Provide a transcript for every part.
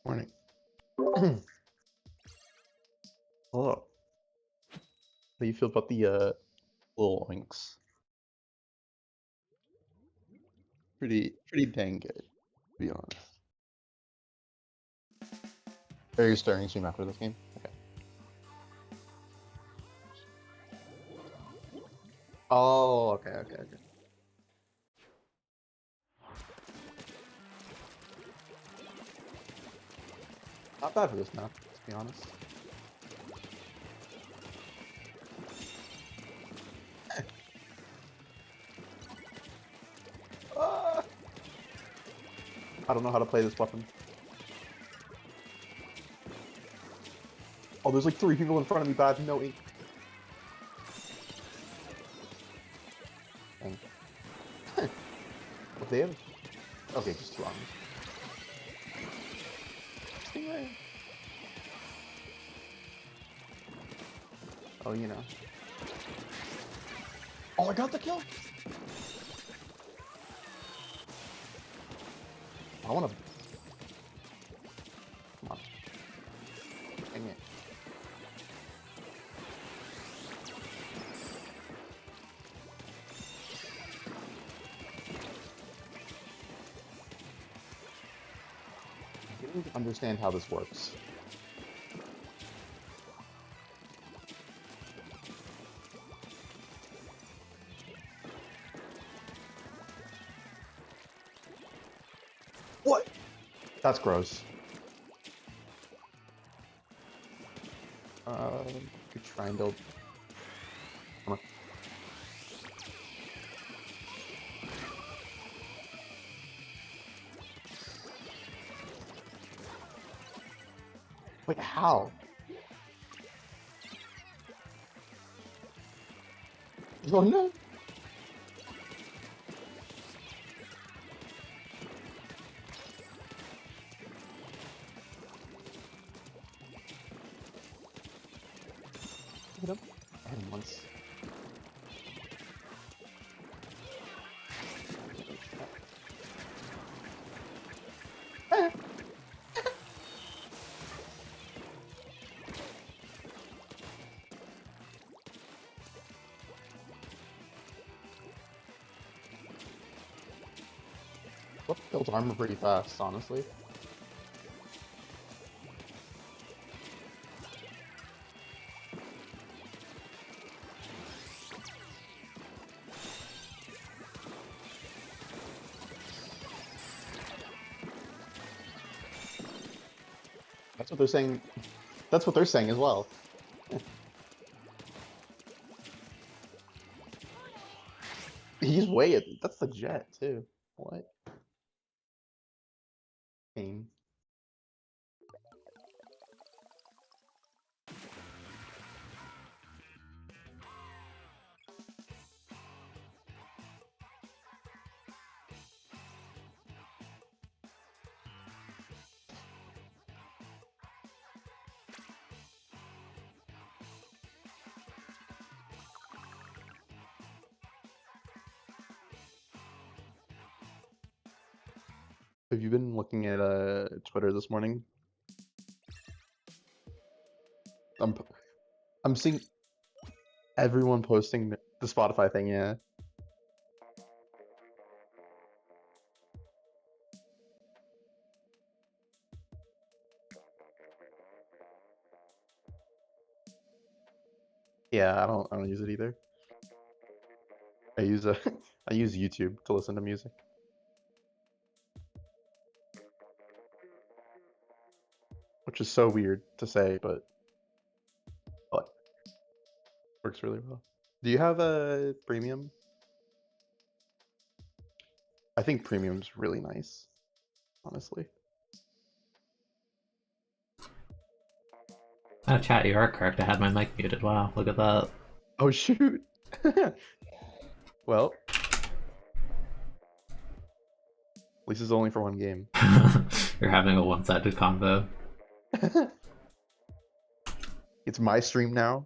Morning. Hello. How do you feel about the little oinks? Pretty dang good, to be honest. Are you starting stream after this game? Okay. Oh, okay. Not bad for this map, to be honest. Ah! I don't know how to play this weapon. Oh, there's like 3 people in front of me, but I have no ink. Dang. What they have? Okay, just 2 arms. Stingray. Oh, you know. Oh, I got the kill! I wanna... Come on. Dang it. I'm getting to understand how this works. What? That's gross. Could try and build. Come on. Wait, how? Oh no! Hit him. I hit him once. Ah. Well, builds armor pretty fast, honestly. That's what they're saying. That's what they're saying as well. He's way at. That's the jet too. What? Pain. Have you been looking at Twitter this morning? I'm I'm seeing everyone posting the Spotify thing. Yeah. Yeah, I don't use it either. I use I use YouTube to listen to music. Which is so weird to say, but works really well. Do you have a premium? I think premium's really nice, honestly. Oh, chat, you are correct. I had my mic muted. Wow, look at that. Oh shoot. Well, at least it's only for one game. You're having a one-sided combo. It's my stream now.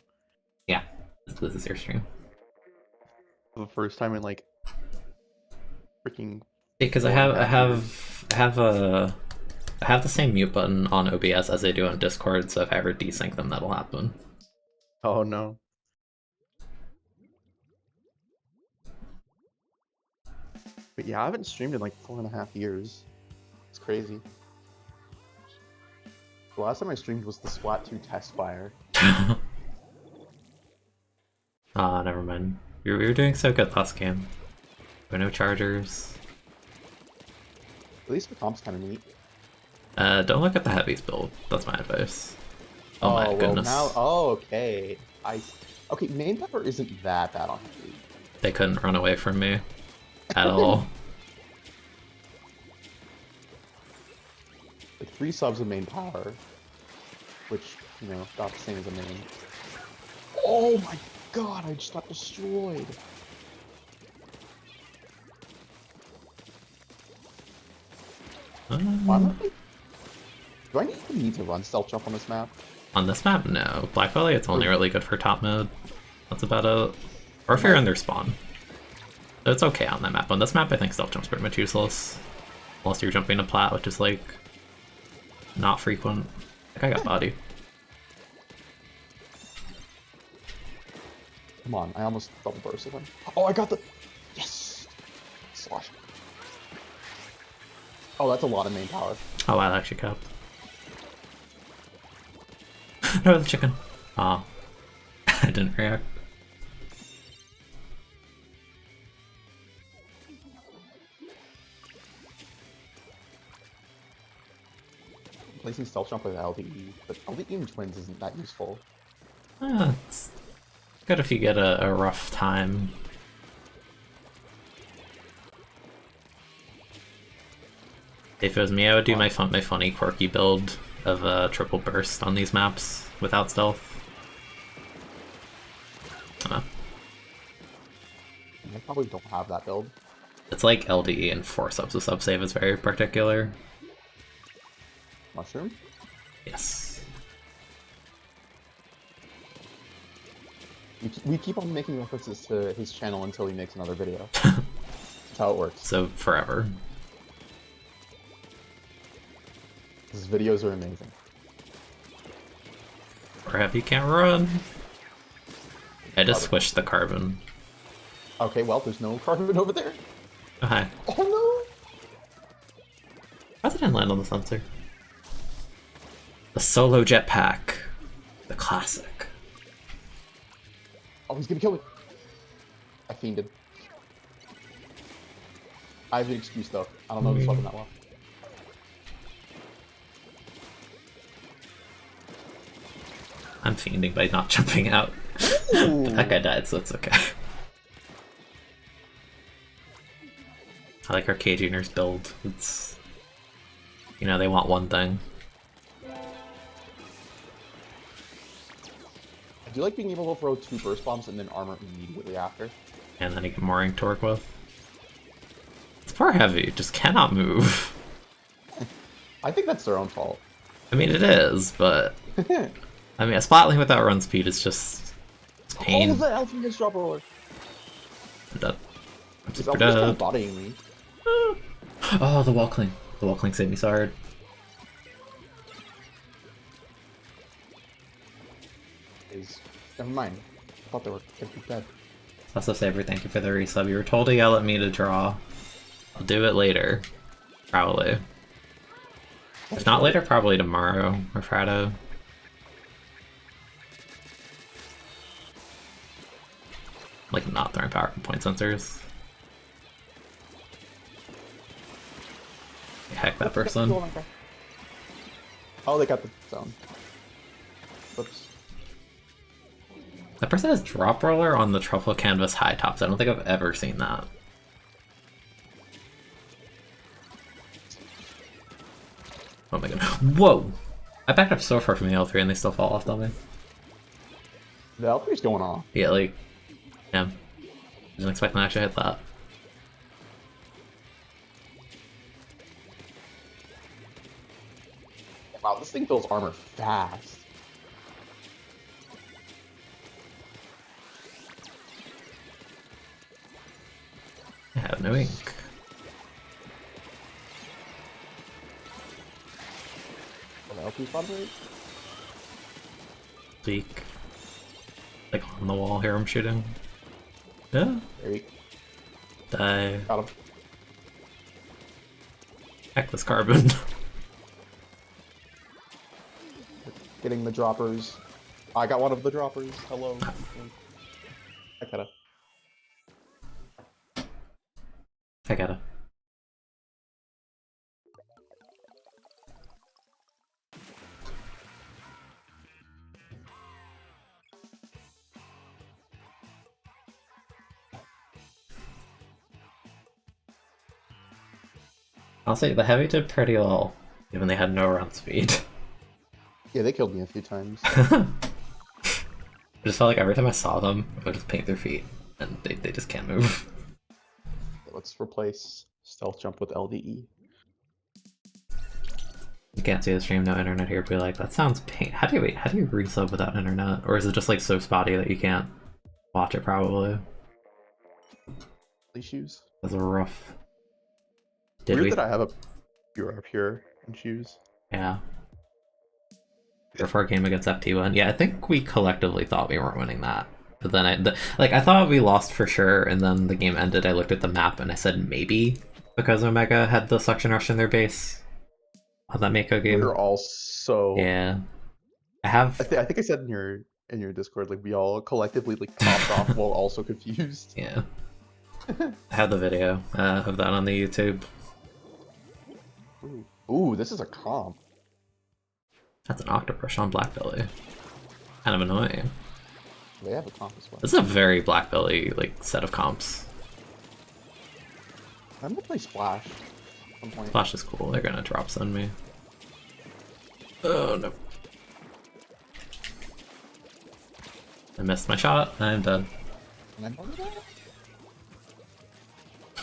Yeah, this is your stream. For the first time in like freaking Because I 4.5 have years. a I have the same mute button on OBS as I do on Discord, so if I ever desync them, that'll happen. Oh no. But yeah, I haven't streamed in like 4.5 years. It's crazy. The last time I streamed was the Splatoon test fire. Ah, never mind. We were doing so good last game. There were no chargers. At least the comp's kind of neat. Don't look at the heavies build. That's my advice. Oh my goodness. Now, oh, okay. Okay, main pepper isn't that bad on heavy. They couldn't run away from me at all. Like 3 subs of main power, which, you know, not the same as a main. Oh my god, I just got destroyed. Why am I... Do I even need to run stealth jump on this map? On this map, no. Black Valley, it's only really good for top mode. That's about it. Or if you're in their spawn. So it's okay on that map. On this map, I think stealth jump's pretty much useless. Unless you're jumping to plat, which is like... not frequent. I think I got body. Come on, I almost double bursted him. Oh, I got the... Yes! Slosh. Oh, that's a lot of main power. Oh, I actually capped. No, the chicken. Aw. I didn't react. Placing stealth jump with LDE, but LDE in twins isn't that useful. It's good if you get a rough time. If it was me, I would do my funny quirky build of triple burst on these maps without stealth. I probably don't have that build. It's like LDE and 4 subs of sub save is very particular. Mushroom? Yes. We keep on making references to his channel until he makes another video. That's how it works. So forever. His videos are amazing. Or if you can't run. I just switched the carbon. Okay, well, there's no carbon over there. Oh, hi. Oh no! Why did I land on the sensor? The solo jetpack. The classic. Oh, he's gonna kill me. I fiended. I have an excuse though. I don't know this weapon that well. I'm fiending by not jumping out. But that guy died, so it's okay. I like our Cajuners build. It's... you know, they want one thing. I do like being able to throw 2 burst bombs and then armor immediately after. And then you get more ink to work with. It's poor heavy, it just cannot move. I think that's their own fault. I mean, it is, but... I mean, a splatling without run speed is just... it's pain. Oh, the L3 drop roller! I'm dead. I'm Is super L3 kind dead. of bodying me? Oh, the wall cling. The wall cling saved me so hard. Never mind. I thought they were dead. Also, Saber, thank you for the resub. You were told to yell at me to draw. I'll do it later. Probably. If not later, probably tomorrow or Friday. Like, not throwing power point sensors. Heck, that person. Oh, they got the zone. Whoops. That person has drop roller on the truffle canvas high tops. I don't think I've ever seen that. Oh my god. Whoa! I backed up so far from the L3 and they still fall off on me. The L3's going off. Yeah, like... yeah. Didn't expect them to actually hit that. Wow, this thing builds armor fast. I have no ink. LP spot rate? Leak. Like on the wall here, I'm shooting. Yeah. There you Die. got him. Heck this carbon. Getting the droppers. I got one of the droppers. Hello. I gotta. I gotta. I'll say the heavy did pretty well, even they had no run speed. Yeah, they killed me a few times. I just felt like every time I saw them, I would just paint their feet, and they just can't move. Let's replace stealth jump with LDE. You can't see the stream, no internet here, be like, that sounds pain. How do you resub without internet? Or is it just like so spotty that you can't watch it probably? Shoes. That's a rough. Weird that I have a pure in shoes. Yeah. For our game against FT1. Yeah, I think we collectively thought we weren't winning that. But then I thought we lost for sure, and then the game ended. I looked at the map and I said maybe because Omega had the suction rush in their base on that Mako game. We were all so yeah. I think I said in your Discord, like we all collectively like popped off while also confused. Yeah. I have the video of that on the YouTube. Ooh, this is a comp. That's an Octobrush on Blackbelly. Kind of annoying. They have a comp as well. This is a very Blackbelly like set of comps. I'm gonna play Splash at some point. Splash is cool. They're gonna drop send me. Oh no. I missed my shot. I'm dead.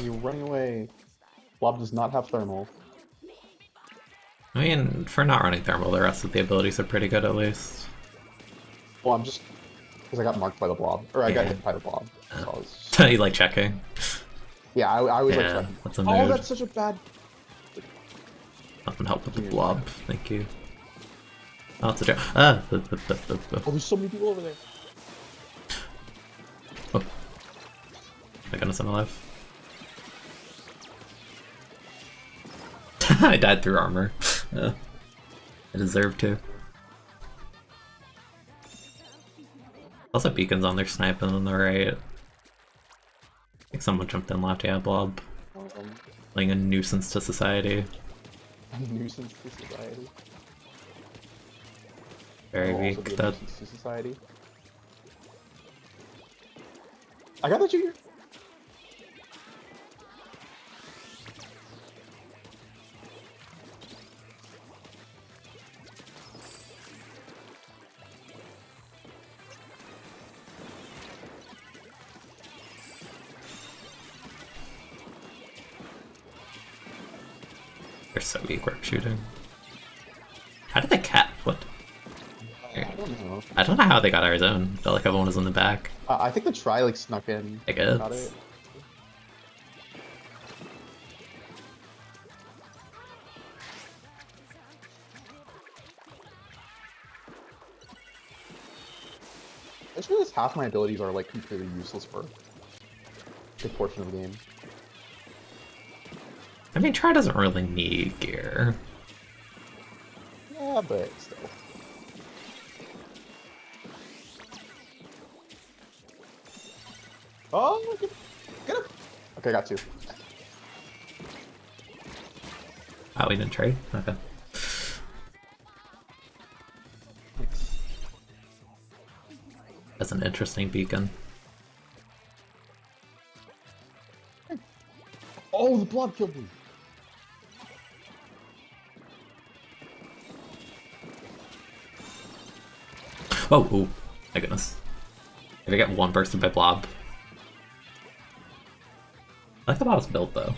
You're running away. Blob does not have thermal. I mean, for not running thermal, the rest of the abilities are pretty good at least. Well, I'm just because I got marked by the blob, or I got hit by the blob. So I was just... You like checking? Yeah, I was like checking. That's a mood. Oh, that's such a bad. Nothing help with the blob. Thank you. Oh, it's a joke. Ah! Oh, there's so many people over there. Oh. My goodness, I'm alive. I died through armor. I deserve to. Also, beacons on their sniping on the right. I think someone jumped in left. Yeah, blob. Playing a nuisance to society. A nuisance to society. Very weak. That. Nuisance to society. I got the junior. They're so weak, work shooting. How did they cap? What? I don't know. I don't know how they got our zone. Felt like everyone was in the back. I think the try like snuck in. I guess. Got it. I just realized half my abilities are like completely useless for a big portion of the game. I mean, Try doesn't really need gear. Yeah, but still. Oh, get him! Okay, got two. Oh, we didn't trade? Okay. That's an interesting beacon. Oh, the blob killed me! Oh, oh, my goodness. If I get one bursted by blob. I like the bot's built though.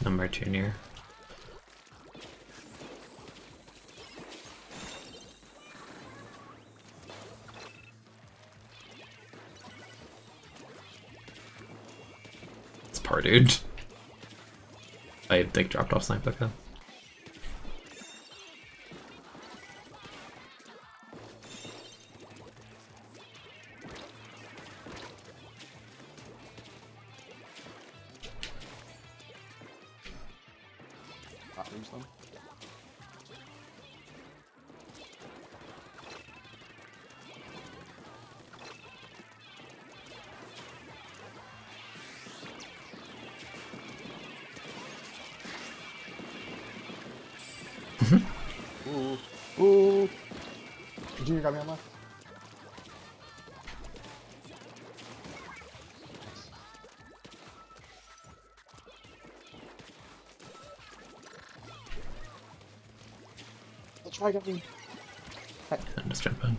Number junior. poor dude. I think dropped off snipe, okay. Not lose them. Ooh, ooh. Junior got me on left. Let's try getting. I'm just jumping.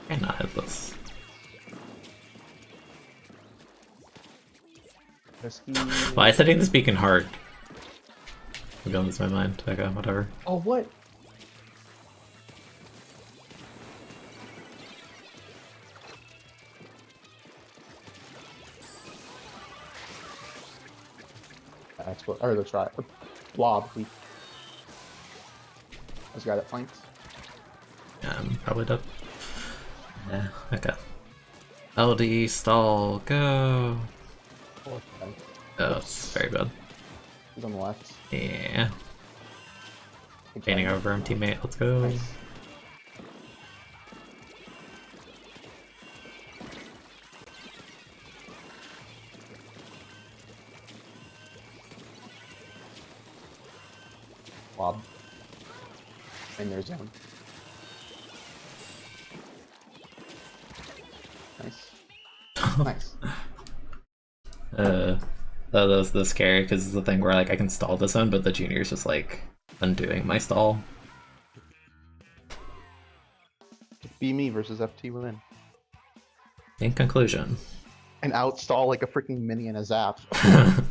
Can not hit this. Risky. Why is hitting this beacon hard? I'm going this my mind. Okay, whatever. Oh, what? Export, or let's try it. Blob. There's a guy that flanks. Yeah, I'm probably dead. Yeah, okay. LD stall, go! Oh, okay. Oh, it's very bad. He's on the left. Yeah. Good Gaining try. over him, teammate, let's go. Nice. Blob. And there's him. Nice. Nice. That was the scary because it's the thing where like I can stall this one, but the junior's just like undoing my stall. Be me versus FT win. In conclusion. And outstall like a freaking mini and a zap. I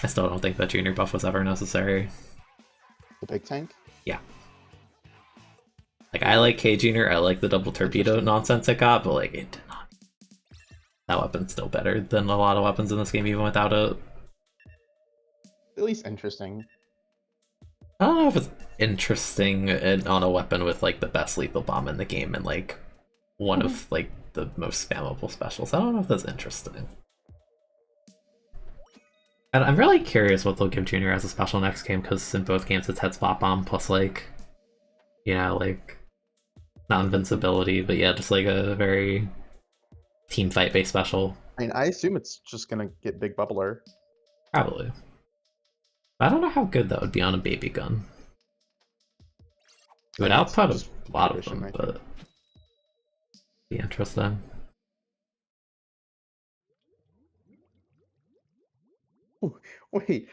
still don't think that junior buff was ever necessary. The big tank? Yeah. Like, I like K Junior, I like the double torpedo nonsense it got, but like, it did not. That weapon's still better than a lot of weapons in this game, even without it. At least interesting. I don't know if it's interesting on a weapon with like the best lethal bomb in the game and like one of like the most spammable specials. I don't know if that's interesting. And I'm really curious what they'll give Junior as a special next game, because in both games it's head spot bomb plus like, you know, like not invincibility, but yeah, just like a very team fight based special. I mean, I assume it's just gonna get big bubbler. Probably. I don't know how good that would be on a baby gun. It would output a lot of them, but be interesting. Wait,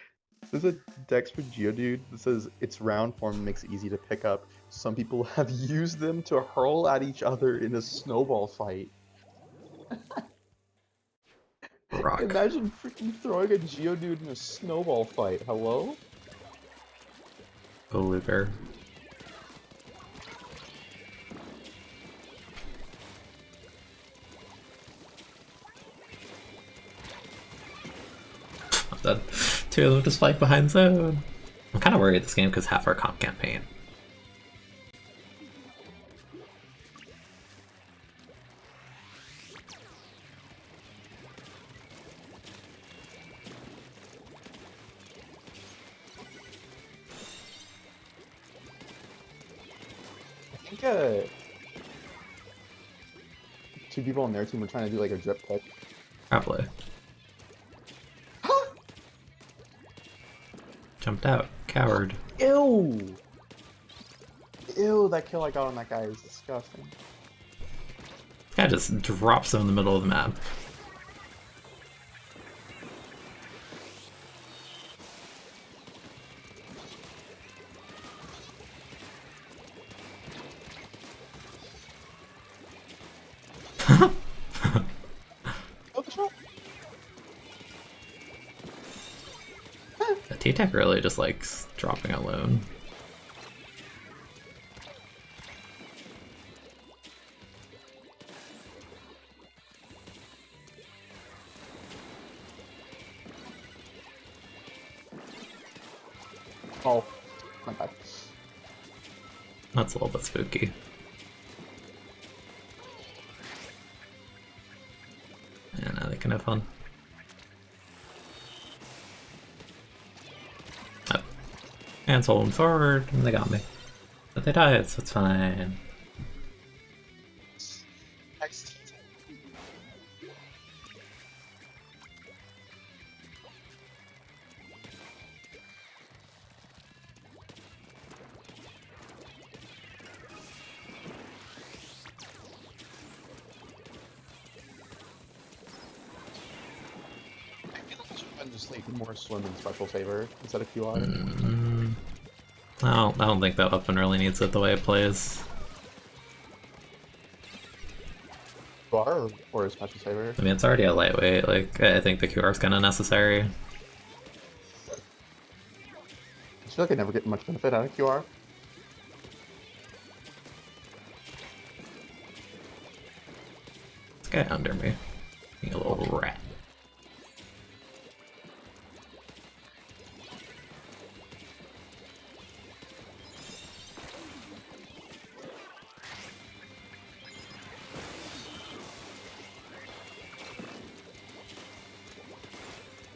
there's a dex for Geodude that says its round form makes it easy to pick up. Some people have used them to hurl at each other in a snowball fight. Rock. Imagine freaking throwing a Geodude in a snowball fight. Hello? Go Luger. I'm dead. Two of them just fight behind zone. I'm kind of worried this game because half our comp can't paint. I think two people on their team were trying to do like a drip pick. Probably. Jumped out. Coward. Ew! Ew, that kill I got on that guy is disgusting. Guy just drops him in the middle of the map. Oh, the shot! T-Tech really just likes dropping alone. Oh, my bad. That's a little bit spooky. Yeah, now they can have fun. Oh. And holding forward, and they got me. But they died, so it's fine. And just like more swim and special saver instead of QR. I don't think that weapon really needs it the way it plays. QR or a special saver? I mean, it's already a lightweight, like, I think the QR is kind of necessary. I feel like I never get much benefit out of QR. This guy under me. Being a little rat.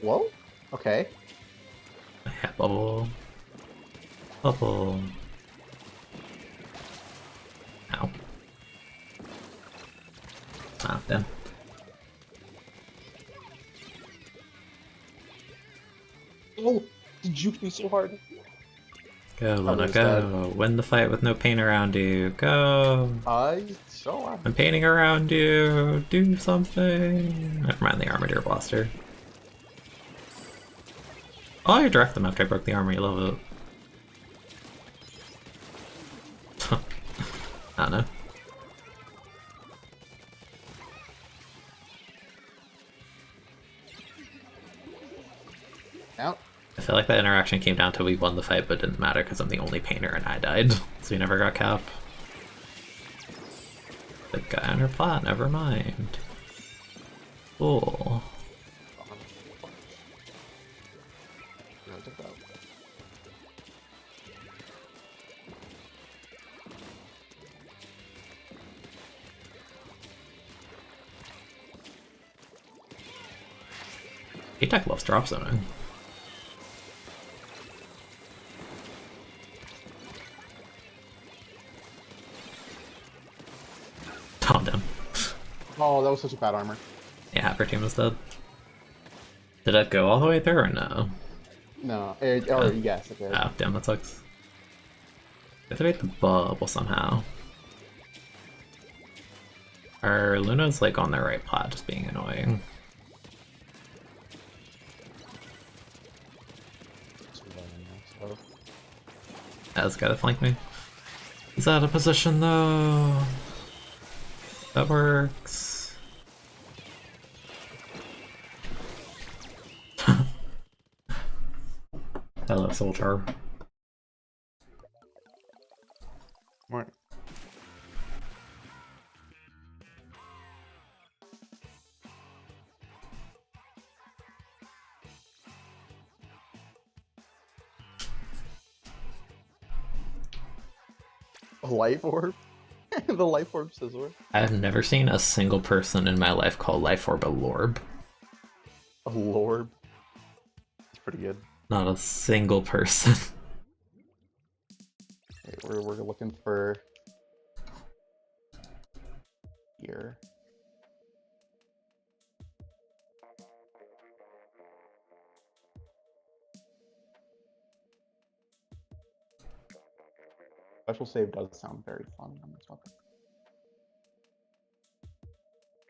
Whoa? Okay. Yeah, bubble. Bubble. Ow. Ah, damn. Oh! You juked me so hard. Go, Luna, go. Win the fight with no pain around you. Go. I'm painting around you. Do something. Never mind the Armature Blaster. Oh, I direct them after I broke the armor. You love it. I don't know. Out. I feel like that interaction came down to we won the fight, but it didn't matter because I'm the only painter and I died. So we never got cap. The guy on her plot, never mind. Cool. A-Tech loves drop zoning. Oh, damn. Oh, that was such a bad armor. Yeah, half our team was dead. Did it go all the way through or no? No, or yes, it did. Oh, damn, that sucks. Activate the bubble somehow. Our Luna's like on their right plot, just being annoying. Yeah, this guy that flanked me. He's out of position though. That works. Hello, soldier. Morning. A life orb? The life orb scissor? I've never seen a single person in my life call life orb a lorb. A lorb? It's pretty good. Not a single person. Wait, we're looking for here. Special save does sound very fun on this weapon.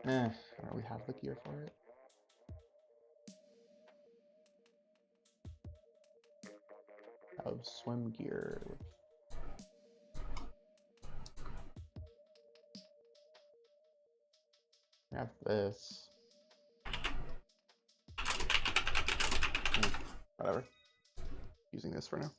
I don't really have the gear for it. Of swim gear. I have this. Whatever. using this for now.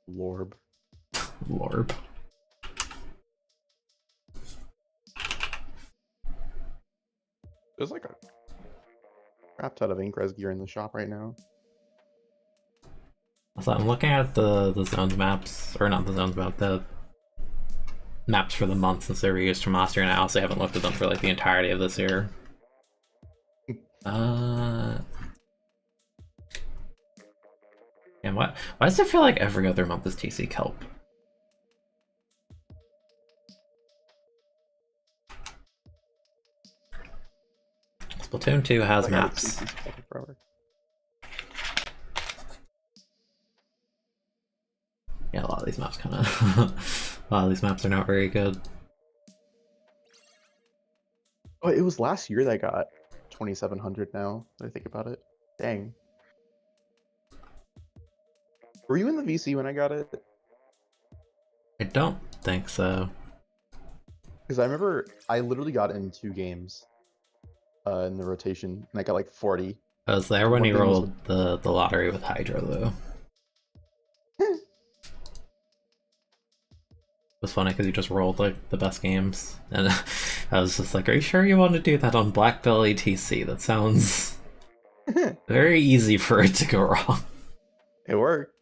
Lorb. Lorb. There's like a crap ton of Ingress gear in the shop right now. So I'm looking at the zones maps, or not the zones map, the maps for the month since they were used from last year, and I also haven't looked at them for like the entirety of this year. And why does it feel like every other month is TC Kelp? Splatoon 2 has maps. Yeah, a lot of these maps kind of... a lot of these maps are not very good. Oh, it was last year that I got 2,700 now, that I think about it. Dang. Were you in the VC when I got it? I don't think so. Because I remember I literally got in 2 games in the rotation, and I got like 40. I was there when One he thing was rolled the lottery with Hydra, though. It was funny because he just rolled like the best games, and I was just like, "Are you sure you want to do that on Black Belly TC? That sounds very easy for it to go wrong." It worked.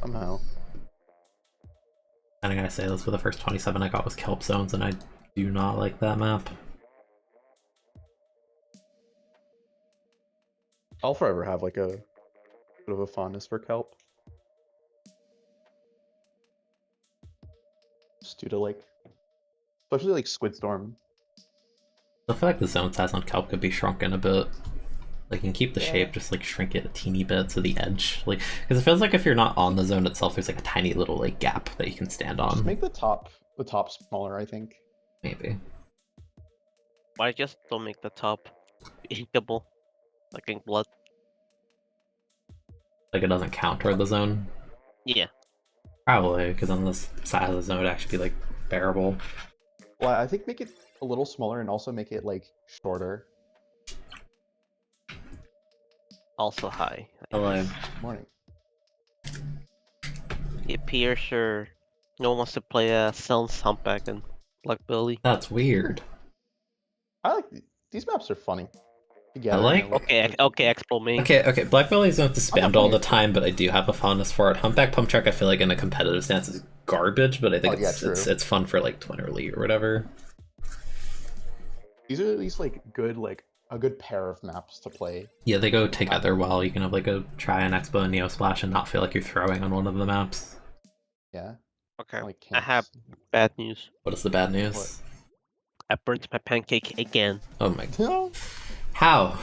Somehow. And I gotta say, those were the first 27 I got was Kelp Zones, and I do not like that map. I'll forever have like a bit of a fondness for Kelp. Just due to like, especially like Squid Storm. I feel like the zone size on Kelp could be shrunken a bit. Like, you can keep the Yeah. shape, just like shrink it a teeny bit to the edge. Like, because it feels like if you're not on the zone itself, there's like a tiny little like gap that you can stand on. Just make the top smaller, I think. Maybe. Why just don't make the top inkable, like ink blood? Like, it doesn't count toward the zone. Yeah. Probably, because on this size of the zone, it would actually be like bearable. Well, I think make it a little smaller and also make it like shorter. Also high. Hello. Morning. It appears sure no one wants to play a Sounds Humpback and Black Belly. That's weird. I like these maps are funny. I Together, like- Okay, Expo main. Okay, Black Belly's not to I'm not spammed all playing the it. time, but I do have a fondness for it. Humpback Pump Track, I feel like in a competitive stance is garbage, but I think Oh, yeah, it's fun for like Twin or Elite or whatever. These are at least like good, like a good pair of maps to play. Yeah, they go together well. You can have like a Try and Expo and Neo Splash and not feel like you're throwing on one of the maps. Yeah. Okay. Like I have camps. bad news. What is the bad news? What? I burnt my pancake again. Oh my... No. How?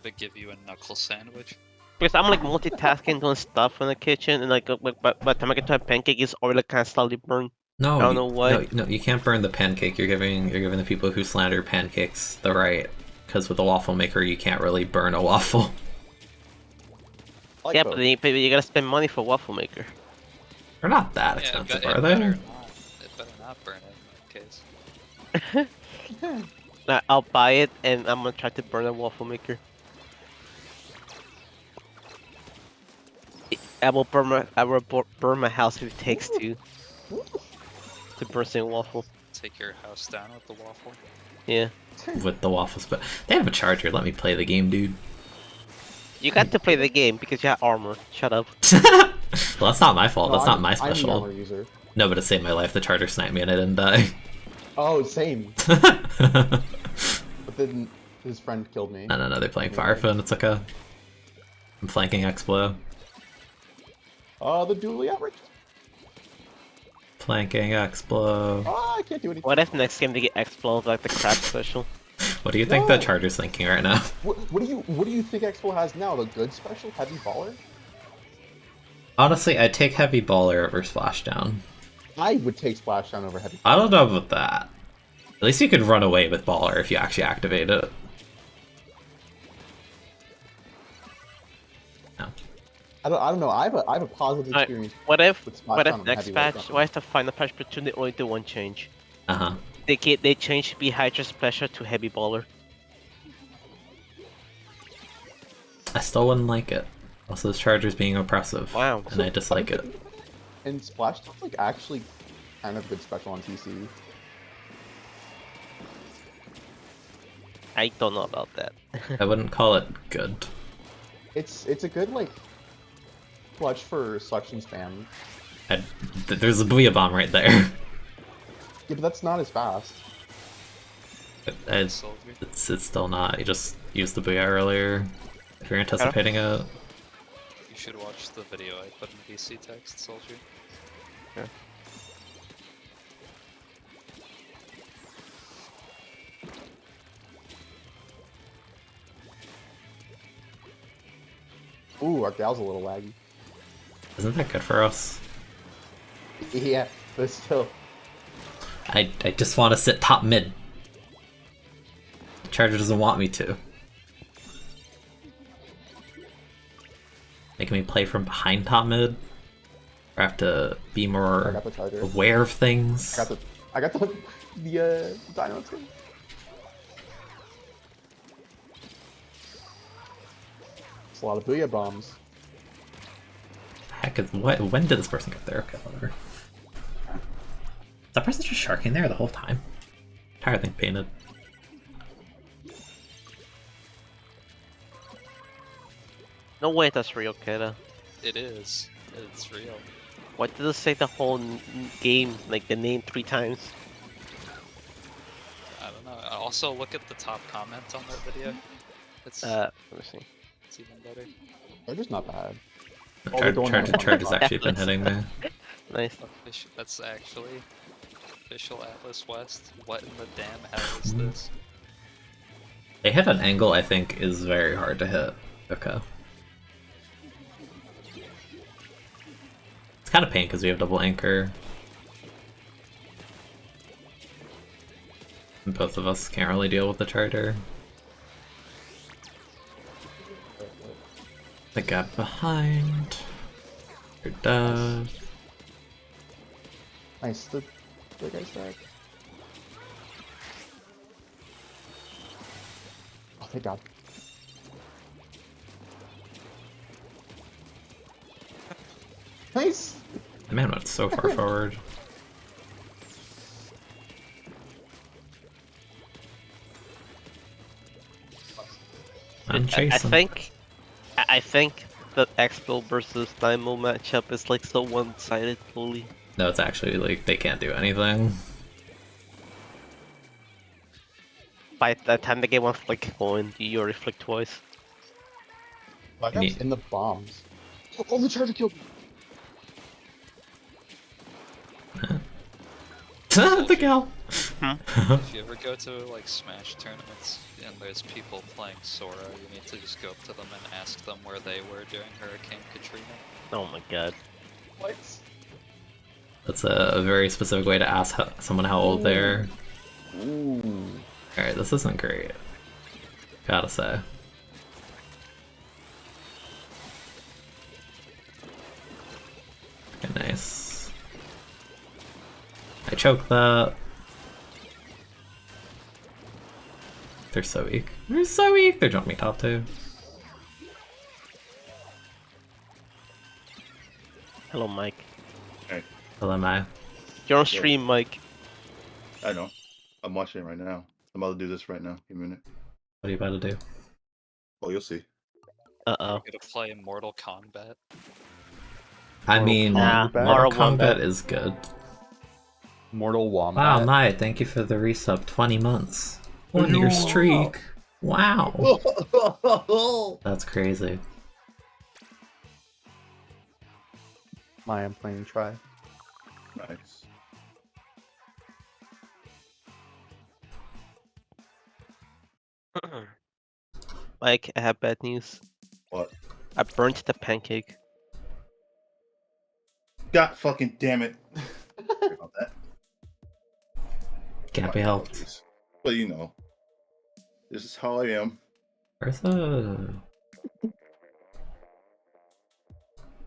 They give you a knuckle sandwich. Because I'm like multitasking doing stuff in the kitchen, and like by the time I get to a pancake, it's already like kind of slightly burned. No, I don't know why. No, you can't burn the pancake. You're giving the people who slander pancakes the right, because with a waffle maker you can't really burn a waffle. I like Yeah, both. but you gotta spend money for waffle maker. They're not that Yeah, expensive, it are better they? not. It better not burn it in that case. I'll buy it, and I'm gonna try to burn a waffle maker. I will burn my house if it takes to burn some waffle. Take your house down with the waffle. Yeah. With the waffles, but they have a charger. Let me play the game, dude. You got to play the game because you have armor. Shut up. Well, that's not my fault. No, That's not my I'm the special. armor user. No, but it saved my life. The charger sniped me and I didn't die. Oh, same. No, But then his friend killed me. no, they're playing Firefin. It's okay. I'm flanking Explo. The dually average. Flanking Explo. Oh, I can't do anything. What if next game they get explode like the crab special? What do you think the No. Charger's thinking right now? What do you think Expo has now? The good special heavy baller? Honestly, I'd take Heavy Baller over Splashdown. I would take Splashdown over heavy. I don't know about that. At least you could run away with Baller if you actually activate it. No. I don't know. I have a positive Alright, experience. What if with what Splashdown if and next heavy patch? weight What if the final patch Splatoon they only do one change? Uh-huh. They change Behydra Splasher to Heavy Baller. I still wouldn't like it. Also, this Charger's being oppressive. Wow. And I dislike it. And Splashdown's like actually kind of good special on TC. I don't know about that. I wouldn't call it good. It's a good like clutch for selection spam. There's a Booyah Bomb right there. Yeah, but that's not as fast. It's Soldier. it's still not. You just used the Booyah earlier. If you're anticipating it. You should watch the video I put in the VC text, Soldier. Ooh, our gal's a little laggy. Isn't that good for us? Yeah, but still. I just want to sit top mid. The Charger doesn't want me to. Making me play from behind top mid. Or have to be I more got the charger. aware of things. I got the dino too. It's a lot of booyah bombs. Heck, when did this person get there? Okay, whatever. Is that person just sharking there the whole time? Entire thing painted. No way that's real, Keda. It is. It's real. Why did it say the whole game, like the name 3 times? I don't know. Also, look at the top comment on that video. It's, Let me see. it's even better. They're just not bad. Oh, they're going on. Charger's actually been hitting me. Nice. That's actually official Atlas West. What in the damn hell is this? They hit an angle I think is very hard to hit. Okay. It's kind of pain because we have double anchor. And both of us can't really deal with the Charger. The guy behind. You're dead. Nice, the guy's back. Oh, thank God. Nice! The man went so far forward. I'm I chasing. I think the Expo versus Dynamo matchup is like so one-sided fully. No, it's actually like they can't do anything. By the time they get one flick going, you already flick twice. Black You Ops need- in the bombs. Oh, the charger killed me! The gal. If you ever go to like Smash tournaments and there's people playing Sora, you need to just go up to them and ask them where they were during Hurricane Katrina. Oh my god. What? That's a very specific way to ask someone how old they are. Ooh. Alright, this isn't great. Gotta say. Okay, nice. I choked that. They're so weak. They're so weak! They're jumping me top 2. Hello, Mike. Hey, Hello, am I? You're on stream, Mike. I know. I'm watching it right now. I'm about to do this right now. Give me a minute. What are you about to do? Oh, you'll see. Uh-oh. I'm gonna play Mortal Kombat. I mean, Nah, Mortal Mortal Kombat Kombat. is good. Mortal Wombat. Wow, Mai, thank you for the resub. 20 months. 1 year streak. Wow. That's crazy. I am playing try. Nice. Mike, I have bad news. What? I burnt the pancake. God fucking damn it. Sorry about that. Can't My be helped. apologies. But you know, this is how I am. Where's the...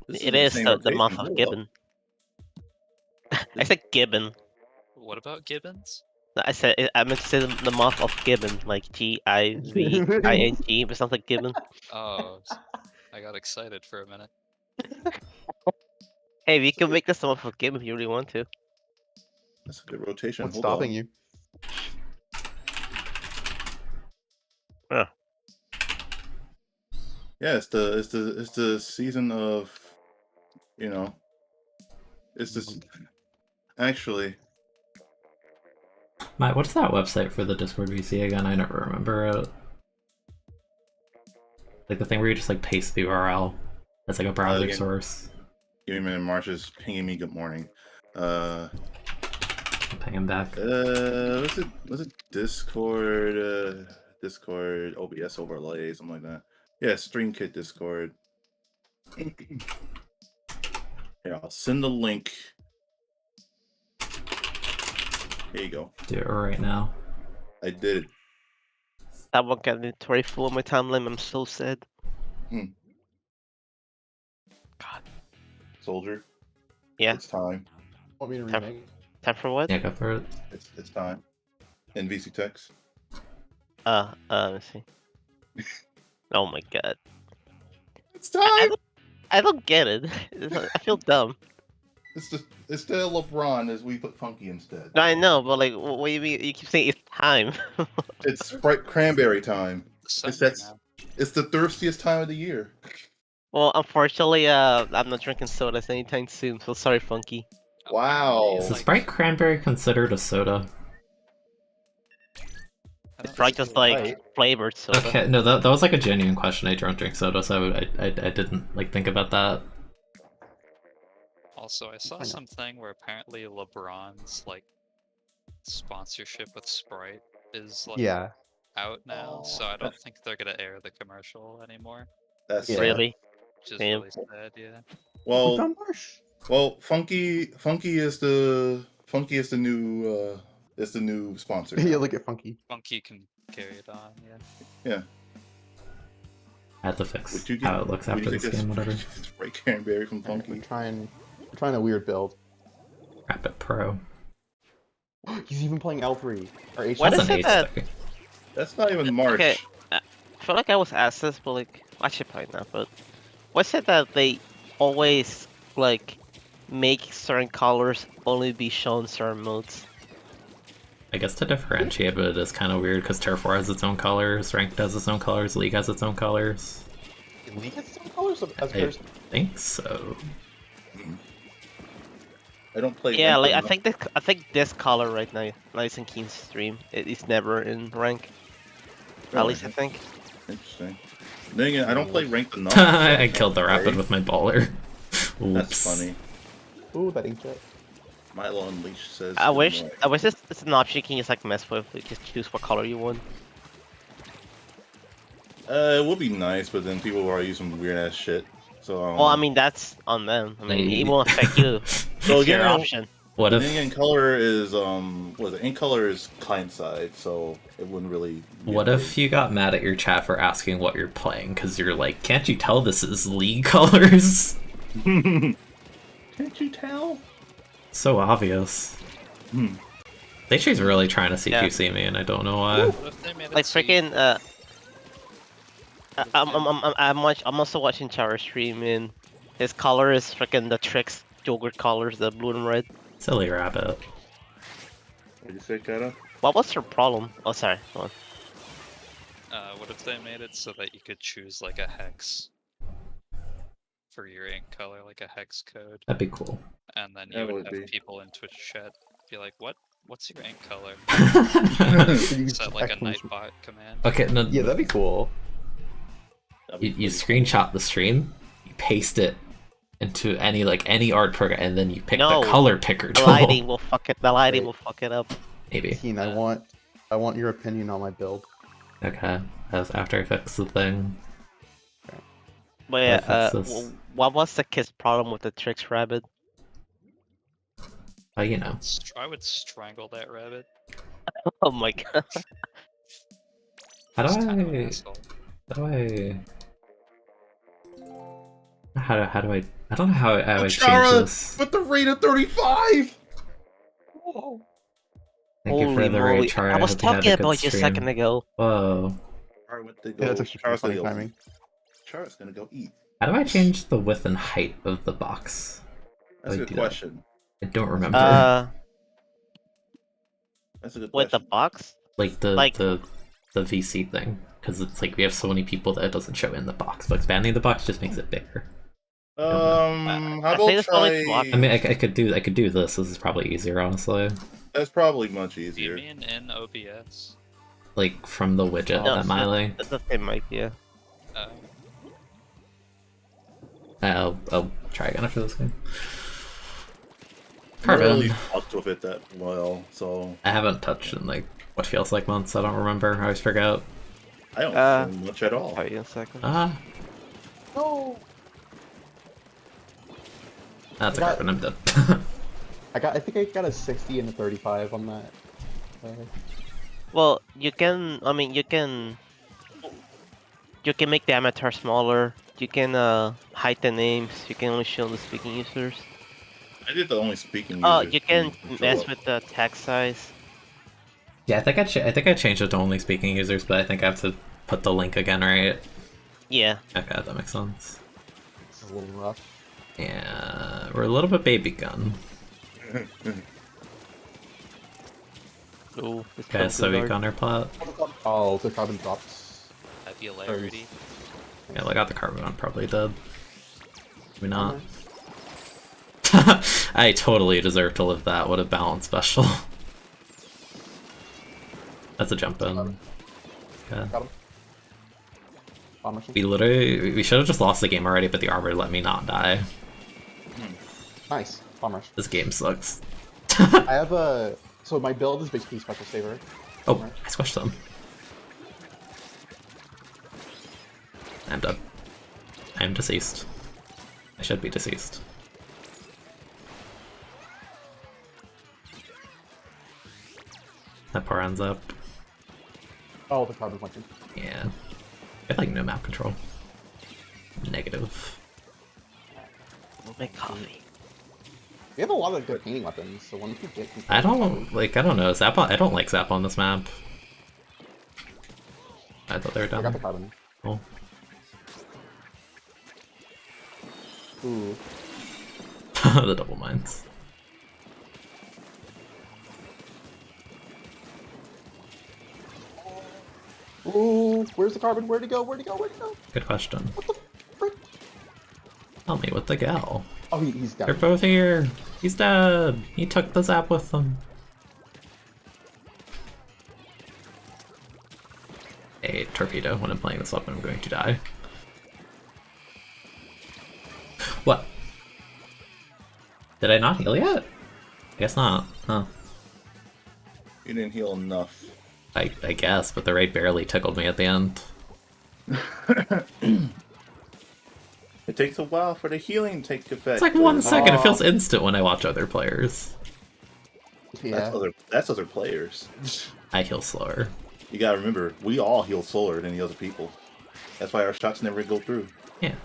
This It is is insane the mouth rotation. of Hold up. Gibbon. I said Gibbon. What about gibbons? I meant to say the mouth of Gibbon, like Giving, but sounds like Gibbon. Oh, I got excited for a minute. Hey, we can make this the mouth of Gibbon if you really want to. That's a good rotation. What's Hold stopping on. you? Yeah, it's the season of, you know, it's this actually. Matt, what's that website for the Discord VC again? I never remember it. Like the thing where you just like paste the URL. That's like a browser Again. source. Give me a minute. Marsh is pinging me. Good morning. Ping him back. Was it Discord? Discord OBS overlay, something like that. Yeah, StreamKit Discord. Here, I'll send the link. Here you go. Do it right now. I did it. That one got inventory full on my timeline. I'm so sad. Soldier. Yeah. It's time. Want me to Have- remake? Time for what? Yeah, go for it. It's time. In VC Text. Let's see. Oh my god. It's I time. I don't get it. I feel dumb. It's still LeBron as we put Funky instead. I know, but like, what do you mean? You keep saying it's time. It's Sprite Cranberry time. December now. It's the thirstiest time of the year. Well, unfortunately, I'm not drinking sodas anytime soon. So sorry, Funky. Wow. Is the Like, Sprite Cranberry considered a soda? I don't It's probably think just it- like Right. flavored soda. Okay, no, that was like a genuine question. I don't drink soda, so I didn't like think about that. Also, I saw Why not? something where apparently LeBron's like sponsorship with Sprite is like Yeah. out now, so I don't think they're gonna air the commercial anymore. That's Yeah. sad. Really? Which is Damn. really sad, yeah. Well, Found Marsh. Funky is the new sponsor. Yeah, now. look at Funky. Funky can carry it on, yeah. Yeah. I had to fix Would you how it looks would after you this get game, whatever. Sprite Cranberry from Funky. I'm trying a weird build. Rapid Pro. He's even playing L3 or H. What That's is an it H that- sticker. That's not even March. Okay. I feel like I was asked this, but like, actually probably not. But what's it that they always like make certain colors only be shown in certain modes? I guess to differentiate, but it is kind of weird because Turf War has its own colors, Ranked has its own colors, League has its own colors. League has some colors as I first. think so. I don't play. Yeah, Ranked like I enough. think this color right now, nice in Keen's stream, it is never in rank. At Really? least I think. Interesting. Then again, I don't play ranked enough. I killed the Rapid with my baller. Oops. That's funny. Ooh, that inkjet. Milo Unleashed says. I good wish morning. this it's an option you can just like mess with. You just choose what color you want. It would be nice, but then people are using weird ass shit. So. Well, I mean that's on them. I mean Hey. it won't affect you. So It's your again, option. What Then if again, color is what is it? Ink color is client side, so it wouldn't really. be what a if you got mad at your chat for asking what you're playing because you're like, can't you tell this is League colors? big- Can't you tell? So obvious. Hmm. She's really trying to CQC me, and I don't know why. What if they made it Like so you- freaking I'm also watching Chara stream and his color is freaking the Trix yogurt colors, the blue and red. Silly Rabbit. What did you say, Kata? What was her problem? Oh sorry, go on. what if they made it so that you could choose like a hex for your ink color, like a hex code, That'd be cool. and then That you would would have be. people in Twitch chat be like, what's your ink color? You Is that like a exclamation- Nightbot command? Okay, no, Yeah, that'd be cool. That'd be you pretty screenshot the stream, you paste it into any art program, and then you pick No, the color picker The tool. lighting will fuck it. The lighting Wait. will fuck it up. Maybe. Keen, I want your opinion on my build. Okay, as after I fix the thing, But I yeah, fix this. what was the kid's problem with the Tricks rabbit? Oh, you know. I would strangle that rabbit. Oh my god. How do He's kind of an I? asshole. How do I? How do I? I don't know how I change Chara this. with the rate of 35. Whoa. Thank you for Holy the raid, moly. Char. I I was hope you had talking a good about you a second stream. ago. Whoa. Chara went to Yeah, that's go. actually Chara's funny gonna go timing. eat. Chara's gonna go eat. How do I change the width and height of the box? That's a How do I good do that? question. I don't remember. That's a good With the question. box? Like Like, the VC thing, because it's like we have so many people that it doesn't show in the box, but expanding the box just makes it bigger. I don't know. How I think about there's only two try? I mean, I could do this. This is probably easier, honestly. That's probably much Do you easier. mean in OBS? Like from the widget Oh, that my linked. that's the same idea. Uh, I'll try again after this game. I never really Carbon. fucked with it that well, so I haven't touched in like what feels like months. I don't remember. I always forget. I don't feel much at all. Tell you in a second. Ah, No. that's a I got- carbon. I'm dead. I think I got a 60 and a 35 on that. Well, you can. I mean, you can. You can make the avatar smaller. You can hide the names. You can only show the speaking users. I did the only speaking. Oh, users you can to show mess up. with the text size. Yeah, I think I changed it to only speaking users, but I think I have to put the link again, right? Yeah. Okay, that makes sense. It's a little rough. Yeah, we're a little bit baby gun. Ooh, it's Okay, so we Dark. got our plot. Oh, the carbon drops. popularity. Yeah, I got the carbon on probably dead. Maybe not. Okay. I totally deserve to live that. What a balance special. That's a jump in. Okay. Got him. Bomb machine. We should have just lost the game already, but the arbor let me not die. Nice. Bomb rush. This game sucks. I have a. So my build is basically special saver. Oh, I squished them. I'm dead. I'm deceased. I should be deceased. That poor ends up. Oh, the carbon punching. Yeah. I have like no map control. Negative. Make coffee. We have a lot of good painting weapons, so once we get. I don't know. Zap on, I don't like Zap on this map. I thought they were I got the done. carbon. Cool. Ooh. The double mines. Ooh, where's the carbon? Where'd it go? Where'd it go? Where'd it go? Good question. What the frick? Tell me with the gal. Oh, he's They're down. both here. He's dead. He took the Zap with them. A torpedo. When I'm playing this weapon, I'm going to die. What? Did I not heal yet? I guess not. Huh. You didn't heal enough. I guess, but the raid barely tickled me at the end. It takes a while for the healing to take effect. It's like 1 second. It Oh. feels instant when I watch other players. Yeah. That's other players. I heal slower. You gotta remember, we all heal slower than the other people. That's why our shots never go through. Yeah.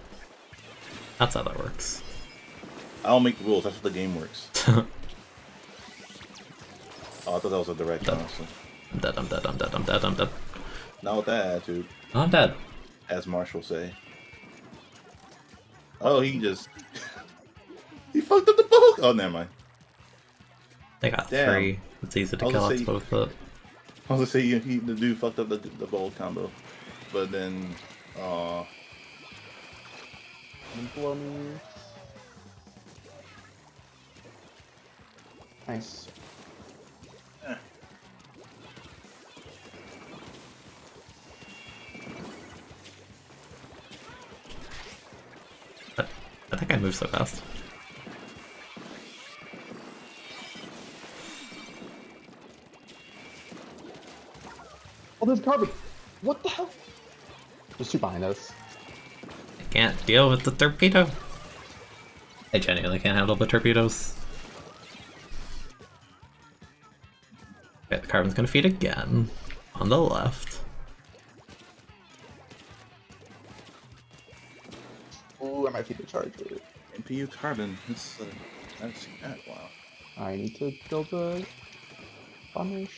That's how that works. I don't make the rules. That's how the game works. Oh, I thought that was a direct Done. answer. I'm dead, I'm dead, I'm dead, I'm dead, I'm dead. Not with that attitude, Oh, I'm dead. as Marshall say. Oh, he just... he fucked up the book! Oh, never mind. They got Damn. 3. It's easy to I was kill gonna us say- both, but... I was gonna say the dude fucked up the bold combo. But then... Blow me. Nice. I think I moved so fast. Oh, there's carbon. What the hell? There's two behind us. I can't deal with the torpedo. I genuinely can't handle the torpedoes. Okay, the carbon's gonna feed again. On the left. Ooh, I might feed the charger. NPU carbon. It's, I haven't seen that. Wow. I need to build a bombers.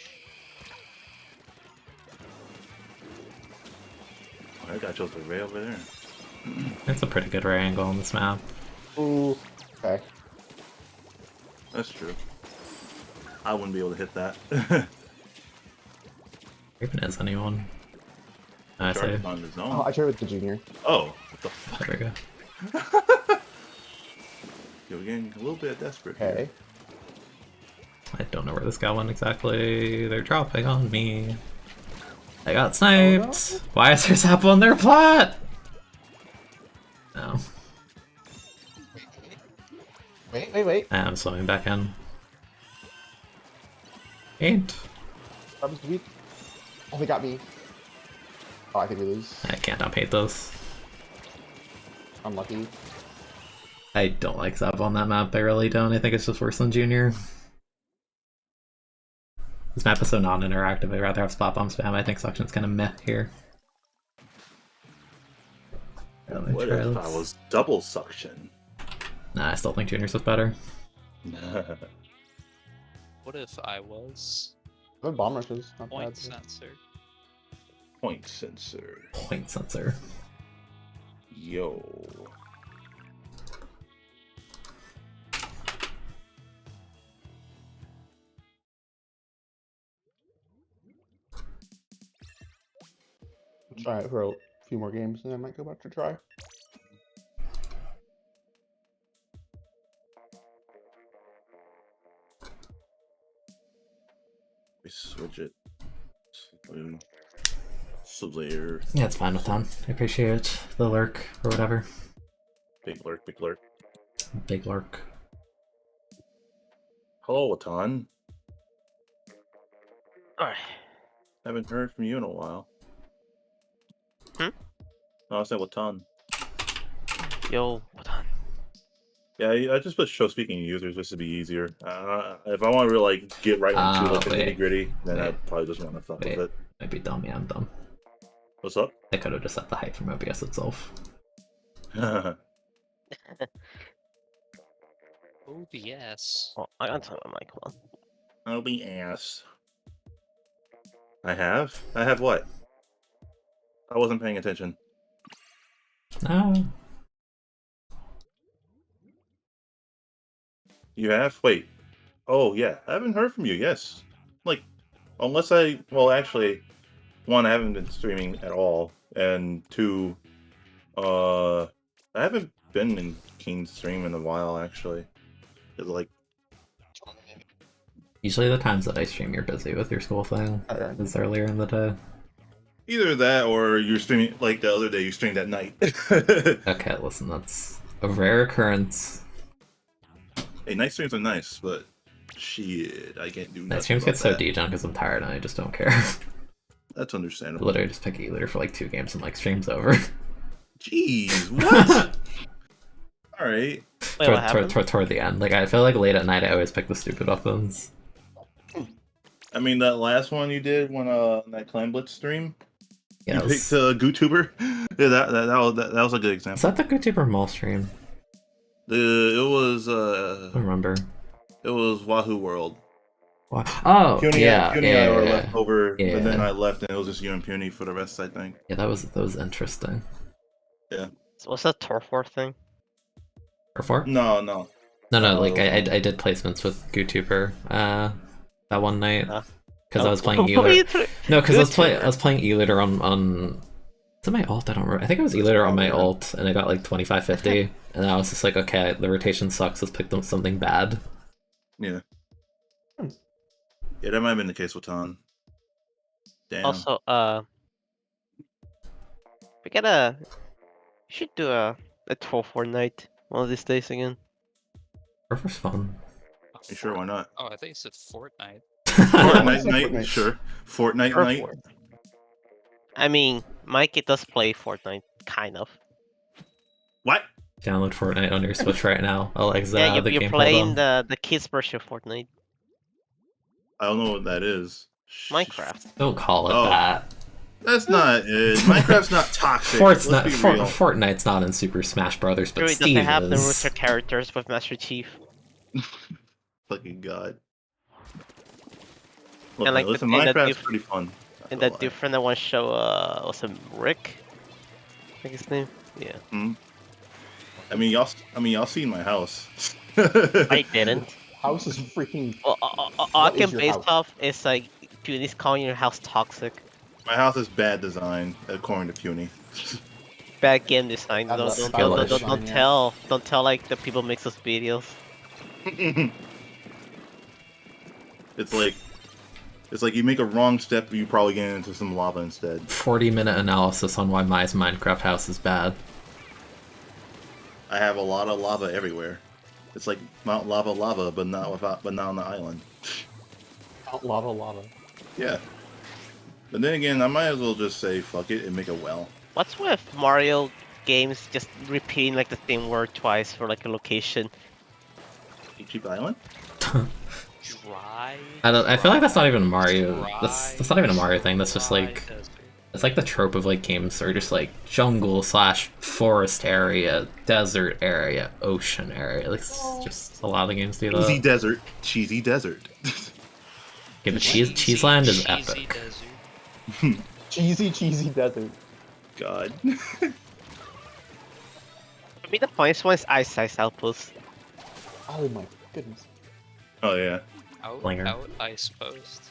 Oh, that guy chose the ray over there. It's a pretty good ray angle on this map. Ooh, okay. That's true. I wouldn't be able to hit that. Even is anyone? I say. Charged on his Oh, own. I tried with the junior. Oh, what the fuck? There we go. You're getting a little bit desperate. Okay. I don't know where this guy went exactly. They're dropping on me. I got sniped. no. Why is there sap on their plot? No. Wait. I'm swimming back in. Ain't. Carbon's weak. Oh, they got me. Oh, I think we lose. I can't unpaint those. Unlucky. I don't like Zap on that map, I really don't. I think it's just worse than Junior. This map is so non-interactive, I'd rather have spot bomb spam. I think Suction's kinda meh here. Let me What try if this. I was double suction? Nah, I still think Junior's was better. What if I was Good bomb rushes. Not point bad. sensor? Point sensor. Point sensor. Yo. Try it for a few more games, and I might go back to try. We switch it. Splatoon. Slayer. Yeah, it's fine with Tom. I appreciate the lurk or whatever. Big lurk, big lurk. Big lurk. Hello, Watan. Alright. Haven't heard from you in a while. Hmm? No, I said Watan. Yo, what on? Yeah, I just put show speaking users just to be easier. If I want to really like get right into like the wait. nitty gritty, then I Wait. probably just want to fuck Wait. with it. Might be dumb, yeah, I'm dumb. What's up? I could have just set the height from OBS itself. OBS. Oh, I got time on my mic. Hold on. I'll be ass. I have? I have what? I wasn't paying attention. No. You have? Wait. Oh, yeah. I haven't heard from you. Yes. Like, unless I... Well, actually, one, I haven't been streaming at all. And two, I haven't been in Keen's stream in a while, actually. It's like... Usually the times that I stream you're busy with your school thing is earlier in the day. Either that, or you're streaming... Like, the other day, you streamed at night. Okay, listen, that's a rare occurrence. Hey, night streams are nice, but... Shit, I can't do nothing My streams about get so that. degen because I'm tired and I just don't care. That's I understandable. literally just pick E-liter for like 2 games and like stream's over. Jeez, what? Wait, Alright. what happened? toward the end. Like I feel like late at night I always pick the stupid weapons. I mean, that last one you did when that Clan Blitz stream, Yeah, you it was- picked GooTuber. Yeah, that was a good is example. that the GoTuber Mall stream? It was I don't remember. it was Wahoo World. Oh, Puny, yeah, Puny yeah, and I were yeah, left over, yeah. but then I left, and it was just you and Puny for the rest, I think. yeah. That was interesting. So what's that turf war thing? Or 4? No, No, like I did placements with GoTuber that one night because I was playing What are you E-liter. doing? No, because GoTuber. I was playing E-liter on. Is it my ult? I don't remember. I think it was E-liter on my probably ult, and I got like 25-50, and I was just like, okay, the rotation sucks. Let's pick them something bad. Yeah. Yeah, that might have been the case with Ton. Damn. Also, we should do a 12-4 night one of these days again. Purple's fun. You sure? Why not? Oh, I think you said Fortnite. Fortnite Fortnite. night, sure. Fortnite Turf night. war. I mean, Mikey does play Fortnite, kind of. What? Download Fortnite on your Switch right now. I'll exit Yeah, out of the you're game. playing Hold on. the kids version of Fortnite. I don't know what that is. Minecraft. Don't call it Oh. that. That's not it. Minecraft's not toxic. Let's be real. Fortnite's not in Super Smash Brothers, but Sure, it Steve doesn't have the is. rooster characters with Master Chief. Fucking god. Look, And, like, listen, and the Minecraft's pretty fun. And that different that one show, was it Rick? I think his name? Yeah. I mean, y'all seen my house. I didn't. House is freaking. Well, What I is can your base house? off is like, Puny's calling your house toxic. My house is bad design, according to Puny. Bad game design. Have Don't, a don't, don't, skill don't, issue. don't tell like the people makes those videos. It's like you make a wrong step, you probably get into some lava instead. 40-minute analysis on why my Minecraft house is bad. I have a lot of lava everywhere. It's like Mount Lava, but not on the island. Lava. Yeah. But then again, I might as well just say fuck it and make a well. What's with Mario games just repeating like the same word twice for like a location? Cheap Island? Dry. I feel like that's not even a Mario. Dry, That's not even a Mario thing. That's just dry like desert. it's like the trope of like games that are just like jungle / forest area, desert area, ocean area. Like it's just a lot of the games do Cheesy that. desert. Cheesy desert. Okay, but Cheeseland is Cheesy epic. desert. Cheesy desert. God. For me, the funniest one is Ice Outpost. Oh my goodness. Oh yeah. Flinger. Out ice post.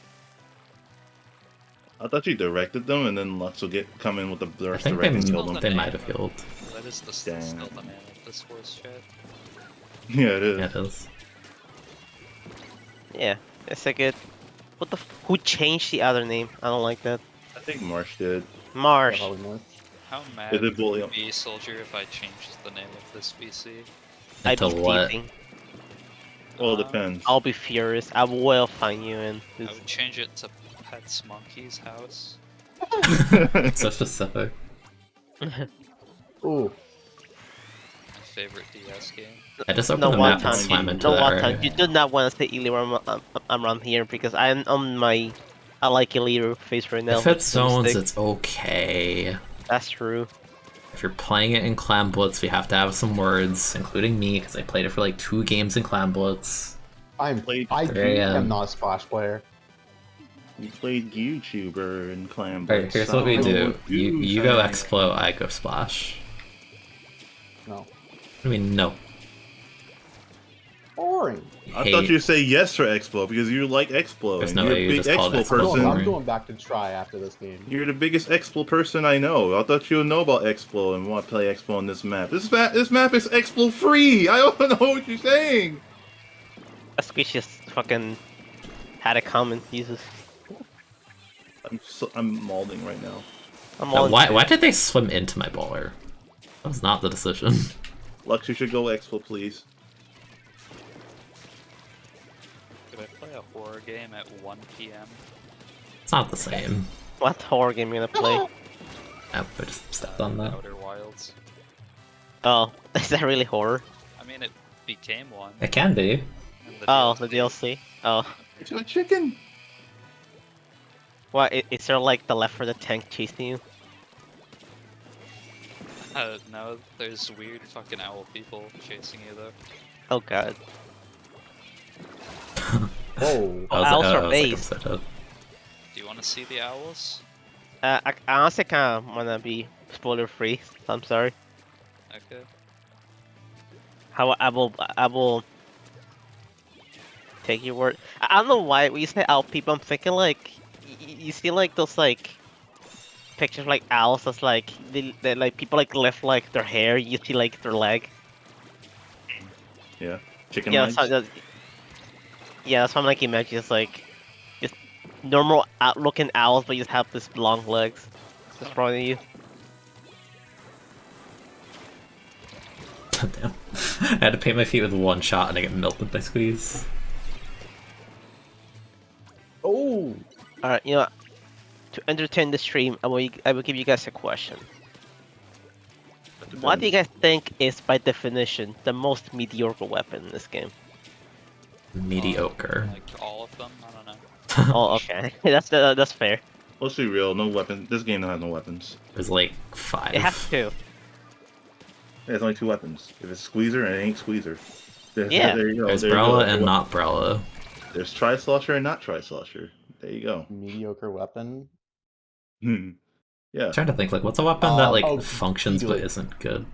I thought you directed them, and then Lux will come in with the I burst think direct and kill them. they might have healed. That is the Dang. still the name of this horse shit. Yeah, it is. Yeah, it is. Yeah, it's a good. What the? Who changed the other name? I don't like that. I think Marsh did. Marsh. Probably more. How mad Is it would bully? you be, Soldier, if I changed the name of this VC? I'd be Until what? teasing. Well, it depends. I'll be furious. I will find you and. I would change it to Pets Monkey's House. So specific. Ooh. My favorite DS game. I just opened No the one map and time. swam into No that one time. area. You do not want to say Illyrio around here because I'm on my. I like Illyrio face right now. If it It's a zones, mistake. it's okay. That's true. If you're playing it in Clan Blitz, we have to have some words, including me, because I played it for like 2 games in Clan Blitz. I Yeah. am not a Splash player. You played YouTuber and Clam. Alright, here's what we do. You go Explo, I go Splash. No. I mean, no. Boring. I thought you'd say yes for Explo because you like Explo. There's And no you're way a you big just called Explo Explo person. boring. I'm going back to try after this game. You're the biggest Explo person I know. I thought you would know about Explo and want to play Explo on this map. This map is Explo free. I don't know what you're saying. A Squeeze just fucking had a comment. Jesus. I'm mauling right now. I'm Now, all. why did they swim into my baller? That was not the decision. Lux, you should go Explo, please. Could I play a horror game at 1 p.m.? It's not the same. What horror game you gonna play? Oh, I just stepped on that. Outer Wilds. Oh, is that really horror? I mean, it became one. It can be. in Oh, DLC. the DLC. Oh, It's a chicken. what? Is there like the Left for the Tank chasing you? No, there's weird fucking owl people chasing you though. Oh god. Whoa. Owls are like base. upset. Do you want to see the owls? I honestly kind of wanna be spoiler free. So I'm sorry. Okay. How I will take your word. I don't know why when you say owl people, I'm thinking like you see like those like pictures of, like owls that's like they like people like lift like their hair. You see like their leg. Yeah. Chicken Yeah, legs. that's what I'm like imagining. It's like just normal looking owls, but you just have this long legs. Just probably you. Damn. I had to paint my feet with 1 shot and I get melted by Squeeze. Oh. All right, you know, what? to entertain the stream, I will give you guys a question. What do you guys think is, by definition, the most mediocre weapon in this game? Mediocre. Like all of them? I don't know. Oh, okay. That's fair. Let's be real. No weapons. This game don't have no weapons. There's like 5. It has to. There's only 2 weapons. If it's Squeezer, it ain't Squeezer. Yeah. There you go. There's there you Brella go. and not Brella. There's Tri-Slosher and not Tri-Slosher. There you go. Mediocre weapon. Yeah. I'm trying to think, like, what's a weapon that, like, oh, functions but Vigilance. isn't good?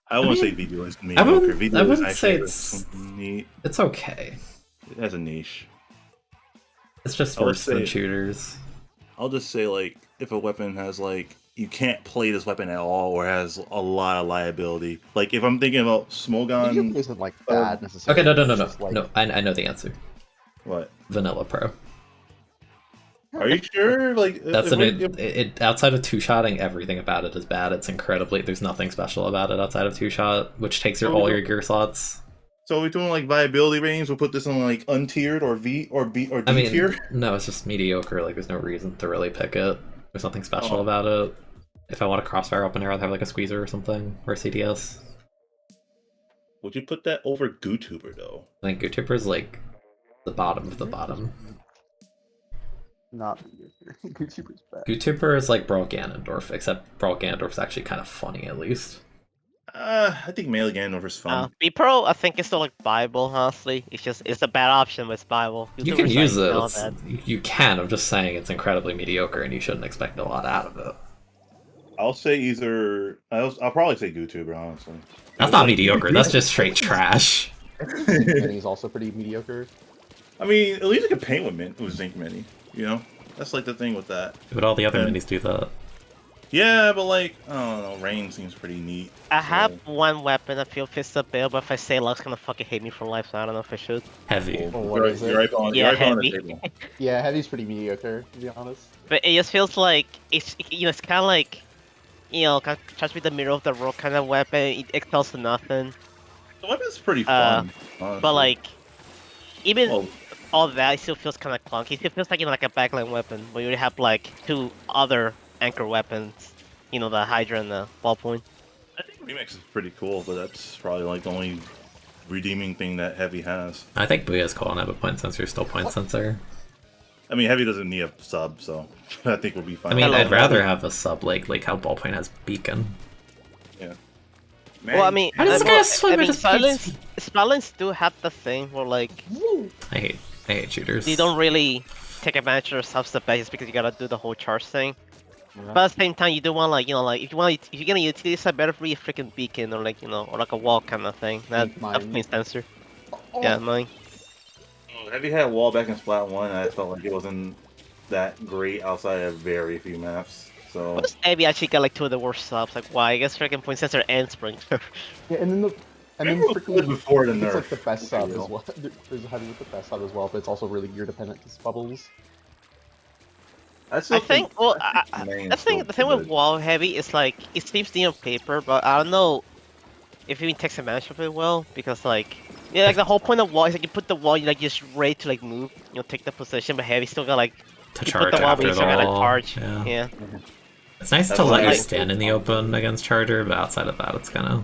I won't say video is mediocre. wouldn't- Video I is wouldn't actually say it's- neat. It's okay. It has a niche. It's just I would worse than say- shooters. I'll just say, like, if a weapon has, like, you can't play this weapon at all or has a lot of liability. Like, if I'm thinking about Mediocre Smogon... isn't like bad necessarily. Okay, no. It's just, like, No, I know the answer. What? Vanilla Pro. Are you sure? Like, That's if an we- if- it outside of two-shotting, everything about it is bad. It's incredibly, there's nothing special about it outside of two-shot, which takes all your gear slots. So we're doing, like, viability ratings. We'll put this on, like, untiered or V or B or D I mean, tier. no, it's just mediocre. Like, there's no reason to really pick it. There's nothing special Oh. about it. If I want a crossfire opener, I'd have like a squeezer or something, or a CDS. Would you put that over GooTuber, though? I think YouTuber's like the bottom of the bottom. Not mediocre. YouTuber's bad. YouTuber is like Brawl Ganondorf, except Brawl Ganondorf's actually kind of funny at least. I think Melee Ganondorf is fun. B-Pro, I think, is still, like, viable, honestly. It's a bad option, but it's viable. You can YouTubers, use like, it. know It's- that. You can. I'm just saying it's incredibly mediocre, and you shouldn't expect a lot out of it. I'll say either... I'll probably say GooTuber, honestly. That's not mediocre. That's just straight trash. Mini's also pretty mediocre. I mean, at least you can paint with Zinc Mini, you know? That's like the thing with that. But all the other Yeah. minis do that. Yeah, but like, I don't know, Rain seems pretty neat. I so- have one weapon I feel fits the bill, but if I say Luck's gonna fucking hate me for life, so I don't know if I should. Heavy. Well, what You're, is it? you're right on, Yeah, you're right on the heavy. table. Yeah, Heavy's pretty mediocre, to be honest. But it just feels like it's it's kind of like kind of tries to be the middle of the road kind of weapon. It excels to nothing. The weapon's pretty fun. honestly. But like even Well, all that, it still feels kind of clunky. It feels like like a backline weapon, but you have like 2 other anchor weapons. You know, the Hydra and the ballpoint. I think Remix is pretty cool, but that's probably like the only redeeming thing that Heavy has. I think Booyah's cool and have a point sensor, still point sensor. I mean, Heavy doesn't need a sub, so I think we'll be fine. I mean, Hello, I'd rather Heavy. have a sub like how Ballpoint has Beacon. Yeah. Well, I mean, How does this guy swim I mean, into space? Silence do have the thing where like I hate shooters. you don't really take advantage of subs the best just because you gotta do the whole charge thing. But at the same time, you do want like if you're gonna utility set, better be a freaking beacon or like or like a wall kind of thing. That Mine. point sensor. Yeah, mine. Heavy had a wall back in Splat 1, and I felt like it wasn't that great outside of very few maps. So What does Abby actually got like 2 of the worst subs? Like why? I guess freaking point sensor and sprinkler. Yeah, and then Remember it was good before the it's nerf. like the best sub Real. as well. There's Heavy with the best sub as well, but it's also really gear dependent because Bubbles. I think. Well, Main the is still thing with good. wall heavy is like it seems neat on paper, but I don't know if it even takes advantage of it well because like like the whole point of wall is like you put the wall, you like just ready to like move, take the position, but heavy still got like to you charge put the wall, but after you the still gotta wall. charge. Yeah. Yeah. It's nice That's to let why you I- stand in the open against Charger, but outside of that, it's kind of.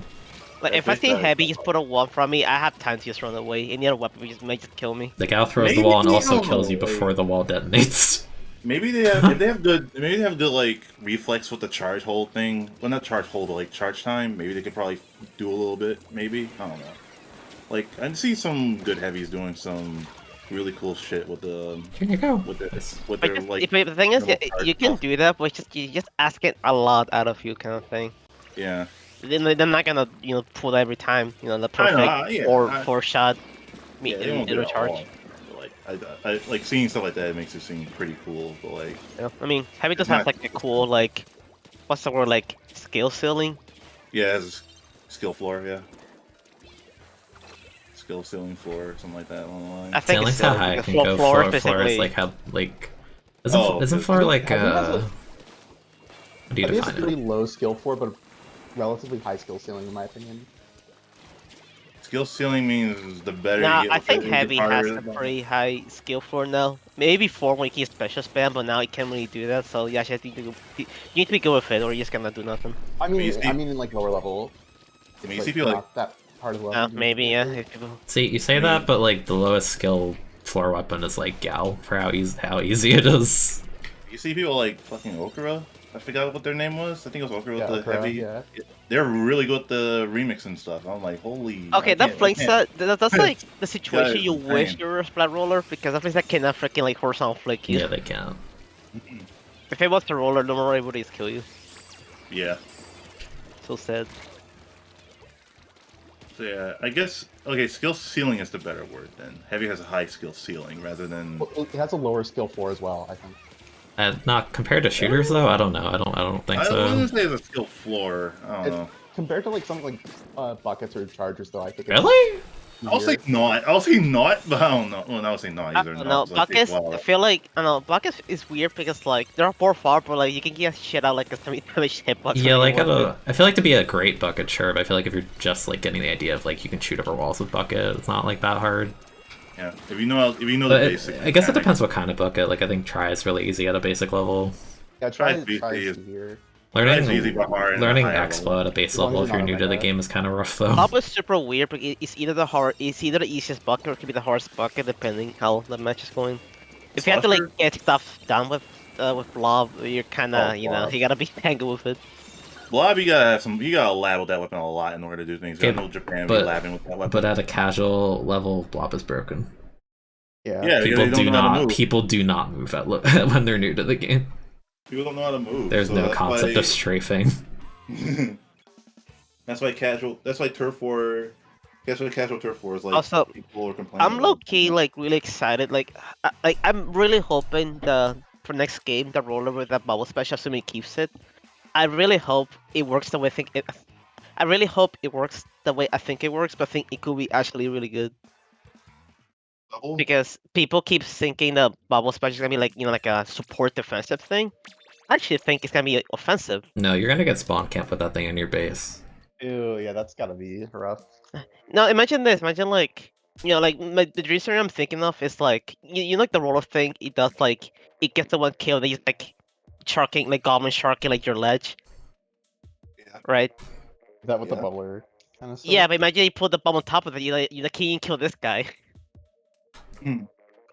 Like Yeah, if I this see guy- heavy just put a wall from me, I have time to just run away. Any other weapon might just kill me. The gal throws the Maybe wall and you also don't kills you know, before the wall detonates. Maybe they have, if they have good, maybe they have good like reflex with the charge hold thing. Well, not charge hold, but like charge time. Maybe they could probably do a little bit. Maybe I don't know. Like I see some good heavies doing some really cool shit with the Here you go. with their with But, their like the thing is, normal charge you can stuff. do that, but you just ask it a lot out of you, kind of thing. Yeah. They're not gonna pull every time. The I know, perfect yeah, or I- 4-shot Yeah, they won't do middle that charge. all, but, like I like seeing stuff like that. It makes it seem pretty cool. But like I mean, heavy does It's have not- like a cool like, what's the word, like skill ceiling. yeah, it has a skill floor. Yeah. Skill ceiling floor, something like that along the line. I think Ceiling's it's how high the it can go. Floor is specifically. like how like. Isn't, Oh, isn't okay. floor like Heavy has a- What do you Heavy has a define pretty it? low skill floor, but a relatively high skill ceiling in my opinion. skill ceiling means the better Nah, you get I with think it, the Heavy harder has it a is. pretty high skill floor now. Maybe before when he special spam, but now he can't really do that. So yeah, actually, I think you need to be good with it, or you're just gonna do nothing. I When you mean, see, in like lower level, when it's you see like people like not that hard of a level to do Maybe yeah. damage. If people... See, you say I that, mean- but like the lowest skill floor weapon is like Gal for how easy it is. you see people like fucking Okura. I forgot what their name was. I think it was Okura with Yeah, the Okura, heavy. yeah. They're really good at the remix and stuff. I'm like, holy. Okay, that I flank can't. set, that's like the This guy situation is you wish insane. you were a splat roller, because that flank set cannot freaking like horizontal flick you. Yeah, they can't. If it was the roller, no more would just kill you. Yeah. So sad. So yeah, I guess okay. Skill ceiling is the better word then. Heavy has a high skill ceiling rather than. Well, it has a lower skill floor as well, I think. And not compared to shooters though. I don't know. I don't think I so. wouldn't say it's a skill floor. I don't It's know. compared to like something like buckets or chargers, though. I think it's Really? I'll say easier. not. I'll say not, but I don't know. Well, I'll say not I either. don't Not know, because I take buckets, I well. feel like, I don't know, buckets is weird because like, they're more far, but like, you can get shit out like a semi-damage hitbox. Yeah, when like you want I feel like to be a great bucket, sure, but I feel like if you're just like getting the idea of like you can shoot over walls with bucket, it's not like that hard. Yeah, if you know the But basic. I guess it mechanics. depends what kind of bucket. Like I think try is really easy at a basic level. Yeah, Try try is try easy. easier. Learning easy but hard and learning a higher expo level. at a base As long as level you're if you're not a new to the meta. game is kind of rough though. Bob is super weird, but it's either it's either the easiest bucket or it could be the hardest bucket depending how the match is going. If you have to Slusher? like get stuff done with Blob, you're kinda Oh, you know Blob. you gotta be tangled with it. Blob, you gotta have some. You gotta lab with that weapon a lot in order to do things. You Okay, gotta know Japan be but- labbing with that weapon. But at a casual level, Blob is broken. Yeah. yeah, People they don't do know how to not move. people do not move at when they're new to the game. People don't know how to move. There's so no that's concept why... of strafing. That's why casual. That's why turf war. That's why casual turf war is like. Also, people are complaining. I'm low about it. key like really excited. Like I'm really hoping for next game the roller with that bubble special, assuming he keeps it. I really hope it works the way I really hope it works the way I think it works, but I think it could be actually really good. Double? Because people keep thinking the bubble special is gonna be like like a support defensive thing. I actually think it's gonna be offensive. No, you're gonna get spawn camp with that thing in your base. Ew, yeah, that's gotta be rough. Now imagine this. Imagine like the reason I'm thinking of is like like the roller thing. It does like it gets the one kill. Then he's like sharking like goblin sharking like your ledge, Yeah. right? Is that what the Yeah. bubbler kind of stuff? Yeah, but imagine you put the bomb on top of it. You like can kill this guy. Hmm.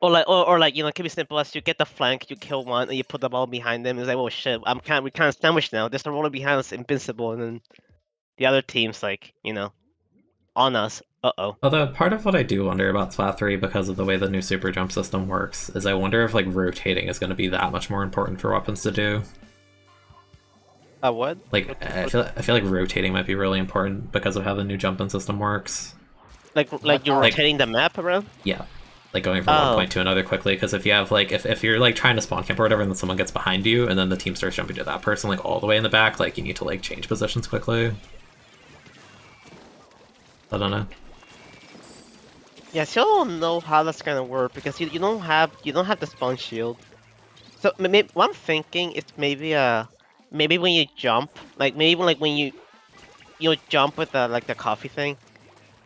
Or like it can be simple as you get the flank, you kill one, and you put the ball behind them. It's like, oh shit, we kind of sandwiched now. There's the roller behind us, invincible, and then the other team's like, on us. Uh-oh. Although part of what I do wonder about Splat 3 because of the way the new super jump system works is I wonder if like rotating is going to be that much more important for weapons to do. What? Like I feel like rotating might be really important because of how the new jumping system works. Like you're Like- rotating the map around? Yeah. Like going from one point to another quickly, because if you have like if you're like trying to spawn camp or whatever and then someone gets behind you and then the team starts jumping to that person like all the way in the back, like you need to like change positions quickly. I don't know. Yeah, I still don't know how that's gonna work because you don't have the spawn shield. So maybe what I'm thinking is maybe when you jump, like maybe when you jump with the like the coffee thing,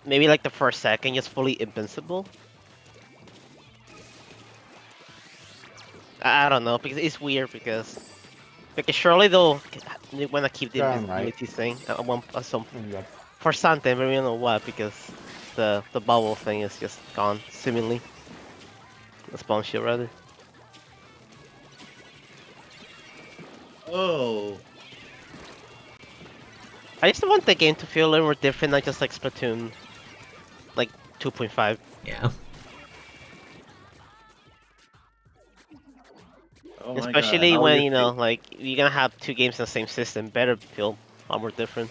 maybe like the first second you're fully invincible. I don't know because it's weird because surely they'll want to keep the Yeah, invincibility thing at some Yeah. for something, but we don't know what because the bubble thing is just gone seemingly. The spawn shield rather. Oh. I just want the game to feel a little more different, not just like Splatoon, like 2.5. Yeah. Oh my Especially God. How when you like you're gonna have two games in the same system, better feel a lot more different.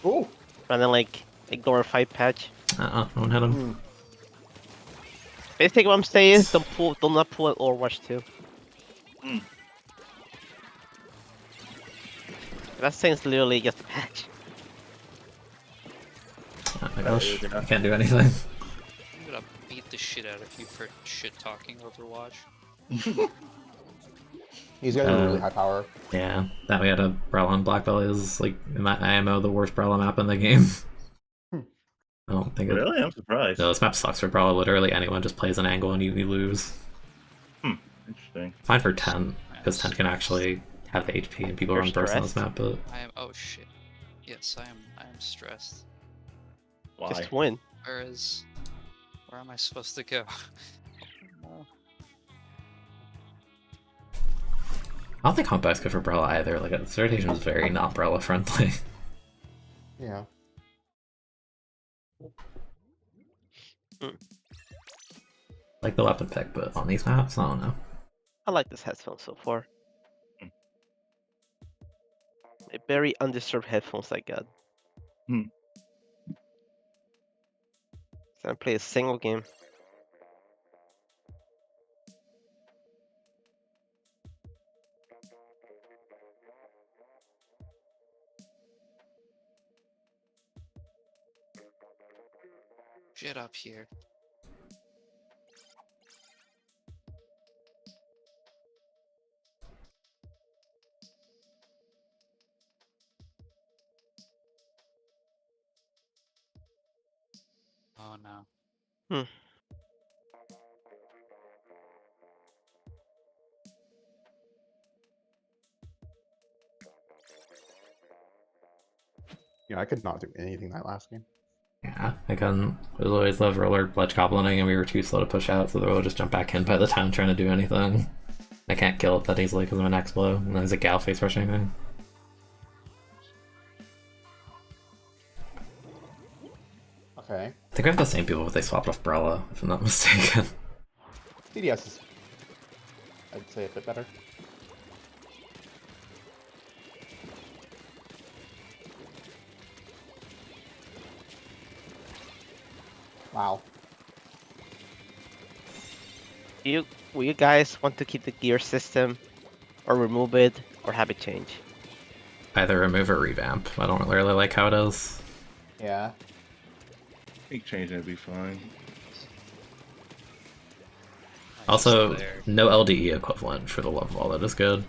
Oh, Rather than like ignore fight patch. Don't hit him. Basically, what I'm saying is do not pull an Overwatch 2. Hmm. That thing's literally just a patch. Oh my gosh, yeah. I can't do anything. I'm gonna beat the shit out of you for shit talking Overwatch. these guys are really Uh, high power. Yeah, that we had a Brella and Black Belly is like in that IMO the worst Brella map in the game. I don't think it. Really? I'm surprised. No, this map sucks for Brawl. Literally anyone just plays an angle and you lose. Interesting. Fine for 10, because 10 can actually have the HP and people You're run burst on this stressed? map, but I am. Oh shit. Yes, I am. I am stressed. Why? Just win. Where am I supposed to go? No. I don't think Humpback's good for Brella either. Like, its rotation is very not Brella friendly. Yeah. Like the weapon pick, but on these maps, I don't know. I like this headphone so far. A very undisturbed headphones I got. Hmm. So I play a single game. Get up here. Oh no. You know, I could not do anything that last game. Yeah, I was always love roller ledge goblining, and we were too slow to push out, so the roller just jumped back in by the time trying to do anything. I can't kill it that easily because of an X blow, and there's a gal face rushing me. Okay. I think we have the same people, but they swapped off Brella, if I'm not mistaken. CDS is, I'd say, a bit better. Wow. Will you guys want to keep the gear system, or remove it, or have it change? Either remove or revamp. I don't really like how it is. Yeah. I think changing it'd be fine. Also, There. no LDE equivalent for the love of all that is good.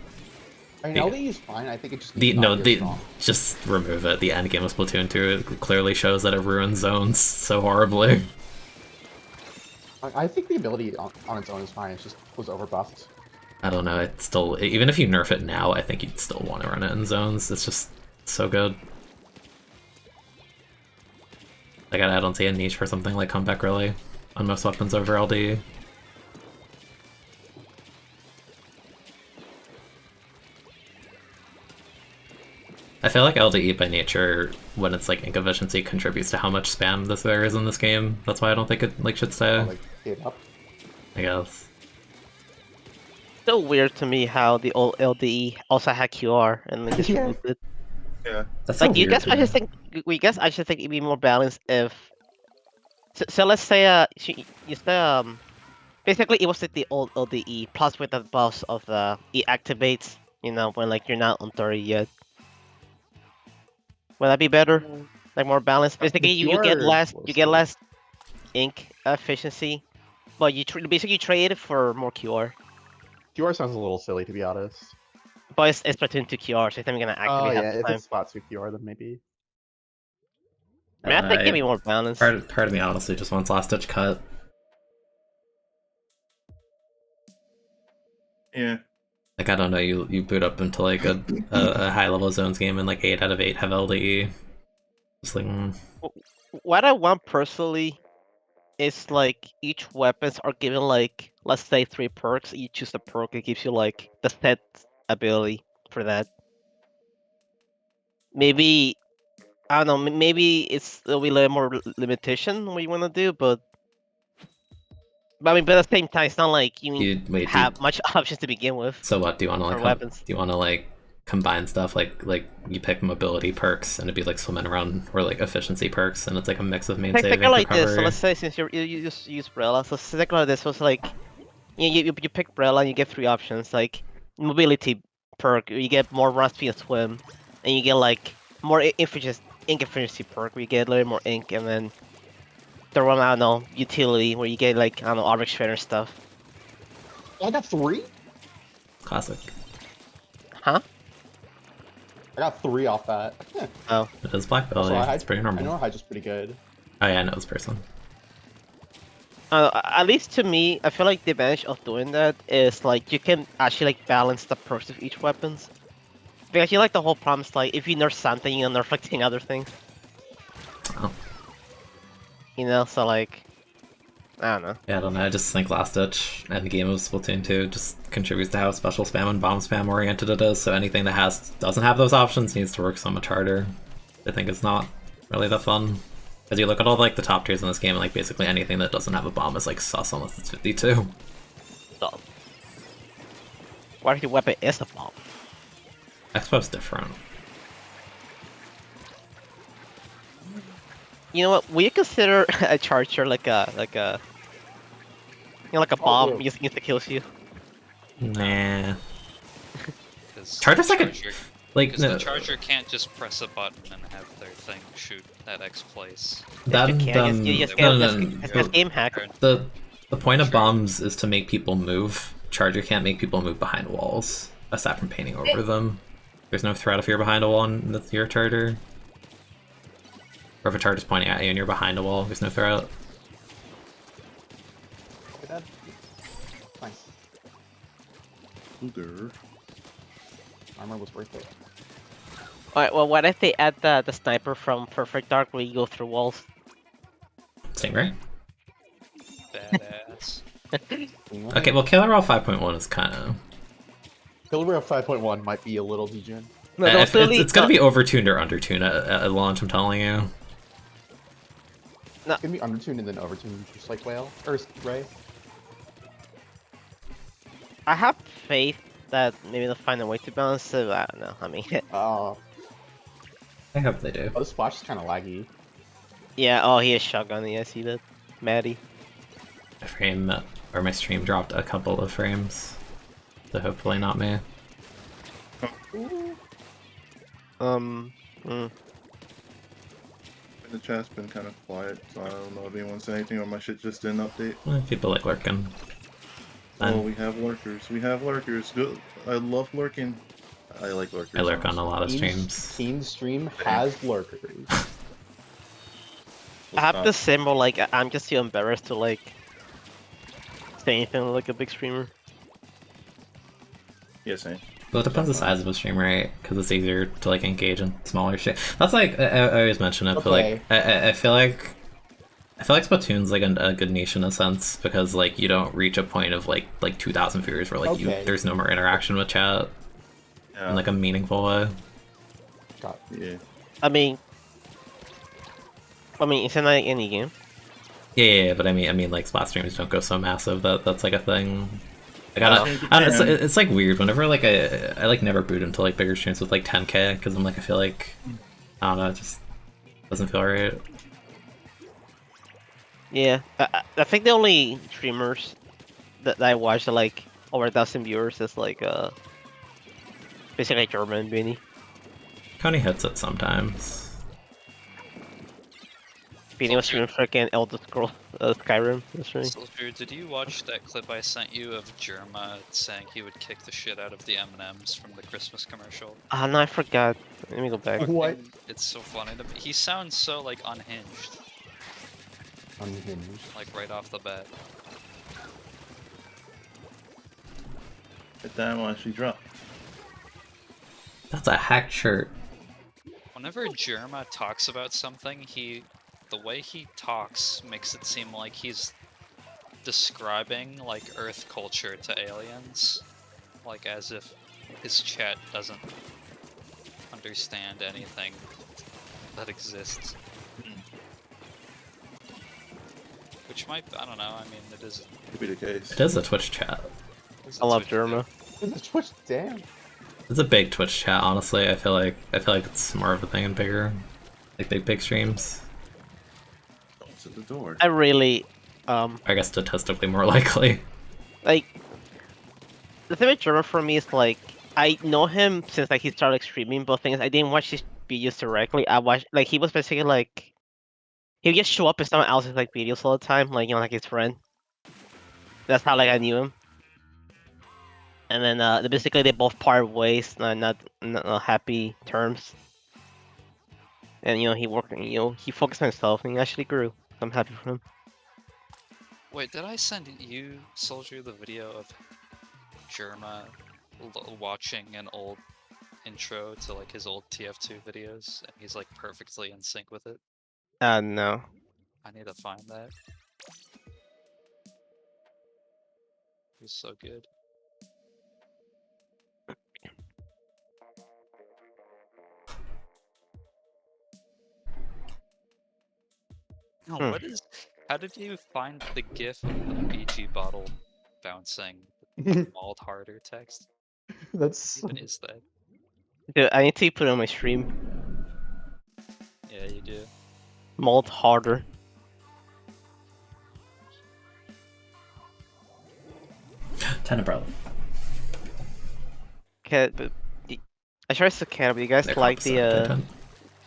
I mean, Yeah. LDE is fine. I think it just The needs no, not be the as strong. just remove it. The end game of Splatoon 2 it clearly shows that it ruins zones so horribly. I think the ability on its own is fine. It just was overbuffed. I don't know. It's still even if you nerf it now, I think you'd still want to run it in zones. It's just so good. Like I don't see a niche for something like comeback really on most weapons over LDE. I feel like LDE by nature, when it's like ink efficiency, contributes to how much spam there is in this game. That's why I don't think it like should stay. Like, it up. I guess. Still weird to me how the old LDE also had QR and then just Yeah. removed it. Yeah. That's so Like you weird guess, to I me. just think we guess I should think it'd be more balanced if. So let's say you say basically it was like the old LDE plus with the buffs of the it activates, you know, when like you're not on 30 yet. Would that be better? Like more balanced. Basically, you get QR was less ink efficiency, but you basically trade it for more QR. QR sounds a little silly, to be honest. But it's Splatoon 2 QR, so I think we're gonna Oh activate half yeah, the if time. it's spot 2 QR, then maybe. I mean, I think it'd be more balanced. Part of me honestly just wants last ditch cut. Yeah. Like I don't know, you boot up into like a high level zones game and like 8 out of 8 have LDE. Just like What I want personally is like each weapons are given like let's say 3 perks. You choose the perk, it gives you like the set ability for that. Maybe I don't know. Maybe there'll be a little more limitation what you want to do, but I mean, but at the same time, it's not like you wait, have much options to begin with so what do you want to for like weapons. do you want to like combine stuff like you pick mobility perks and it'd be like swimming around or like efficiency perks and it's like a mix of main Take save it and like this. So recovery. let's say since you just use Brella, so take like this was like you pick Brella and you get 3 options like mobility perk, you get more run speed and swim, and you get like more ink efficiency perk, where you get a little more ink, and then the one I don't know utility where you get like I don't know average trainer stuff. I got 3? Classic. Huh? I got 3 off that. Oh, It is black Also, belly. It's pretty I know normal. our Hydra is pretty good. Oh yeah, I know this person. At least to me, I feel like the advantage of doing that is like you can actually like balance the perks of each weapons. Because you like the whole problem is like if you nerf something, you're nerfing other things. Oh. You know, so like I don't know. Yeah, I don't know. I just think Last Ditch and the game of Splatoon 2 just contributes to how special spam and bomb spam oriented it is. So anything that doesn't have those options needs to work so much harder. I think it's not really that fun. As you look at all like the top tiers in this game, and like basically anything that doesn't have a bomb is like sus unless it's 52. So, what if your weapon is a bomb? Expo's different. You know what? Will you consider a charger like a like a bomb yeah. using it to kill you? Nah. Because Charger's like a like the no, charger can't just press a button and have their thing shoot at X place. then You can. You just no, get no, no, it's no. just game hack. The point of Sure. bombs is to make people move. Charger can't make people move behind walls, aside from painting over them. There's no threat if you're behind a wall and that's your charger. Or if a charger's pointing at you and you're behind a wall, there's no threat. Look at that. Nice. Cougar. Armor was worth it. Alright, well, what if they add the sniper from Perfect Dark where you go through walls? Stingray? Badass. Okay, well Killer Roll 5.1 is kind of... Killer Rail 5.1 might be a little degen. No, they'll clearly- it's gonna be overtuned or undertuned at launch, I'm telling you. It's gonna be undertuned and then overtuned, just like Whale or Ray. I have faith that maybe they'll find a way to balance it. I don't know. I mean, I hope they do. Oh, the splash is kind of laggy. yeah. Oh, he has shotgun. Yeah, I see that. Maddie. My frame, or my stream dropped a couple of frames. So hopefully not me. Mm. The chat's been kind of quiet, so I don't know if anyone said anything or my shit just didn't update. People like lurking. Oh, we have lurkers. We have lurkers. Good. I love lurking. I like lurkers. I lurk on honestly. a lot of streams. Keen's stream has lurkers. I have the symbol. Like, I'm just too embarrassed to like say anything like a big streamer. Yeah, same. Well, it depends the size of a stream, right? Because it's easier to like engage in smaller shit. That's like I always mention it, but like I feel like Splatoon's like a good niche in a sense because like you don't reach a point of like 2,000 viewers where like there's no more interaction with chat in like a meaningful way. God. Yeah. I mean, it's not like any game. Yeah, but I mean like Splat streams don't go so massive that that's like a thing. I don't, it's like weird whenever like I like never boot into like bigger streams with like 10k because I'm like I feel like I don't know, it just doesn't feel right. Yeah, I think the only streamers that I watch are like over 1,000 viewers is like basically German Benny. Coney hits it sometimes. Benny was streaming freaking Elder Scroll Skyrim. That's right. Soldier, did you watch that clip I sent you of Jerma saying he would kick the shit out of the M&Ms from the Christmas commercial? Ah, no, I forgot. Let me go back. What? It's so funny to me. He sounds so like unhinged, Unhinged. like right off the bat. That time will actually drop. That's a hacked shirt. Whenever Jerma talks about something, the way he talks makes it seem like he's describing like Earth culture to aliens, like as if his chat doesn't understand anything that exists. Which might, I don't know, I mean, it is. Could be the case. It is a Twitch chat. I love Germa. The Twitch, damn. It's a big Twitch chat, honestly. I feel like it's more of a thing in bigger, like big streams. It's at the door. I really, I guess statistically more likely. like, the thing with Germa for me is like, I know him since like he started like, streaming, but things I didn't watch his videos directly. I watched, like, he was basically like, he would just show up in someone else's like videos all the time, like, you know, like his friend. That's how like I knew him. And then basically they both part ways, not happy terms. and he worked, he focused on himself, and he actually grew. So I'm happy for him. Wait, did I send you, Soldier, the video of Germa watching an old intro to like his old TF2 videos, and he's like perfectly in sync with it? No. I need to find that. It was so good. No, Hmm. what is? How did you find the GIF of the BG bottle bouncing with malt harder text? That's What even is that? Dude, I need to put it on my stream. Yeah, you do. Mold harder. Tenebro. But I tried to can, but you guys They're like composite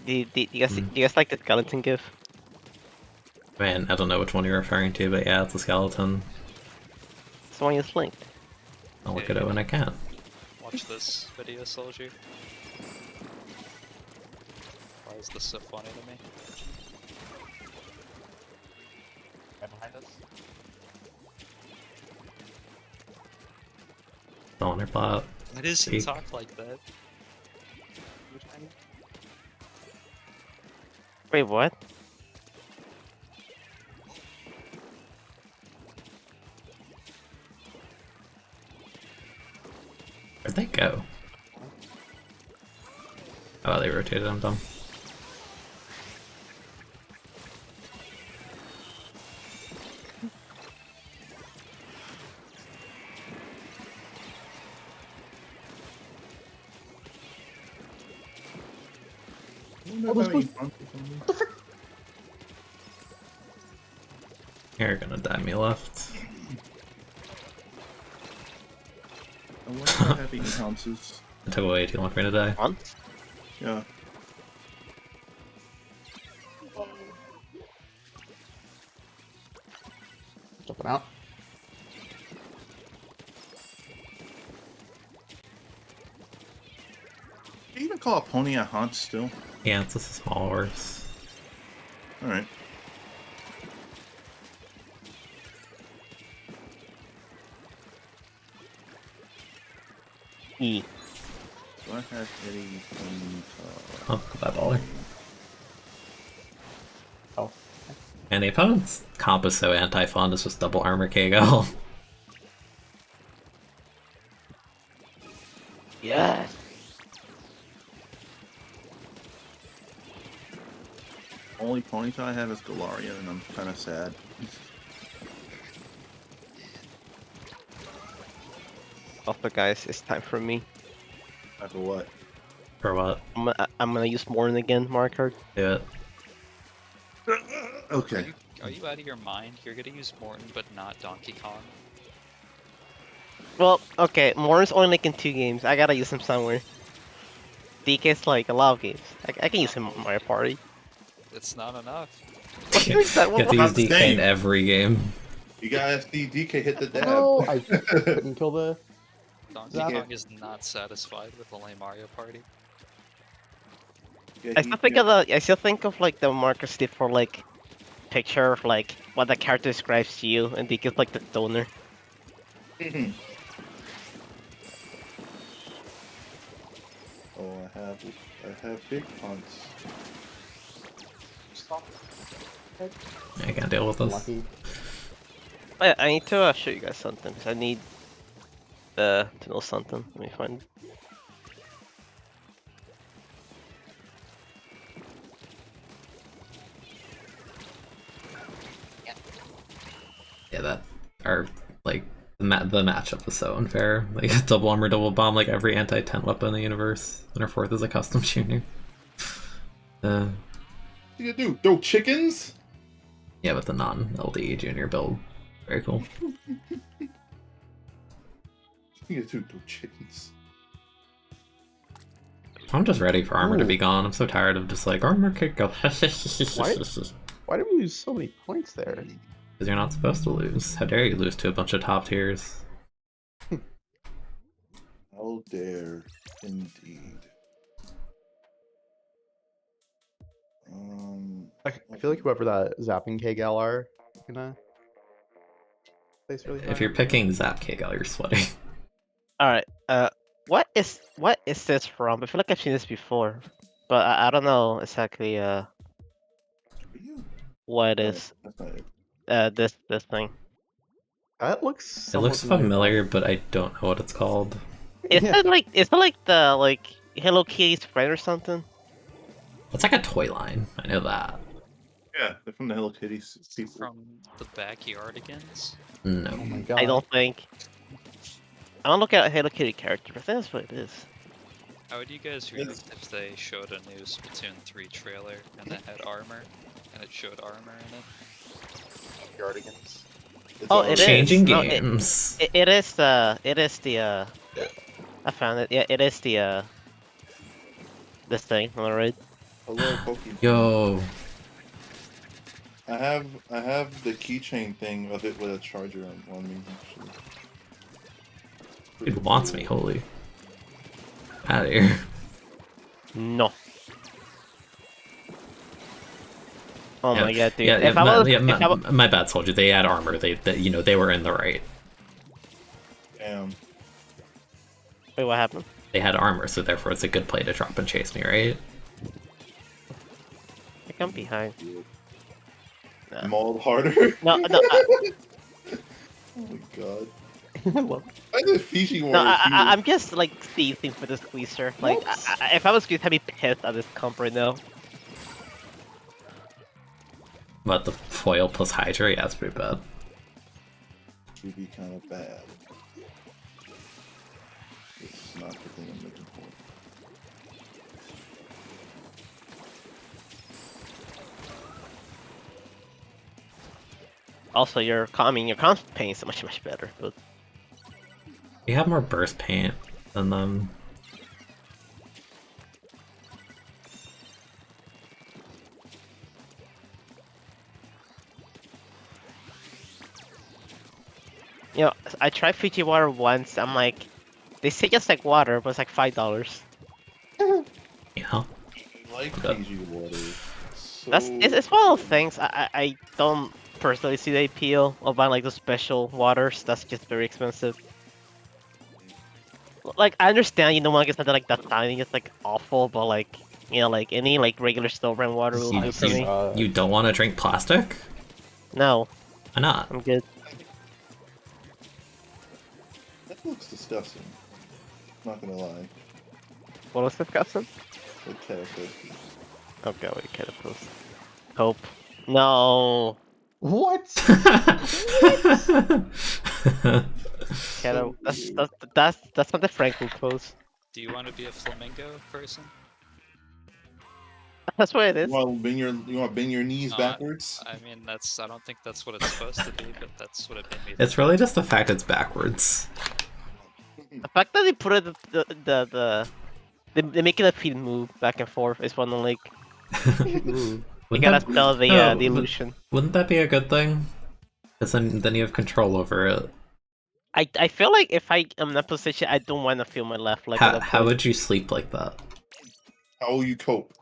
anti-10. do you guys like the skeleton gif? Man, I don't know which one you're referring to, but yeah, it's a skeleton. It's the one you just linked. I'll look Yeah, at it when I can. Watch this video, Soldier. Why is this so funny to me? right behind us. On her plot. Why does he Speak. talk like that? Wait, what? Where'd they go? Oh, they rotated them, dumb. You're gonna die me left. I wonder how happy he bounces. It took way too long for me to die. On? Yeah. Jumping out. Do you even call a pony a haunt still? Yeah, it's just a small horse. Alright. E. Do I have anything? Oh, that baller. Oh. And the opponent's comp is so anti-fun, it's just double armor KO. Yes. Only ponytail I have is Galarian, and I'm kind of sad. Also, guys, it's time for me. After what? For what? I'm gonna use Morton again, Mario Kart. Do it. Okay. Are you out of your mind? You're gonna use Morton, but not Donkey Kong. Well, okay, Morton's only like in 2 games. I gotta use him somewhere. DK's like a lot of games. I can use him in Mario Party. It's not enough. What is that? You have to Not use the DK in same. every game. You gotta see DK hit the dab. Oh, I couldn't kill the. Donkey That- Kong is not satisfied with only Mario Party. Yeah, I still think of like the markers did for like picture of like what the character describes to you, and DK's like the donor. Oh, I have big punts. Stop. I can't deal with this. Lucky. I need to show you guys something because I need to know something. Let me find. Yeah, that are like the matchup was so unfair. Like double armor, double bomb, like every anti-tent weapon in the universe, and our fourth is a custom junior. What you gonna do? Throw chickens? Yeah, with the non-LDE junior build, very cool. You gonna do? Throw chickens? I'm just ready for armor to be Ooh. gone. I'm so tired of just like armor kick go. Why? Why did we lose so many points there? Because you're not supposed to lose. How dare you lose to a bunch of top tiers? How dare, indeed. I feel like whoever that zapping KGL are gonna place really high If you're on. picking Zap Kegel, you're sweating. All right. What is this from? I feel like I've seen this before, but I don't know exactly what it No, is. that's not it. This thing. That looks It looks somewhat familiar, but I don't know what it's called. Yeah. Is it like the Hello Kitty's friend or something? It's like a toy line. I know that. Yeah, they're from the Hello Kitty Is it people. from the Backyardigans? No. Oh my I god. don't think. I don't look at a Hello Kitty character. I think that's what it is. How would you guys react if they showed a new Splatoon 3 trailer and it had armor, and it showed armor in it? Yardigans. It's Oh, already- it is. Changing No, games. it is the I found it. Yeah, it is the this thing on the right. Hello, Pokemon. Yo. I have the keychain thing of it with a charger on me. Actually. Dude wants me, holy. Out of here. No. Oh Yeah, my god, dude! Yeah, if I was, yeah, if I was, my bad, soldier. They had armor. They were in the right. Damn. wait, what happened? They had armor, so therefore it's a good play to drop and chase me, right? I come behind. Mauled harder. No, no, Oh my god. I love Why the Fiji no. Warriors I'm just like thieving for this squeezer. Like, What? if I was good, I'd be pissed at this comp right now. But the foil plus Hydra, yeah, it's pretty bad. would be kind of bad. This is not the thing I'm looking for. Also, your comp paint is much better. But You have more burst paint than them. you know, I tried Fiji water once. I'm like, they say just like water, but it's like $5. Yeah. I like Okay. Fiji water. So... It's one of those things. I don't personally see the appeal of buying like the special waters. That's just very expensive. Like, I understand you don't want to get something like that tiny. It's like awful, but like, you know, like any like regular store brand water will do for me. You don't want to drink plastic? No, Why not? I'm good. That looks disgusting. Not gonna lie. What was discussing? The caterpillar. Okay, wait, Catapult. Hope. No. What? Cata- weird. that's not the Franklin pose. Do you want to be a flamingo person? That's what it is. You want to bend your knees Uh, backwards? I mean, I don't think that's what it's supposed to be, but that's what it made me think. It's really just the fact it's backwards. The fact that they put it they make it a feet move back and forth is one of like Ooh. you gotta spell the no, the illusion. Wouldn't that be a good thing? Because then you have control over it. I feel like if I am in that position, I don't want to feel my left leg. How would you sleep like that? How will you cope?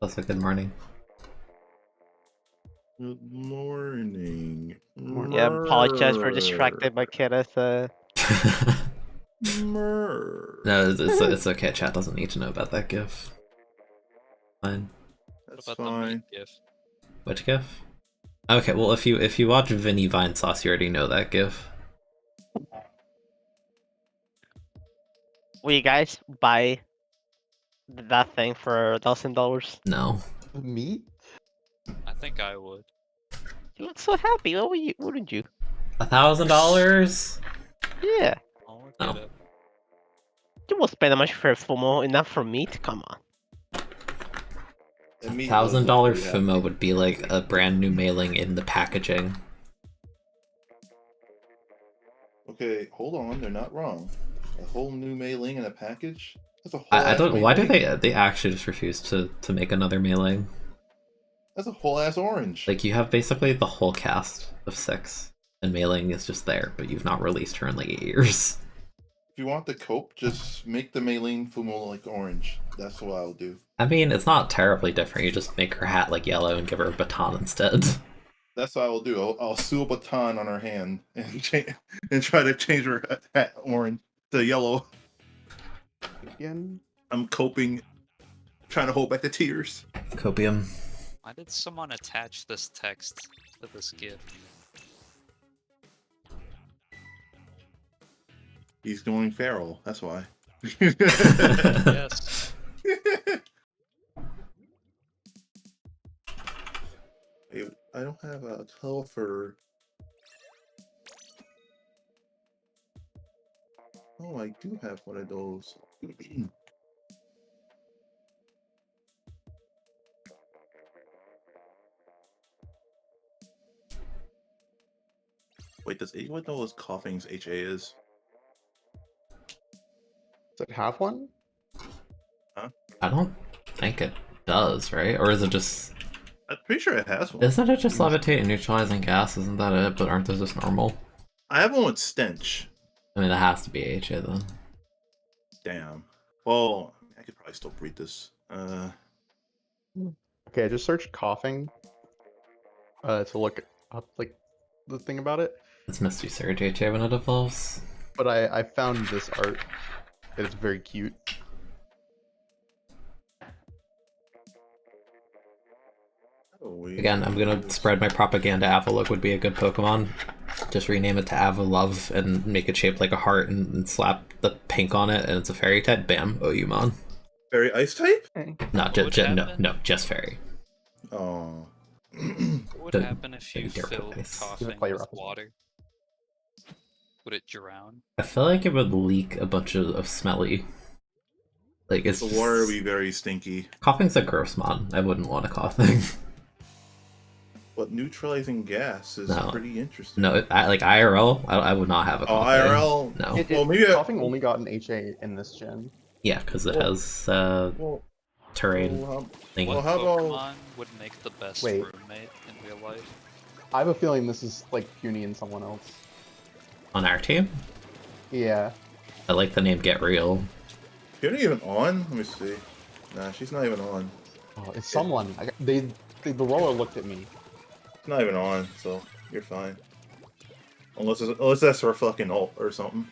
That's a good morning. Good morning. Yeah, apologize for distracting my kid as Murr. No, it's okay. Chat doesn't need to know about that gif. Fine. That's What about the fine. meat gif? Which gif? Okay, well if you watch Vinny Vine Sauce, you already know that gif. will you guys buy that thing for $1,000? No. Meat? I think I would. You look so happy. What would you? Wouldn't you? $1,000? Yeah. I'll look No. at it. You won't spend that much for FOMO enough for meat. Come on. And meat $1,000 does look pretty FUMO would be like a brand new mailing in the packaging. happy. Okay, hold on. They're not wrong. A whole new mailing in a package? That's a whole I ass don't. Why do mailing. they actually just refuse to make another mailing? That's a whole ass orange. Like you have basically the whole cast of 6, and mailing is just there, but you've not released her in like 8 years. you want the cope, just make the Maylene Fumo like orange. That's what I'll do. I mean, it's not terribly different. You just make her hat like yellow and give her a baton instead. That's what I will do. I'll sew a baton on her hand and and try to change her hat orange to yellow. Again? I'm coping, trying to hold back the tears. Copium. Why did someone attach this text to this GIF? He's going feral. That's why. Yes. Hey, I don't have a tool for. Oh, I do have one of those. Wait, does anyone know what coughing's HA is? Does it have one? I don't think it does, right? Or is it just... I'm pretty sure it has one. Isn't it just levitate and neutralizing gas? Isn't that it? But aren't those just normal? I have one with stench. I mean, that has to be HA then. Damn. Well, I could probably still breed this. Okay, I just searched coughing to look up like the thing about it, It's Misty Surge HA when it evolves. but I found this art. It's very cute. Again, I'm gonna spread my propaganda. Avalug would be a good Pokemon. Just rename it to Avalove and make it shaped like a heart and slap the pink on it, and it's a fairy type. Bam, Oyumon. Fairy ice type? Not What would happen? no, just fairy. Oh. What would The- happen if you the filled ice. coughing Play with rough as well. water? Would it drown? I feel like it would leak a bunch of smelly. Like it's The water would be very stinky. coughing's a gross mon. I wouldn't want a coughing. But neutralizing gas is No. pretty interesting. No, like IRL, I would not have a Oh, coughing. IRL? No. Well, maybe I- coughing only got an HA in this gen. Yeah, because it Well- has Well, terrain well, thing. What Well, how about- Pokemon would make the best Wait. roommate in real life? I have a feeling this is like Puny and someone else. On our team, Yeah. I like the name Get Real. You're not even on? Let me see. Nah, she's not even on. Oh, it's someone. The roller looked at me. It's not even on, so you're fine. Unless that's her fucking ult or something.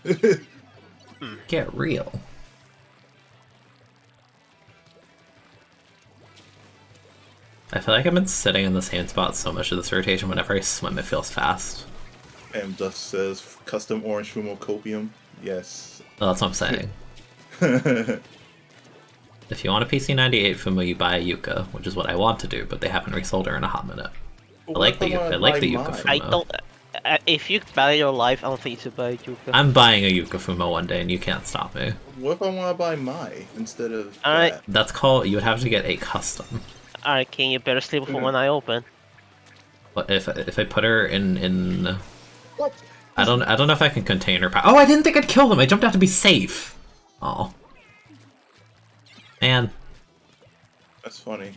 Get Real. I feel like I've been sitting in the same spot so much of this rotation. Whenever I swim, it feels fast. And just says custom orange Fumo copium. Yes. Well, that's what I'm saying. If you want a PC98 Fumo, you buy a Yuka, which is what I want to do, but they haven't resold her in a hot minute. I like the Yuka Fumo. I don't. If you value your life, I don't think you should buy Yuka. I'm buying a Yuka Fumo one day, and you can't stop me. What if I want to buy Mai instead of Alright. that? That's called. You would have to get a custom. Alright, King, you better sleep before when I open. But if I put her in What? I don't know if I can contain her power. Oh, I didn't think I'd kill them. I jumped out to be safe. Oh, man, That's funny.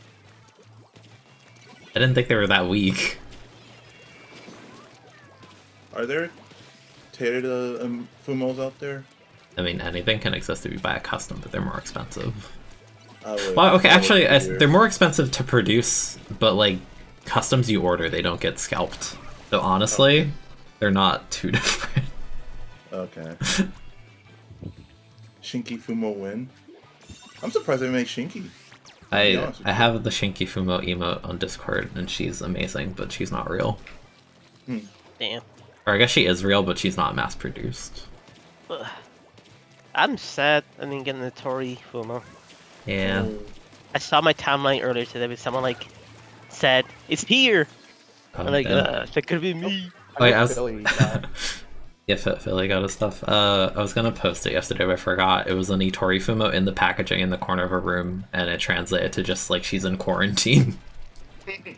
I didn't think they were that weak. Are there tailored Fumos out there? I mean, anything can exist if you buy a custom, but they're more expensive. Well, Well, okay, actually, they're more expensive to produce, but like customs you order, they don't get scalped. So honestly, they're not too different. Okay. Shinky Fumo win. I'm surprised they made Shinky. I honest with I you. have the Shinky Fumo emote on Discord, and she's amazing, but she's not real. Damn. Or I guess she is real, but she's not mass produced. Ugh. I'm sad I didn't get an Tori Fumo. Yeah. I saw my timeline earlier today with someone like said, "It's here." I'm like, yeah. that could be me. Wait, know I was- Philly got- Yeah, Philly got his stuff. I was gonna post it yesterday, but I forgot. It was an Itori Fumo in the packaging in the corner of a room, and it translated to just like she's in quarantine.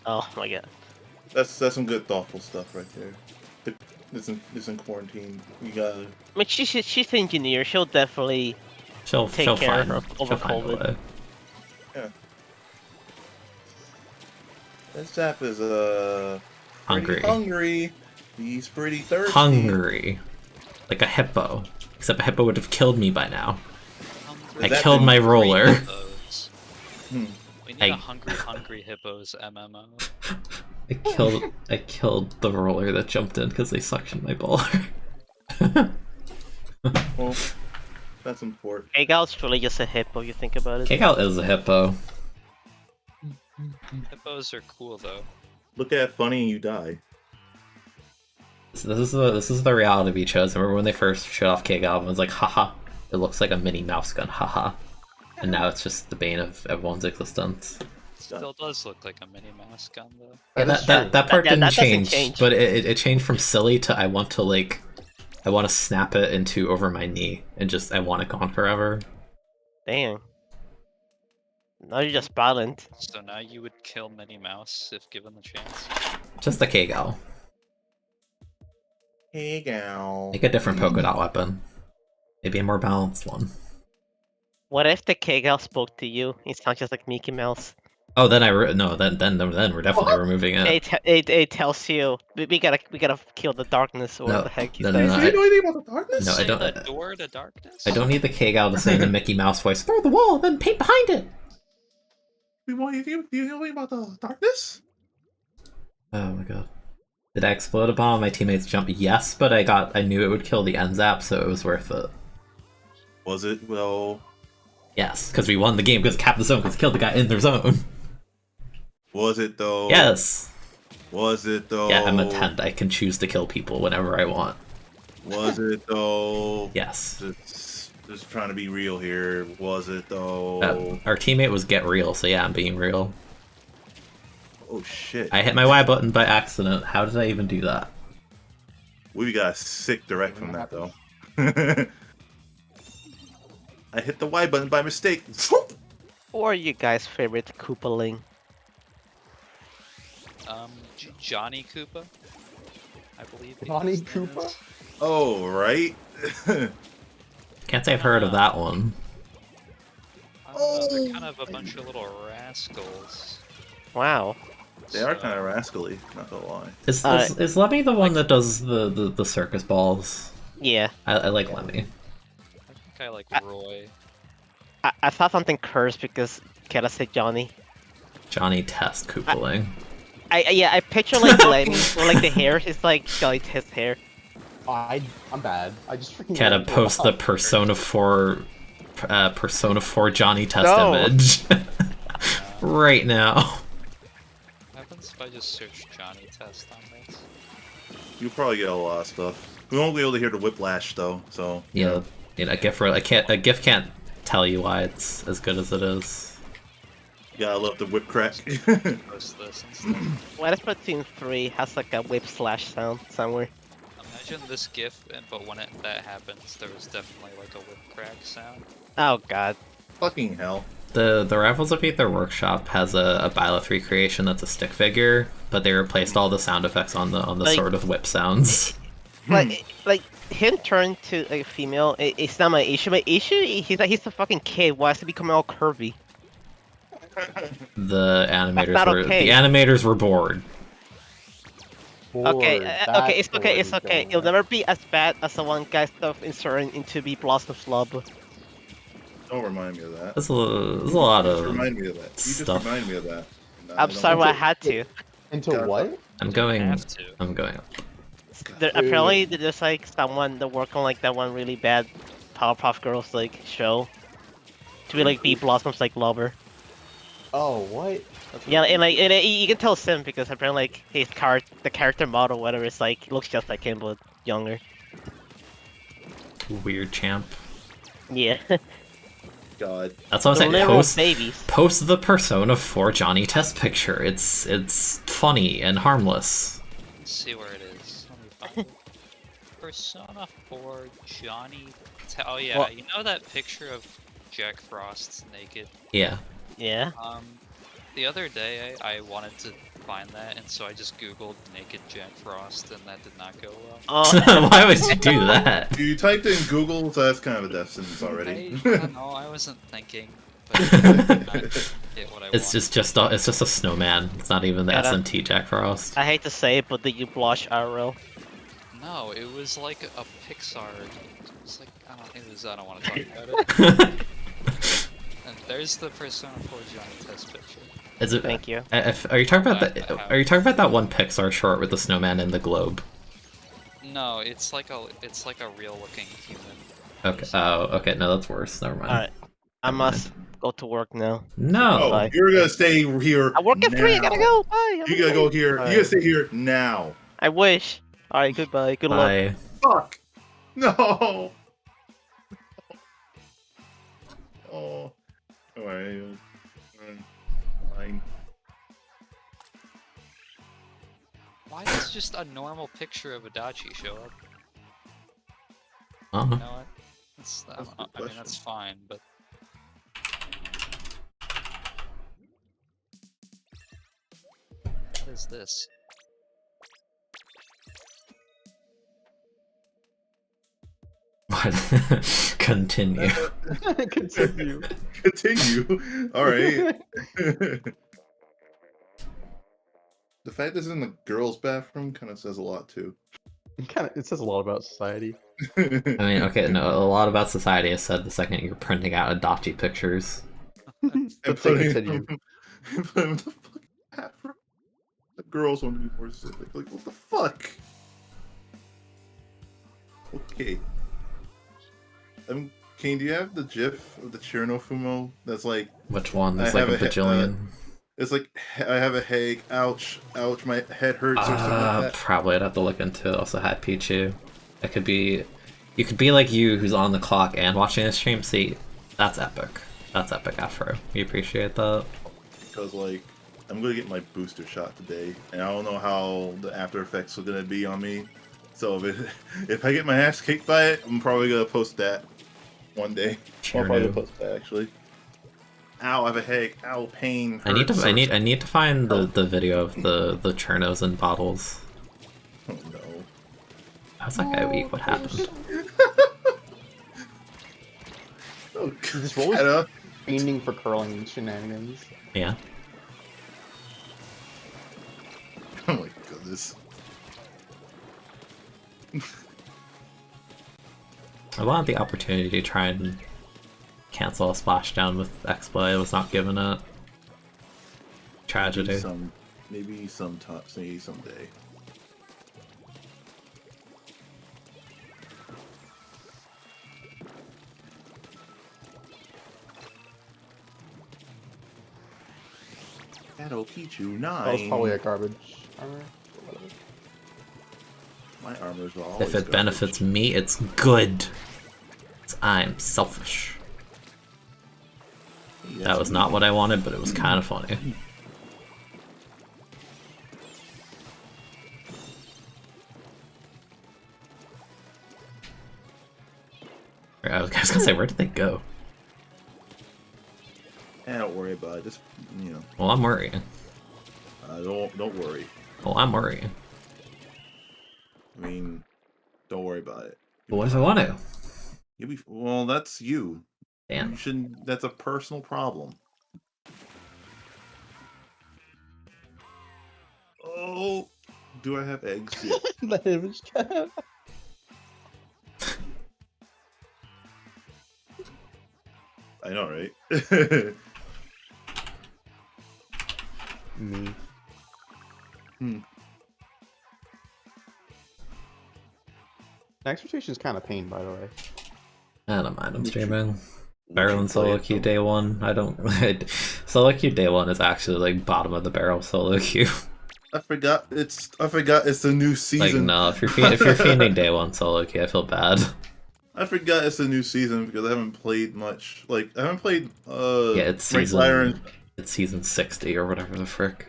Oh my god. That's some good thoughtful stuff right there. But it's in quarantine. You gotta. I mean, she's an engineer. She'll definitely She'll take she'll care find, of she'll over find a COVID. way. That Zap is Hungry. pretty hungry. He's pretty thirsty. Hungry, like a hippo. Except a hippo would have killed me by now. I that killed been my Hungry roller. hippos. Hmm. We need I- a hungry hippos MMO. I killed the roller that jumped in because they suctioned my baller. Well, that's important. Egal's really just a hippo. You think about it. Kick-out is a hippo. Hippos are cool though. Look at funny and you die. So this is the reality we chose. Remember when they first showed off Kick-out, it was like, haha, it looks like a mini mouse gun, haha. And now it's just the bane of everyone's existence. Still does look like a Minnie Mouse gun though. Yeah, That is true. that part That didn't doesn't change, change. but it changed from silly to I want to snap it into over my knee and just I want it gone forever. Damn. Now you're just balanced. So now you would kill Minnie Mouse if given the chance. Just a K-Gal. Hey, gal. Make a different polka dot weapon. Maybe a more balanced one. What if the Kegal spoke to you? It's not just like Mickey Mouse. Oh, then then we're definitely removing it. It tells you we gotta kill the darkness or No, the heck he no, says. no, Do you know anything about the darkness? No, I Say don't- the door to darkness? I don't need the K-Gal to say in a Mickey Mouse voice, throw the wall, then paint behind it! Do you know anything about the darkness? Oh my god. Did I explode a bomb? My teammates jump? Yes, but I knew it would kill the end zap, so it was worth it. Was it? Well, Yes, because we won the game because it capped the zone, because it killed the guy in their zone. was it though? Yes! Was it though? Yeah, I'm a 10. I can choose to kill people whenever I want. Was it though? Yes. Just trying to be real here. Was it though? Our teammate was Get Real, so yeah, I'm being real. Oh shit! I hit my Y button by accident. How did I even do that? We got a sick direct from that though. I hit the Y button by mistake. Or you guys' favorite Koopaling? Johnny Koopa? I believe. Johnny his name Koopa? is. Oh right. Can't say I've heard of that one. I don't know, they're kind of a bunch of little rascals. Wow. They are kind of rascally, not gonna lie. Is Lemmy the one that does the circus balls? Yeah. I like Lemmy. I think I like Roy. I thought something cursed because Keta said Johnny. Johnny Test Koopaling. I picture like Lemmy or like the hair is like Johnny Test's hair. I'm bad. I just freaking Gotta went post the up. Persona 4 Johnny Test No. image right now. What happens if I just search Johnny Test on this? You'll probably get a lot of stuff. We won't be able to hear the whiplash though, so Yeah, a GIF can't tell you why it's as good as it is. you gotta love the whip crack. Post this instead. What if Splatoon 3 has like a whip slash sound somewhere? Imagine this GIF, but when that happens, there was definitely like a whip crack sound. Oh god. Fucking hell. The Rivals of Aether Workshop has a Byleth recreation that's a stick figure, but they replaced all the sound effects on the Like- sword with whip sounds. Like him turn to a female, it's not my issue. My issue, he's a fucking kid. Why is he becoming all curvy? The not okay. animators were bored. Okay, Bored. okay, it's That's okay, the it's way okay. to It'll go. never be as bad as the one guy stuff inserting into the Blossom's Love. Don't remind me of that. There's a lot Just of remind me of that. You just stuff. remind me of that. No, I'm I sorry, don't- I had to. Into Gotta- what? I'm going. Have to. I'm going. Apparently, there's like someone that worked on like that one really bad Powerpuff Girls like show to be like Bee Blossom's like lover. Oh, what? Yeah, and like you can tell Sim because apparently like the character model whatever is like looks just like him but younger. Weird champ. Yeah, God. That's what I'm the saying. literal Post, babies. post the Persona 4 Johnny Test picture. It's funny and harmless. Let's see where it is. Let me find it. Persona 4 Johnny. Oh yeah, Well- you know that picture of Jack Frost naked? Yeah. Yeah. The other day I wanted to find that, and so I just googled naked Jack Frost, and that did not go well. Oh, Why would you do that? You typed in Google, so that's kind of a death sentence already. I don't know, I wasn't thinking, but I did not get what I It's wanted. it's just a snowman. It's not even the Yeah, that- SMT Jack Frost. I hate to say it, but the you blush RL. No, it was like a Pixar. It was like I don't want to talk about it. And there's the Persona 4 giant test picture. Is it? Thank you. Are you talking about I Are you talking about that one Pixar short with the snowman and the globe? No, it's like a real looking human. Okay. Oh, okay. No, that's worse. Never mind. Alright. I Never mind. must go to work now. No. Oh, Bye. you're gonna stay here. I work at 3, I gotta now. go. Bye. You gotta go here. You Alright. gotta stay here now. I wish. Alright, goodbye. Good luck. Bye. Fuck. No. Oh. Alright. Fine. Why does just a normal picture of Adachi show up? Uh-huh. You know what? That's a good I mean, that's fine, but what is this? What? Continue. Continue. Continue. All right. The fact this is in the girls' bathroom kind of says a lot too. It says a lot about society. I mean, okay, no, a lot about society is said the second you're printing out Adachi pictures. And But say putting continue. them in the fucking bathroom. The girls want to be more specific. Like, what the fuck? Okay. Kane, do you have the GIF of the Fumo? That's like, Which one? I There's like a have a bajillion. it's like, I have a headache, ouch, ouch, my head hurts, or something like that. Probably I'd have to look into it. Also had Pichu. It could be... You could be like you, who's on the clock and watching the stream. See, that's epic. That's epic, Afro. You appreciate that? Because, like, I'm gonna get my booster shot today, and I don't know how the after effects are gonna be on me. So if I get my ass kicked by it, I'm probably gonna post that one day. Sure I'll probably do. post that actually. Ow, I have a headache. Ow, pain. I need hurts. to find the video of the churnos and bottles. Oh no. How's that guy weak? What happened? Oh, This role is Kata. fiending for curling shenanigans. Yeah. Oh my goodness. I wanted the opportunity to try and cancel a splashdown with X-Play. I was not given it. Tragedy. Maybe sometime, maybe someday. Shadow Pichu 9. That was probably a garbage armor. Or whatever. My armor's all. If it benefits me, it's good. 'Cause I'm selfish. That was not what I wanted, but it was kind of funny. I was gonna say, where did they go? Don't worry about it. Just Well, I'm worrying. don't worry. Well, I'm worrying. I mean, don't worry about it. But what if I want to? Well, that's you. Damn. You shouldn't. That's a personal problem. Oh, do I have eggs? Yeah. The image cat. I know, right? Me. Exhortation is kind of pain, by the way. I don't mind. I'm streaming. Barrel and solo queue day one. I don't. Solo queue day one is actually like bottom of the barrel solo queue. I forgot it's the new Like season. no, if you're fiending day one solo queue, I feel bad. I forgot it's the new season because I haven't played much. Like I haven't played Yeah, it's Ranked Ladder and It's season 60 or whatever the frick.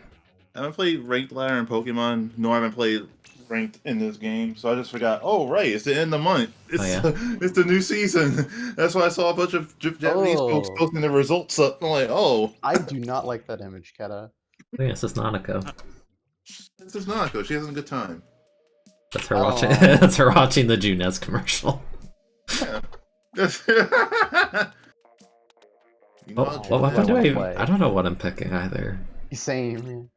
I haven't played Ranked Ladder in Pokemon, nor I haven't played Ranked in this game, so I just forgot. Oh right, it's the end of the month. It's yeah. it's the new season. That's why I saw a bunch of Japanese folks Oh. posting the results up. I'm like, oh, I do not like that image, Keta. Oh, yeah, it's just Nanako. this is Nanako. She has a good time. That's her Oh. watching. That's her watching the Junez commercial. Yeah. You Oh, know, what weapon do wanna I? play. I don't know what I'm picking either. Same.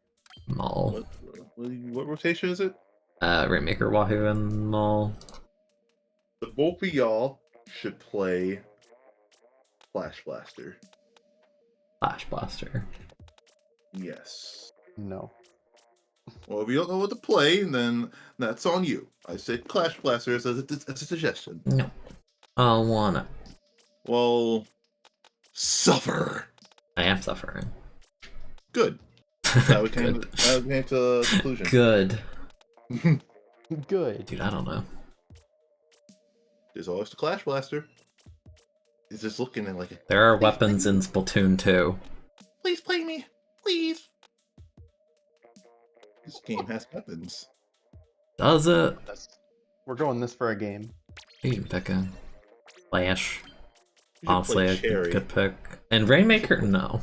Maul. what rotation is it? Rainmaker, Wahoo, and Maul. The both of y'all should play Flash Blaster. Flash Blaster. Yes. No. Well, if you don't know what to play, then that's on you. I said Clash Blaster as a suggestion. No. I wanna. Well, suffer. I am suffering. Good. That we came, Good. that we came to a conclusion. Good. Good. Dude, I don't know. There's always the Clash Blaster. He's just looking at like, There are Please weapons play in Splatoon 2. please play me, please. This game has weapons. Does it? We're going this for a game. You can pick a Flash. You should Honestly, play a Cherry. good pick. And Rainmaker, no.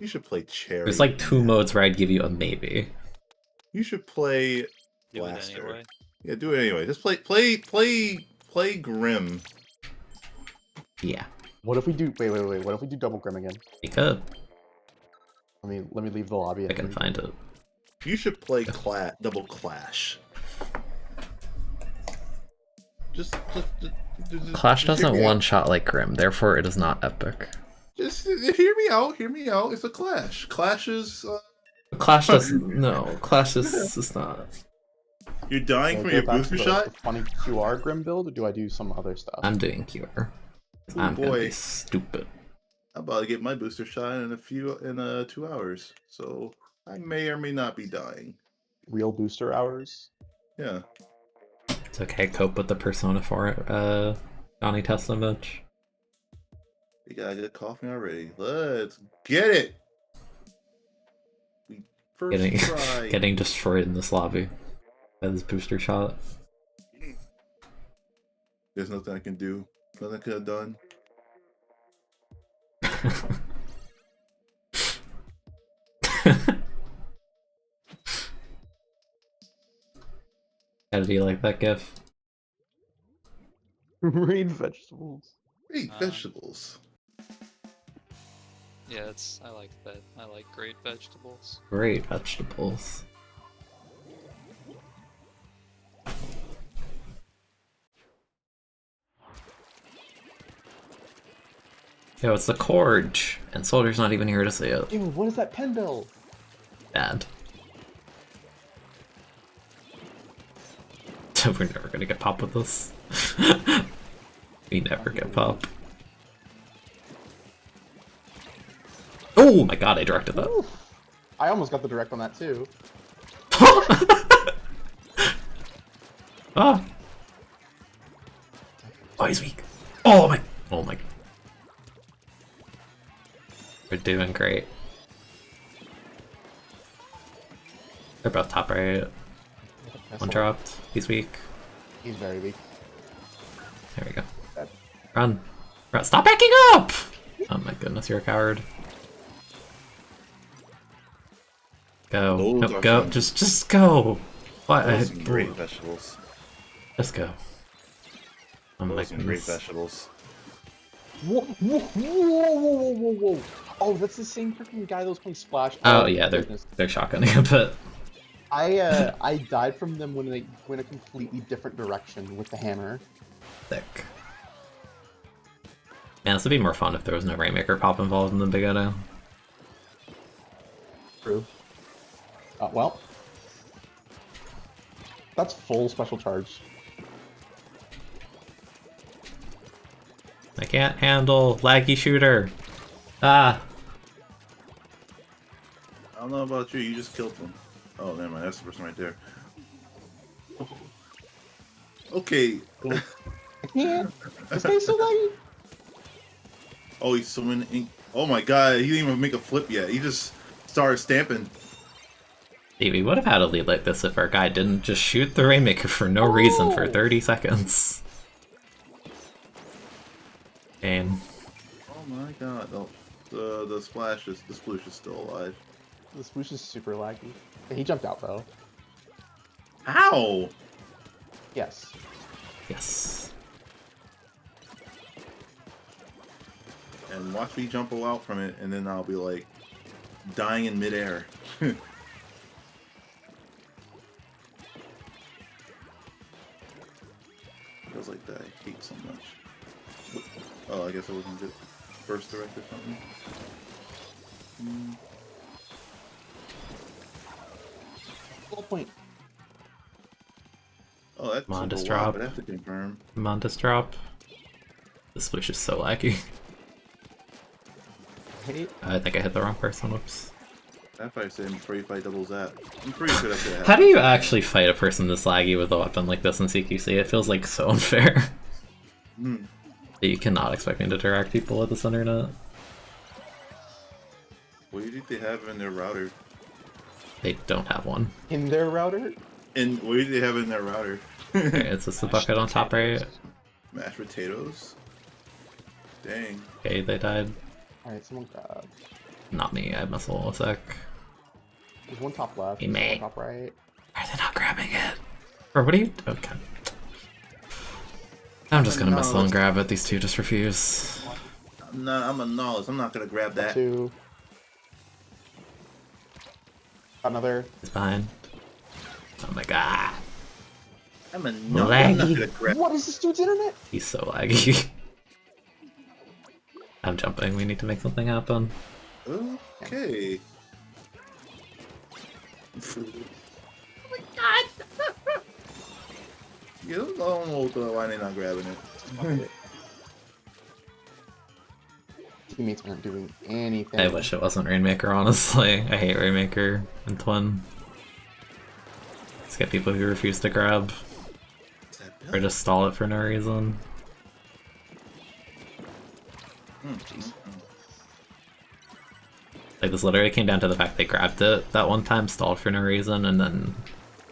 You should play Cherry. There's like 2 modes where I'd give you a maybe. You should play Do it Blaster. anyway. Yeah, do it anyway. Just play Grim. Yeah, What if we do? Wait. What if we do double Grim again? you could. Let me leave the lobby. I can find it. You should play Double Clash. Just Clash just hear doesn't me out. one-shot like Grim, therefore it is not epic. Just hear me out. Hear me out. It's a Clash. Clash is. Clash doesn't. No, Clash is not. You're dying Do I from go your back booster to shot. the funny QR Grim build, or do I do some other stuff? I'm doing QR. Ooh, I'm gonna boy. be stupid. I'm about to get my booster shot in 2 hours, so I may or may not be dying. Real booster hours. Yeah. It's okay, cope with the Persona 4 Donnie test image. You gotta get coughing already. Let's get it. We first Getting try. getting destroyed in this lobby by this booster shot. There's nothing I can do. Nothing I could have done. How did you like that gif? Read vegetables. Eat vegetables. Yeah, I like that. I like great vegetables. Great vegetables. Yo, it's the Corge, and Soldier's not even here to see it. Dude, what is that pen build? Bad. We're never gonna get pop with this. We never get pop. Oh my god, I directed that. Oof. I almost got the direct on that too. Ah! Oh, he's weak. Oh my. Oh my. We're doing great. They're both top right. One dropped. He's weak. He's very weak. There we go. Dead. Run. Run. Stop backing up! Oh my goodness, you're a coward. Go. Those No, are go. some- Just go. What? Those are some great vegetables. Just go. Oh my Those are some great goodness. vegetables. Whoa. Oh, that's the same freaking guy that was playing Splash. Oh yeah, they're goodness. shotgunning a bit. I died from them when they went a completely different direction with the hammer. Thick. Man, this would be more fun if there was no Rainmaker pop involved in the Big Edo. True. Well. That's full special charge. I can't handle laggy shooter. Ah. I don't know about you. You just killed them. Oh, never mind. That's the person right there. Okay. I can't. This guy's so laggy. Oh, he's swimming ink. Oh my god, he didn't even make a flip yet. He just started stamping. Dude, we would have had a lead like this if our guy didn't just shoot the Rainmaker for no reason for 30 seconds. And Oh my god. Oh, the sploosh is still alive. The swoosh is super laggy. He jumped out though. How? Yes. yes. And watch me jump out from it, and then I'll be like dying in midair. battles like that I hate so much. Oh, I guess I wasn't good. First direct or something. Full point. Oh, that Come on, took just a while, drop. but I have to confirm. Come on, just drop. This splish is so laggy. I think I hit the wrong person, whoops. That's why I said before you fight double zap. I'm pretty sure that's what How do you actually fight a person this laggy with a weapon like this in CQC? It feels like so unfair. Hmm. You cannot expect me to direct people with this internet. What do you think they have in their router? They don't have one. In their router? And what do they have in their router? Okay, it's just the bucket on top right. Mashed potatoes? Dang. Okay, they died. Alright, someone grab. Not me, I missed a sec. There's one top left, Hey, there's one mate. top right. Why are they not grabbing it? Or what are you? Okay. I'm just gonna miss and grab it, these two just refuse. I'm a novice. I'm not gonna grab that. Two. Another. He's behind. Oh my god. I'm a novice. I'm not gonna grab. What is this dude's internet? He's so laggy. I'm jumping, we need to make something happen. Okay. Oh my god! You don't know why they're not grabbing it. Teammates aren't doing anything. I wish it wasn't Rainmaker, honestly. I hate Rainmaker and Twin. Just get people who refuse to grab. Or just stall it for no reason. Jeez. Like, this literally came down to the fact they grabbed it that one time, stalled for no reason, and then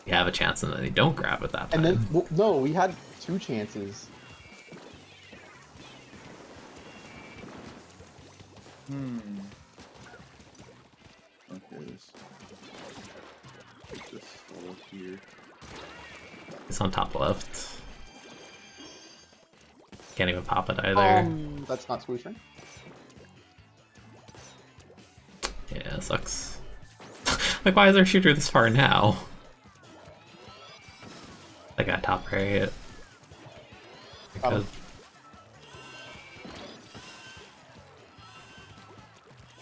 you have a chance and then they don't grab it that time. And then, well, no, we had 2 chances. Okay, this all here. It's on top left. Can't even pop it either. That's not swoosh, right? Yeah, it sucks. Like, why is our shooter this far now? I got top right. Because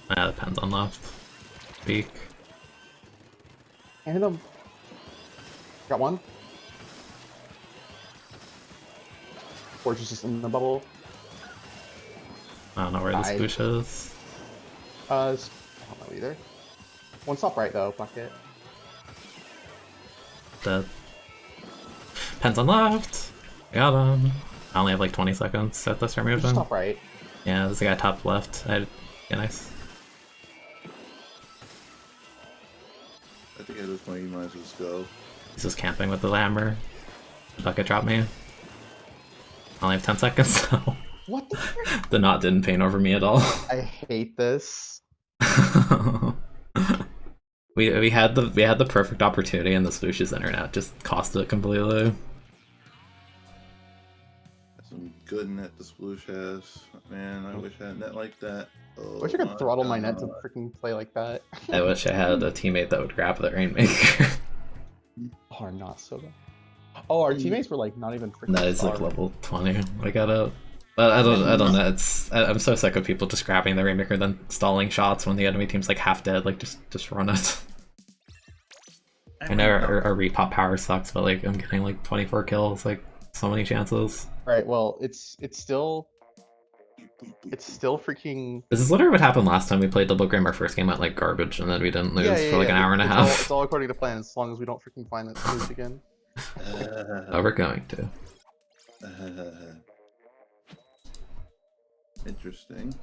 the pen's on left. Peek. Hit him. Got one. Forge is just in the bubble. I don't know where Died. the sploosh is. I don't know either. One stop right though, bucket. Dead. Pen's on left. Got him. I only have like 20 seconds at this Just moving. stop right. Yeah, there's a guy top left. Yeah, nice. I think at this point you might as well just go. He's just camping with the hammer. Bucket dropped me. I only have 10 seconds, so What the frick? the knot didn't paint over me at all. I hate this. we had the perfect opportunity and the Swoosh's internet just cost it completely. That's some good net the sploosh has. Man, I wish I had a net like that. Oh, I wish I could throttle my net to God. freaking play like that. I wish I had a teammate that would grab the Rainmaker. Oh, I'm not so bad. Oh, our teammates were like not even freaking. That is like far. level 20. I got it. But I don't know. I'm so sick of people just grabbing the Rainmaker then stalling shots when the enemy team's like half dead. Like just run it. I know our repop power sucks, but like I'm getting like 24 kills, like so many chances. Right. Well, it's still freaking. This is literally what happened last time we played Double Grim. Our first game went like garbage, and then we didn't lose for like an hour and a half. It's all according to plan, as long as we don't freaking find that swoosh again. Oh, we're going to. Interesting.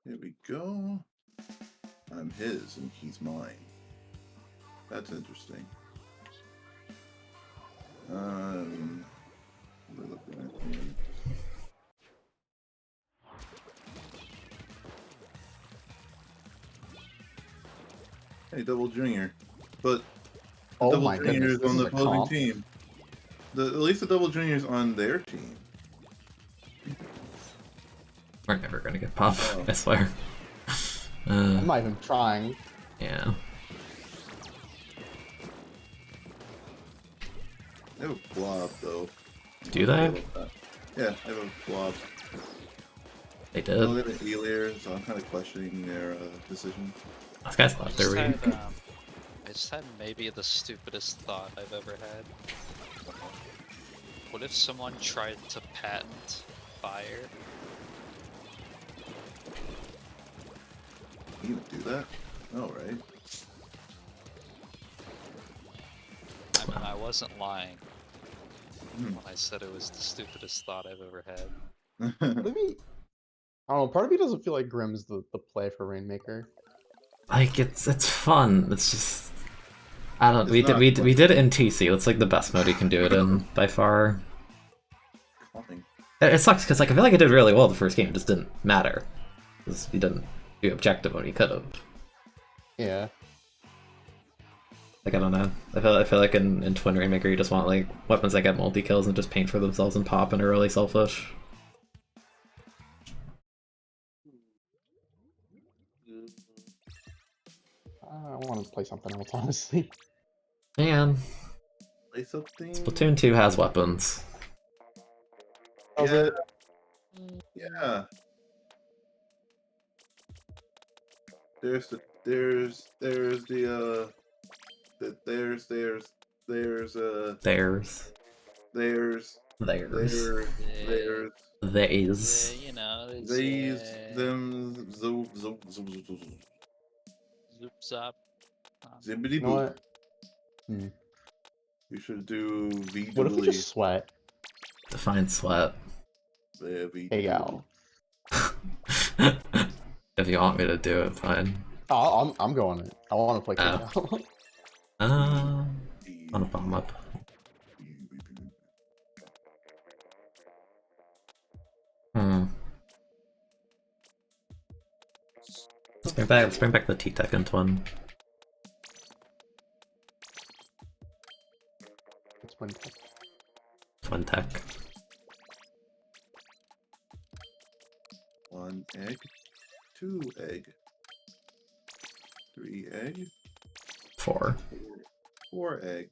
Here we go. I'm his and he's mine. That's interesting. We're looking at him. Hey, Double Junior. But Oh Double my Junior's goodness, this on is the a opposing comp. team. At least the Double Junior's on their team. We're never gonna get pop, Oh. I swear. I'm not even trying. Yeah. They have a blob though. Do they? Yeah, they have a blob. They No, did. they have an Ealier, so I'm kind of questioning their decision. Those guys I left just their had, read. I just had maybe the stupidest thought I've ever had. What if someone tried to patent fire? Can you even do that? Oh, right. I mean, I wasn't lying Hmm. when I said it was the stupidest thought I've ever had. Part of me, I don't know. Part of me doesn't feel like Grimm's the play for Rainmaker. Like it's fun. It's just I don't. It's We did not we did it in TC. It's like the best mode you can do it in by far. fun. It sucks because like I feel like I did really well the first game. It just didn't matter because you didn't do objective when you could have. Yeah. Like I don't know. I feel like in Twin Rainmaker you just want like weapons that get multi kills and just paint for themselves and pop and are really selfish. I want to play something else, honestly. Man, Play something. Splatoon 2 has weapons. How's Yeah. it? Yeah. There's the there's the there's Theirs. there's Theirs. there's Theys. You know, it's, these them zoop zop. zippity You know boop. what? Hmm. We should do V What if we doodly. just sweat? Define sweat. Yeah, V Hey, doodly. Al. If you want me to do it, fine. Oh, I'm going it. I want to play Oh. Cal. On a bomb up. Hmm. Let's bring back the T-Tech into one. It's one tech. Twin Tech. 1 egg, 2 egg, 3 egg, 4. 4 egg.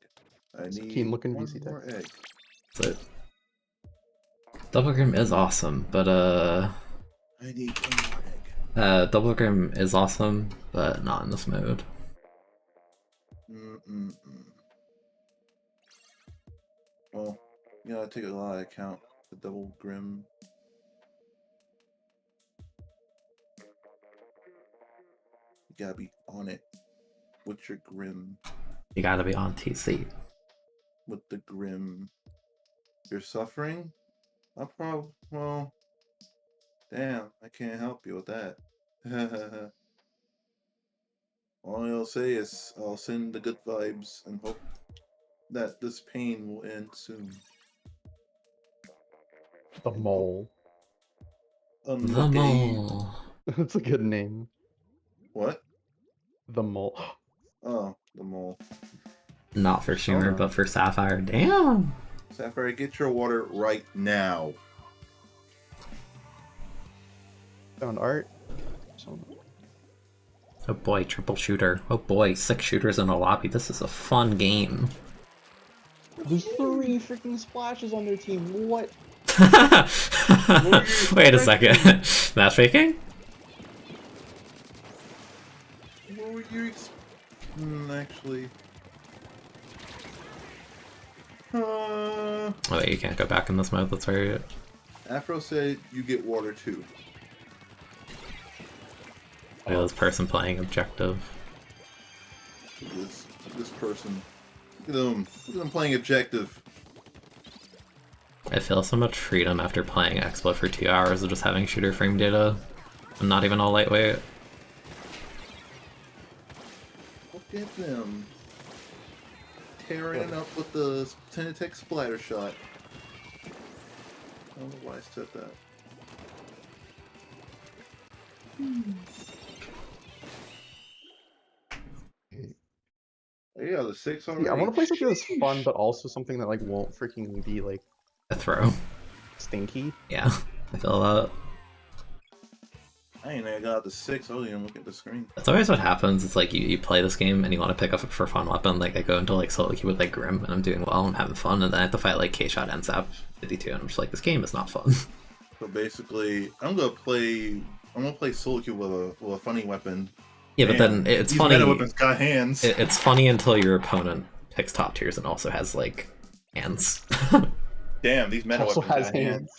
I It's a need keen-looking 1 VC more tech. egg. That's it. Double Grim is awesome, but I need 1 more egg. Double Grim is awesome, but not in this mode. Well, you gotta take a lot of account. The double grim. You gotta be on it with your grim. You gotta be on TC. With the grim. You're suffering? Well, damn, I can't help you with that. All I'll say is I'll send the good vibes and hope that this pain will end soon. The Mole. The Unlucky. Mole. That's a good name. What? The Mole. Oh, the mole. Not for Shimmer, Sure. but for Sapphire. Damn! Sapphire, get your water right now. Found art. Oh boy, triple shooter. Oh boy, 6 shooters in a lobby. This is a fun game. There's 3 freaking splashes on their team. What? Wait a second. Matchmaking? What were you actually... Oh wait, you can't go back in this mode, that's right. Afro said you get water too. Look at this person playing objective. This person. Look at them playing objective. I feel so much freedom after playing Expo for 2 hours of just having shooter frame data. I'm not even all lightweight. Look at them. Tearing it up with the Tenitech splatter shot. I don't know why I said that. Yeah, the 6 already. Yeah, I want to play something that's fun, but also something that like won't freaking be like A throw. stinky. Yeah, I feel that. I ain't even got the 6. I wasn't even looking at the screen. That's always what happens. It's like you play this game and you want to pick up a for fun weapon. Like I go into like solo queue with like Grim and I'm doing well, I'm having fun, and then I have to fight like K-Shot and Zap 52, and I'm just like, this game is not fun. So basically, I'm gonna play solo queue with a funny weapon. Yeah, but then it's these funny. meta weapons got hands. It's funny until your opponent picks top tiers and also has like hands. Damn, these meta Also weapons has got hands.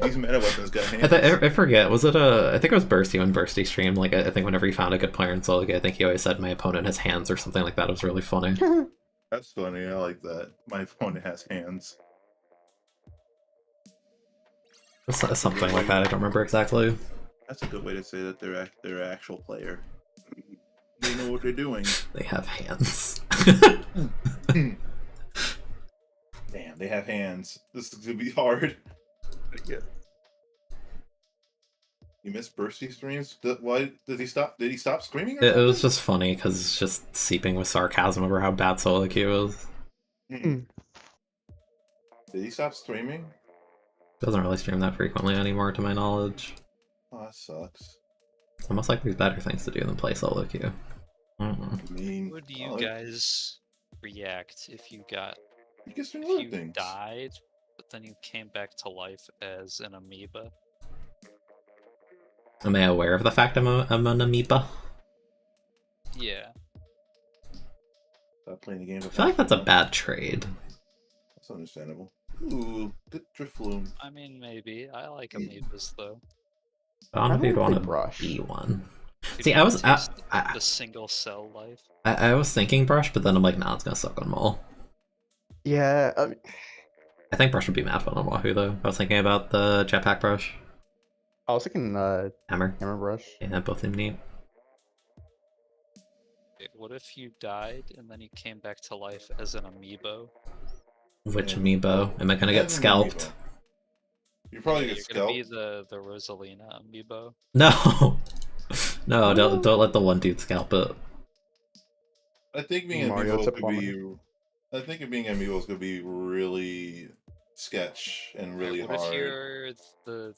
These meta weapons got hands. I forget. Was it I think it was Bursty when Bursty streamed. Like I think whenever he found a good player in solo queue, I think he always said my opponent has hands or something like that. It was really funny. That's funny. I like that. My opponent has hands. Something like that. I don't remember exactly. That's a good way to say that they're an actual player. They know what they're doing. They have hands. Damn, they have hands. This is gonna be hard. Yeah. You missed Bursty streams? Why did he stop? Did he stop screaming? Or It was something? just funny because it's just seeping with sarcasm over how bad solo queue is. Did he stop streaming? Doesn't really stream that frequently anymore, to my knowledge. Oh, that sucks. It's almost like there's better things to do than play solo queue. I mean, Would you guys react if you you can stream other you things. died, but then you came back to life as an amoeba? Am I aware of the fact I'm an amoeba? Yeah. Stop playing the game. I feel like that's a bad trade. That's understandable. Ooh, good Drifloon. I mean, maybe. I like amoebas though. I don't know if I you'd wanna want play to Brush. be one. Could See, you I was taste the single cell life. I was thinking Brush, but then I'm like, nah, it's gonna suck on Maul. Yeah, I mean, I think Brush would be mad fun on Wahoo though. I was thinking about the Jetpack Brush. I was thinking Hammer. Hammer Brush. Yeah, both seem neat. Okay, what if you died and then you came back to life as an amiibo? Which Yeah. amiibo? Am I gonna get As an scalped? amiibo. You probably You're get gonna be scalped. the Rosalina amiibo. No! No, don't let the one dude scalp it. I think being Mario amiibo to could plumber. be. I think being amiibos could be really sketch and really What hard. if you're the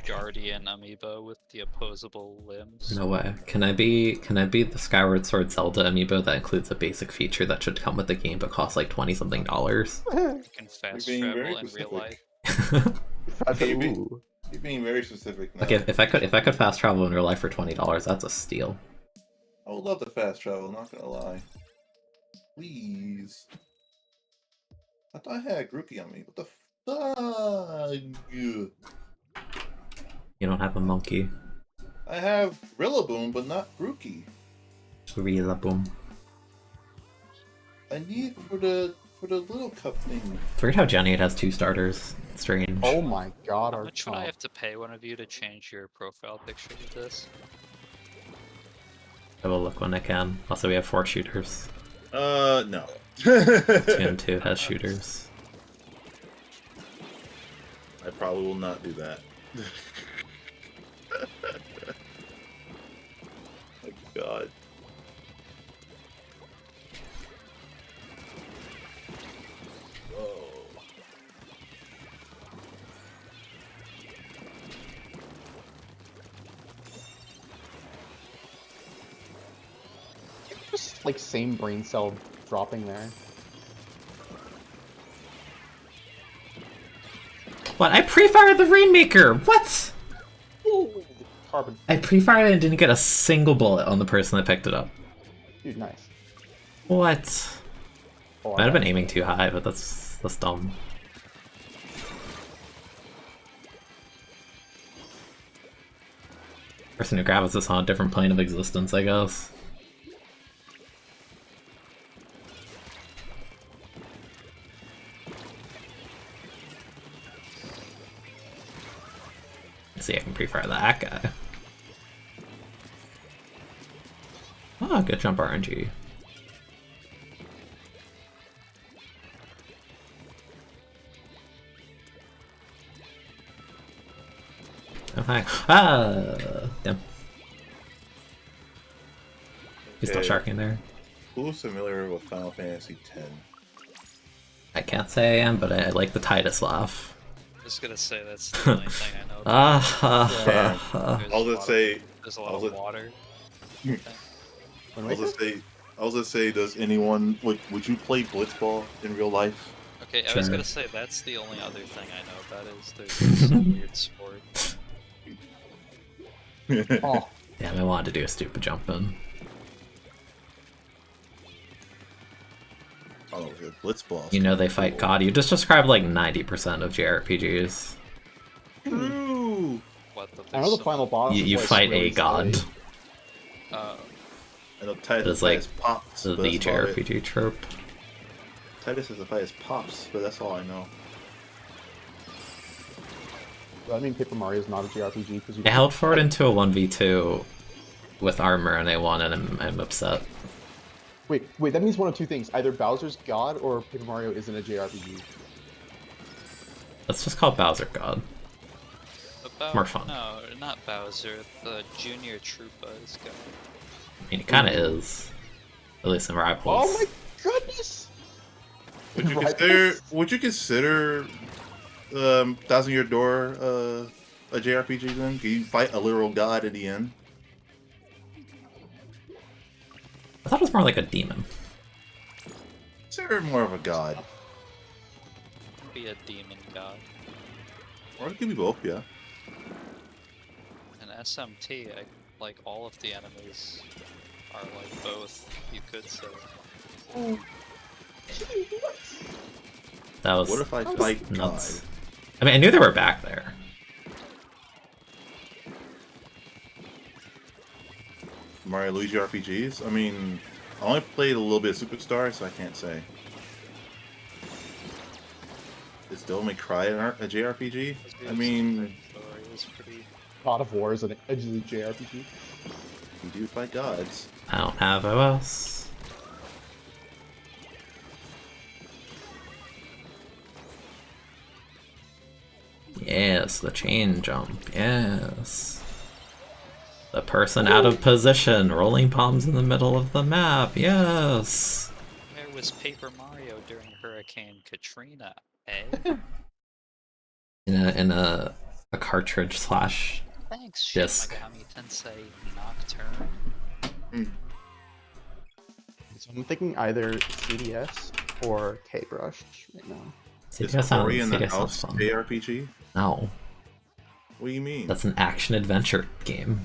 Guardian amiibo with the opposable limbs? No way. Can I be the Skyward Sword Zelda amiibo that includes a basic feature that should come with the game but costs like $20-something? You can fast being very travel in real life. specific. Maybe. Ooh. You're being very specific now. Like if I could fast travel in real life for $20, that's a steal. I would love to fast travel, not gonna lie. Please. I thought I had Grookey on me. What the fuck? You don't have a monkey. I have Rillaboom, but not Grookey. Boom. I need for the little cup thing. It's weird how Jenny has 2 starters. It's strange. Oh my god, How our much would I top. have to pay one of you to change your profile picture to this? I will look when I can. Also, we have 4 shooters. No. Toon 2 has shooters. I probably will not do that. My god. Oh. Just like same brain cell dropping there. What? I pre-fired the Rainmaker! What? Ooh, carbon. I pre-fired and didn't get a single bullet on the person that picked it up. Dude, nice. What? Oh, Might have been aiming too high, but that's dumb. Person who grabs this on a different plane of existence, I guess. Let's see, I can pre-fire that guy. Oh, good jump RNG. Oh, hi. Ah! Damn. He's still Okay. sharking there. Who's familiar with Final Fantasy X? I can't say I am, but I like the Titus laugh. was gonna say that's the only thing I know about. There's I'll a just lot say. There's a lot I'll of just- water. I'll just say. I'll just say. Does anyone would you play Blitzball in real life? Okay, I Sure. was gonna say that's the only other thing I know about is there's some weird sport. Oh, Damn, I wanted to do a stupid jump in. Oh, the Blitzball. You know they fight God. You just described like 90% of JRPGs. True. What the I know the final boss. You, is, you like, fight really a god. silly. I know It Titus is like fight his pops. the but that's about it. JRPG trope. Titus has to fight his pops, but that's all I know. Does that mean Paper Mario is not a JRPG? Because you I held forward into a 1v2 with armor and I won and I'm upset. Wait, that means one of two things. Either Bowser's God or Paper Mario isn't a JRPG. Let's just call Bowser God. More fun. No, not Bowser. The Junior Troopa is going. I mean, it kind of is. At least in Rivals. Oh my goodness! Would you Right. consider? Would you consider Thousand Year Door a JRPG then? Can you fight a literal god at the end? I thought it was more like a demon. Consider it more of a god, Be a demon god. or it could be both. Yeah. In SMT, like all of the enemies are like both. You could say. That was What if I fight God? nuts. I mean, I knew they were back there. Mario Luigi RPGs? I mean, I only played a little bit of Superstar, so I can't say. Is Devil May Cry a JRPG? I mean, Story is pretty. God of War is a JRPG. you do fight gods. I don't have OS. Yes, the chain jump. Yes. The person out of position, rolling palms in the middle of the map. Yes. Where was Paper Mario during Hurricane Katrina? Eh? In a cartridge slash Thanks, Shin disc. Megami Tensei Nocturne. So I'm thinking either CDS or K-Brush right now. Is CDS Cory in the sounds House fun. JRPG? No, What do you mean? that's an action adventure game.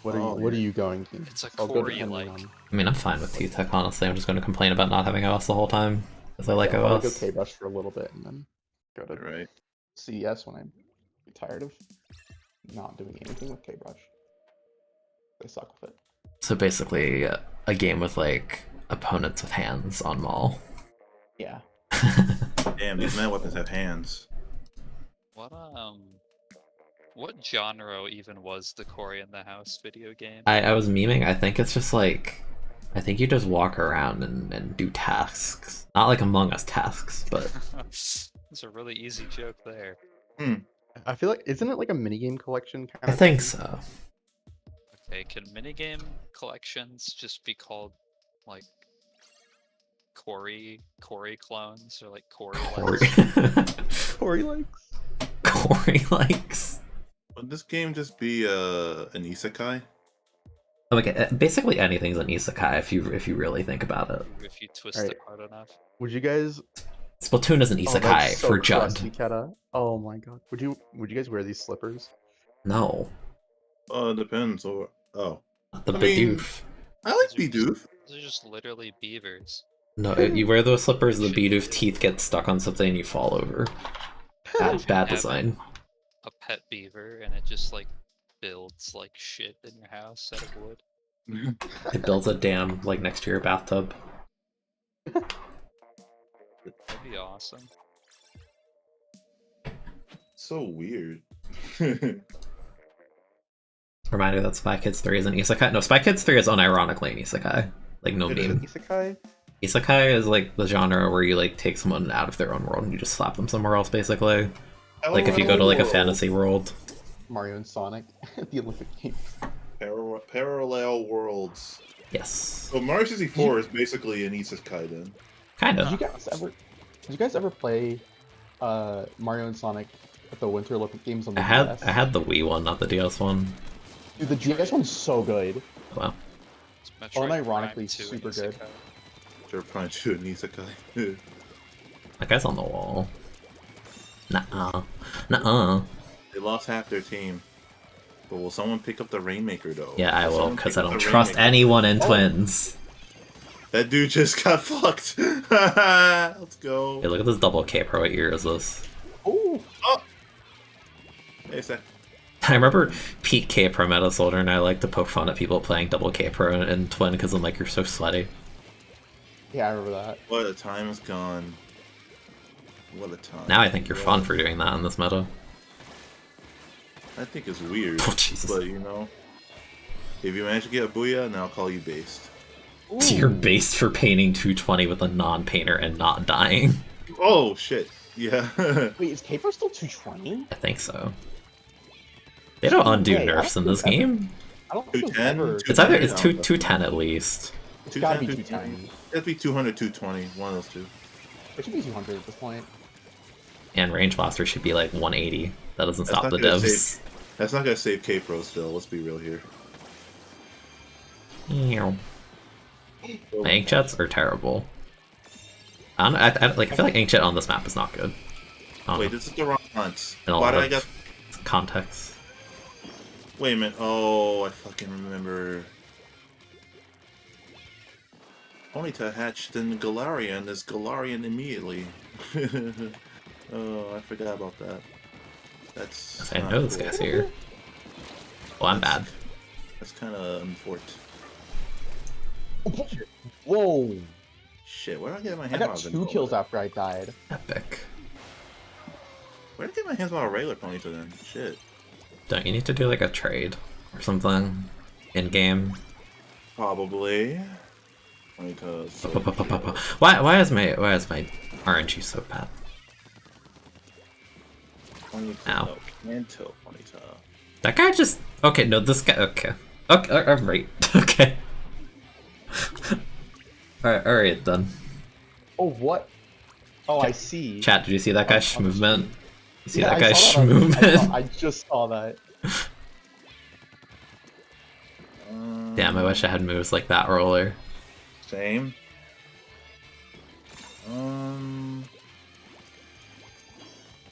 What are you going to? It's a I'll go Cory depending like. on- I mean, I'm fine with T-Tech, honestly. I'm just going to complain about not having OS the whole time, because I like Yeah, I'll go OS. K-Brush for a little bit and then go to Right. CDS when I get tired of not doing anything with K-Brush. They suck with it. So basically, a game with, like, opponents with hands on Maul. Yeah. Damn, these man weapons have hands. What genre even was the Cory in the House video game? I was memeing, I think it's just like... I think you just walk around and do tasks. Not like Among Us tasks, but... It's a really easy joke there. I feel like, isn't it like a minigame collection kind I of think thing? so. Okay, can minigame collections just be called like Cory clones or like Cory Corey. likes? Cory likes. Corey likes... Would this game just be an isekai? Okay, basically anything's an isekai if you really think about it. If you twist Alright. it hard enough. Would you guys? Splatoon is an Oh, isekai that's so for Judd. crusty, Keta. Oh my god. Would you guys wear these slippers? No, Depends. Or the I mean- Bidoof. I like Bidoof. Those are just literally beavers. No, you wear those slippers, the Bidoof teeth get stuck on something and you fall over. Bad Have design. A pet beaver and it just like builds like shit in your house out of wood. It builds a dam like next to your bathtub. That'd be awesome. So weird. Reminder that Spy Kids 3 is an isekai. No, Spy Kids 3 is unironically an isekai. Like, no It is. meme. Isekai? Isekai is like the genre where you like take someone out of their own world and you just slap them somewhere else, basically. Like if you go to like a fantasy world. Mario and Sonic at the Olympic Games. Parallel worlds. Yes. So Mario 64 is basically an isekai then. Kind Did of. you guys ever play Mario and Sonic at the Winter Olympic Games on the I DS. had the Wii one, not the DS one. Dude, the DS one's so good. Wow. It's Metroid Prime Unironically 2 super and good. Isekai. Sure, Prime 2 and Isekai. That guy's on the wall. Nuh-uh. Nuh-uh. They lost half their team. But will someone pick up the Rainmaker, though? Yeah, I will, someone because pick I up don't the trust Rainmaker? anyone in Twins. That dude just got fucked. Let's go. Hey, look at this double caper. What year is this? Oh, Oh! Hey, Seth. I remember peak K-Pro Meta Soldier, and I like to poke fun at people playing double K-Pro in Twin because I'm like, you're so sweaty. yeah, I remember that. What a time is gone. What a time. Now I think you're fun for doing that in this meta. I think it's weird. Oh, Jesus. But, you know, if you manage to get a booyah, then I'll call you based. You're based for painting 220 with a non-painter and not dying. Oh, shit. Yeah. Wait, is Caper still 220? I think so. They don't undo Wait, I nerfs in don't this think game. I don't think it's 210? ever. It's either it's 210. 210 at least. It's gotta be 210. It'd be 200, 220. One of those two. It should be 200 at this point. And range blaster should be like 180. That doesn't That's stop not the gonna devs. That's not gonna save K-Pro still. Let's be real here. Meow. My inkjets are terrible. I don't know, I feel like inkjet on this map is not good. Wait, this is the wrong hunt. in a Why lot did I of get... context. Wait a minute. Oh, I fucking remember. Ponyta hatched in Galarian is Galarian immediately. Oh, I forgot about that. That's I not know this cool. guy's here. Well, I'm bad. That's kind of unfortunate. Whoa! Shit, where did I get my I hands got on 2 Vinpola? kills after I died. Epic. Where did I get my hands on a regular Ponyta then? Shit. Don't you need to do like a trade or something in game? Probably. Ponyta. So Why is my RNG so bad? Ponyta. Ow. No, Kanto Ponyta. That guy just okay. No, this guy. Okay. Okay. Right. Okay. All right then. Oh, what? Oh, I see. Chat. Did you see that guy's movement? You see Yeah, that I guy's saw that on- movement? I just saw that. Damn, I wish I had moves like that earlier. Same.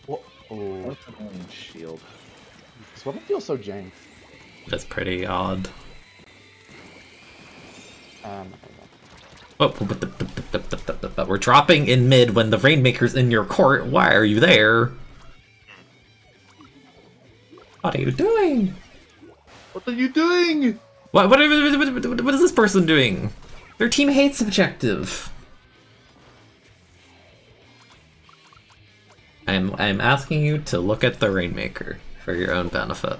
What? Oh, What's the one shield? this weapon feels so jank. That's pretty odd. Um, Oh, but we're dropping in mid when the Rainmaker's in your court. Why are you there? What are you doing? What are you doing? What is this person doing? Their team hates objective. I'm asking you to look at the Rainmaker for your own benefit.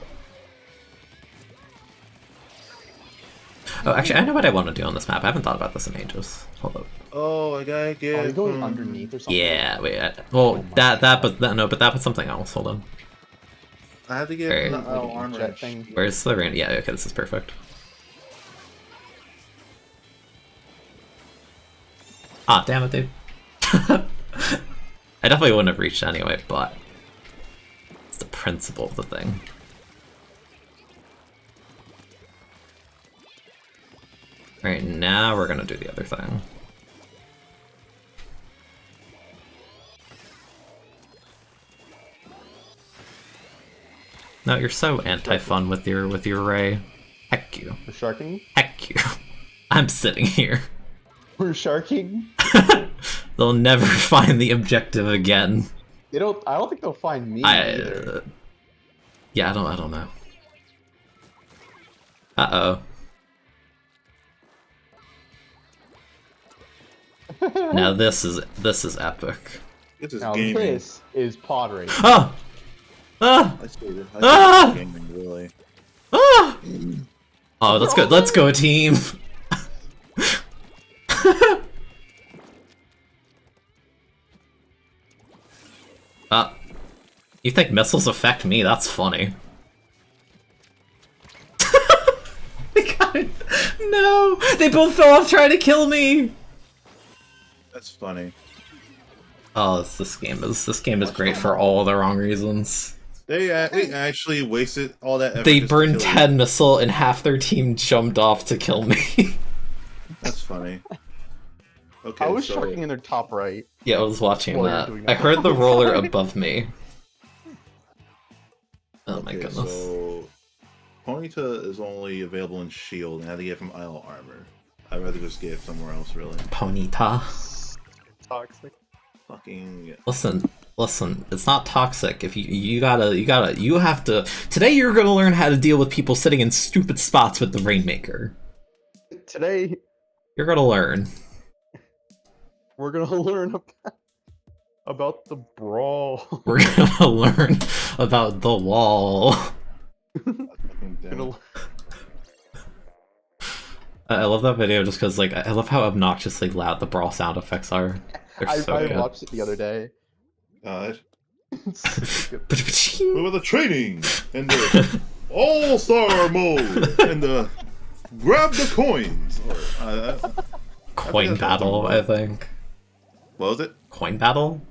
Oh, actually, I know what I want to do on this map. I haven't thought about this in ages. Hold up. Oh, I gotta get. are you going underneath or something? Yeah, wait. Well, that was something else. Hold on. I have to get Alright. the Like an armor jet thing. Where's the rain? Yeah, okay, this is perfect. Ah, damn it, dude. I definitely wouldn't have reached anyway, but it's the principle of the thing. Alright, now we're gonna do the other thing. No, you're so anti-fun with your Ray. Heck you. We're sharking? Heck you. I'm sitting here. We're sharking? They'll never find the objective again. I don't think they'll find me either. Yeah, I don't know. Uh-oh. Now this is epic. This is Now gaming. this is pod race. Ah! Ah! I see this. Ah! I see this gaming, really. Ah! Oh, let's go team. You think missiles affect me? That's funny. They got it. No! They both fell off trying to kill me! That's funny. Oh, this game is great for all the wrong reasons. They actually wasted all that effort. They just to burned kill 10 missile and half their team jumped off to kill me. That's funny. Okay, I was so shocking in their top right. Yeah, I was watching While you're that. doing I that. heard the roller above me. Oh my okay, goodness. so Ponyta is only available in Shield, and I had to get from Isle Armor. I'd rather just get it somewhere else, really. Ponyta. Toxic. Fucking Listen, it's not toxic. If you have to. Today you're gonna learn how to deal with people sitting in stupid spots with the Rainmaker. Today, You're gonna learn. we're gonna learn about the brawl. We're gonna learn about the wall. fucking damn. Gonna- I love that video just because, like, I love how obnoxiously loud the brawl sound effects are. They're I so good. watched it the other day. It's so good. With the training and the all-star mode and the grab the coins. Coin battle, I think. What was it? Coin battle?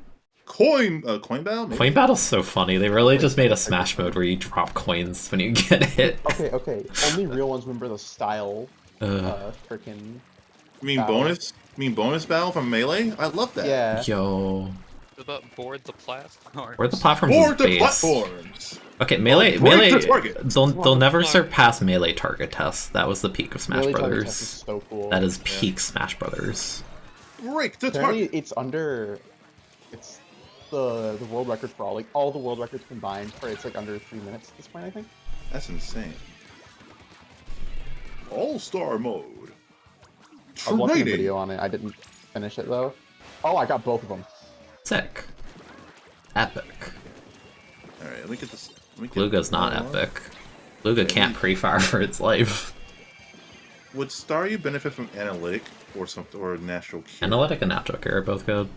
Coin battle? Maybe? Coin battle's so funny. They really just made a Smash mode where you drop coins when you get hit. Okay. Only real ones remember the style. Freaking. You mean battle. bonus? You mean bonus battle from Melee? I love that. Yeah. Yo. What about board the platform? Where the platforms Board is the base. platforms. Okay, Melee, Break the target. they'll never surpass Melee target test. That was the peak of Smash Melee target Brothers. test is so cool. That is peak Smash Brothers. Break the Apparently, target. it's under. It's the world record for all the world records combined. For it's like under 3 minutes at this point, I think. That's insane. All-star mode. I was watching a Training. video on it. I didn't finish it though. Oh, I got both of them. Sick. Epic. Alright, let me get this. Luga's not epic. Luga can't pre-fire for its life. Would Staryu benefit from analytic or something or natural cure? Analytic and Natural Cure are both good.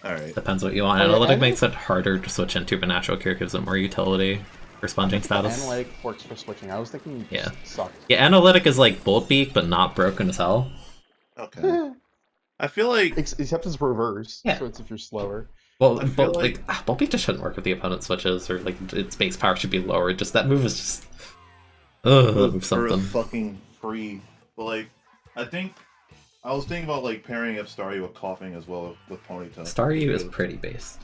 Alright. Depends what you want. Oh, yeah, Analytic and- makes it harder to switch into, but Natural Cure gives it more utility for sponging status. Analytic works for switching. I was thinking. Yeah. Sucked. Yeah, Analytic is like Bolt Beak, but not broken as hell. Okay. I feel like Except it's reverse. Yeah. So it's if you're slower. Well, I feel but Bolt Beak just shouldn't work with the opponent switches, or like its base power should be lower. Just that move is just for something. fucking free. But like, I was thinking about like pairing up Staryu with coughing as well with Ponyta. Staryu is pretty based.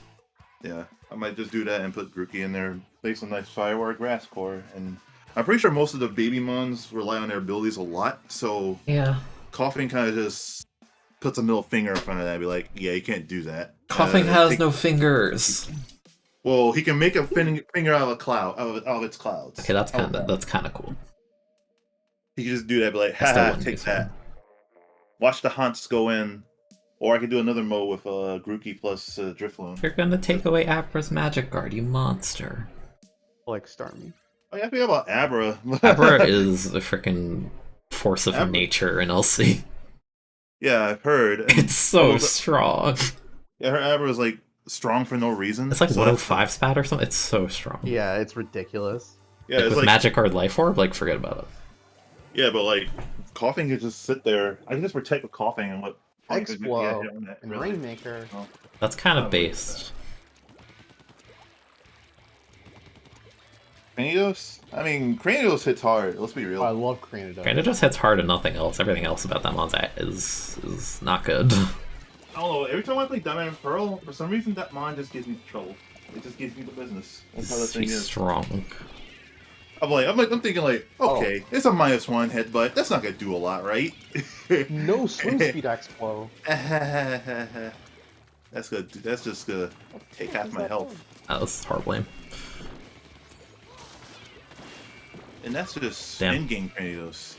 Yeah, I might just do that and put Grookey in there, make some nice Firewire Grass Core, and I'm pretty sure most of the baby mons rely on their abilities a lot, so Yeah. coughing kind of just puts a middle finger in front of that and be like, yeah, you can't do that. Coughing has no fingers. Well, he can make a finger out of a cloud, out of its clouds. Okay, that's kind of cool. He can just do that, be like, I still haha, wouldn't take use that. him. Watch the haunts go in. Or I could do another mode with Grookey plus Drifloon. You're gonna take away Abra's magic guard, you monster. Like Starmie. Oh yeah, I forgot about Abra. Abra is a freaking force of Abra. nature in LC. Yeah, I've heard. And It's so strong. yeah, her Abra is like strong for no reason. It's like so 105 spat or something. It's so strong. Yeah, it's ridiculous. Yeah, Like it's with like magic guard life orb, like forget about it. yeah, but like coughing can just sit there. I can just protect with coughing and what. Explode Yeah, and really. Rainmaker. That's kind of based. Cranidos? I mean, Cranidos hits hard. Let's be real. Oh, I love Cranidos. Granted, just hits hard and nothing else. Everything else about that mon is not good. I don't know. Every time I play Diamond and Pearl, for some reason that mon just gives me trouble. It just gives me the business. That's how the thing He's is. strong. I'm thinking like, okay, it's a -1 hit, but that's not gonna do a lot, right? No swim speed X-Flow. That's good. That's just gonna take half my health, That was horribly. and that's just Damn. in-game Cranidos.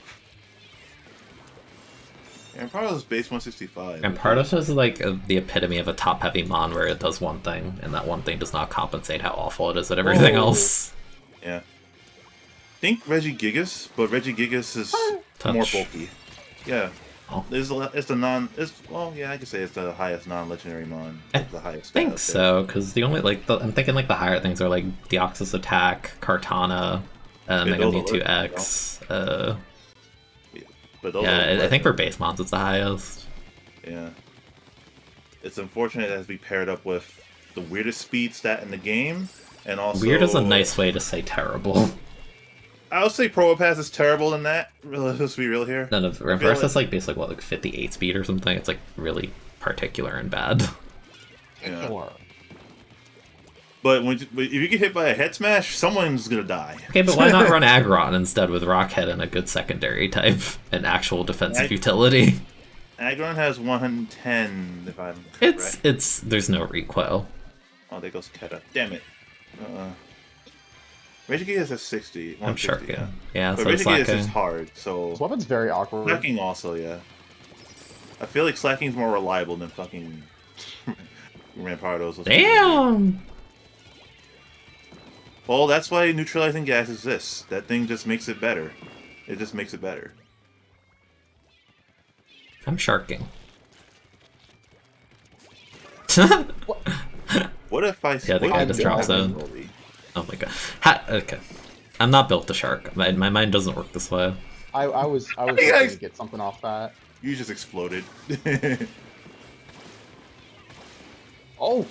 And part of this base 165. And Pardos is like the epitome of a top-heavy mon where it does one thing, and that one thing does not compensate how awful it is at everything Whoa. else. Yeah. Think Regigigas, but Regigigas is Touch. more bulky. Yeah. Oh. It's well, yeah, I could say it's the highest non-legendary mon. I The highest. I think stat so, because the only I'm thinking like the higher things are like Deoxys Attack, Kartana, Mega those are Mewtwo low, X. But those Yeah, are I think for base mons it's the highest. yeah. It's unfortunate it has to be paired up with the weirdest speed stat in the game, and also Weird is a nice way to say terrible. I would say Probopass is terrible than that. Let's be real here. None of reverse is like basically what, like 58 speed or something. It's like really particular and bad. Yeah. But if you get hit by a head smash, someone's gonna die. Okay, but why not run Aggron instead with Rockhead and a good secondary type and actual defensive utility? Aggron has 110, if I'm correct. It's there's no recoil. Oh, there goes Keta. Damn it. Regigigas has 60. I'm sharking. Yeah, but so Regigigas slacking. is hard, so... This weapon's very awkward. Slacking also, yeah. I feel like Slacking's more reliable than fucking... Rampardos. Damn! Well, that's why neutralizing gas exists. That thing just makes it better. It just makes it better. I'm sharking. What if I... Yeah, the guy just drops in. Oh my god. Okay. I'm not built to shark. My mind doesn't work this way. I was hoping to get something off that. You just exploded. Oh!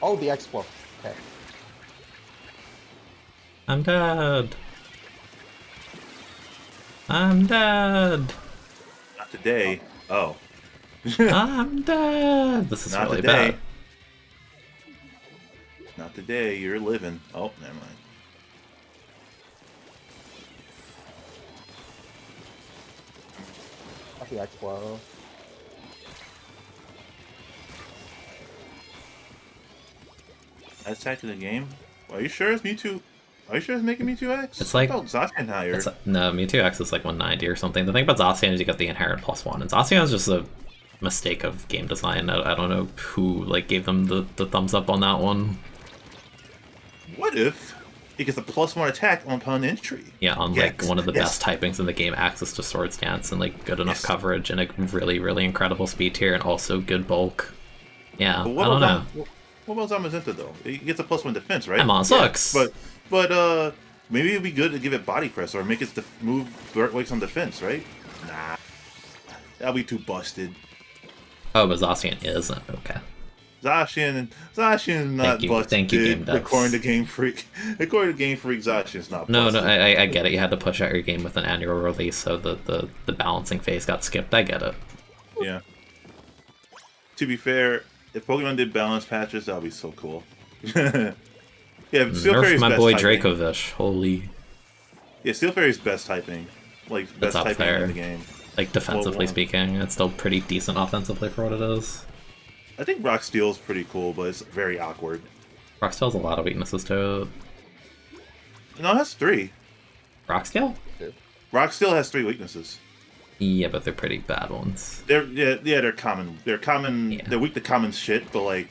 Oh, the Explo. Okay. I'm dead. I'm dead. Not today. Oh. I'm dead. This is Not really today. bad. Not today. You're living. Oh, never mind. Not the Explo. That's back to the game. Are you sure it's Mewtwo? Are you sure it's making Mewtwo X? It's like- I thought Zacian higher. No, Mewtwo X is like 190 or something. The thing about Zacian is you got the inherent +1, and Zacian is just a mistake of game design. I don't know who like gave them the thumbs up on that one. What if it gets a +1 attack upon entry? Yeah, on like one of the best typings in the game, access to Sword Stance and like good enough coverage and a really, really incredible speed tier and also good bulk. Yeah, But I don't know. What about Zamazenta though? It gets a +1 defense, right? I'm on sucks. But maybe it'd be good to give it body press or make it move works on defense, right? Nah, that'll be too busted. Oh, but Zacian isn't okay. Zacian is not busted. Thank you, Game Devs. According to Game Freak, Zacian's not busted. No, I get it. You had to push out your game with an annual release, so the balancing phase got skipped. I get it. Yeah. To be fair, if Pokemon did balance patches, that would be so cool. Yeah, Steel Nerf Fairy's my best boy typing. Dracovish. Holy. Yeah, Steel Fairy's best typing. Like, That's best up typing there. in the game. Like, defensively speaking, it's still pretty decent offensively for what it is. I think Rock Steel's pretty cool, but it's very awkward. Rocksteel has a lot of weaknesses to it. No, it has 3. Rocksteel? Rock Steel has 3 weaknesses. Yeah, but they're pretty bad ones. They're common. They're common. Yeah. They're weak to common shit, but like,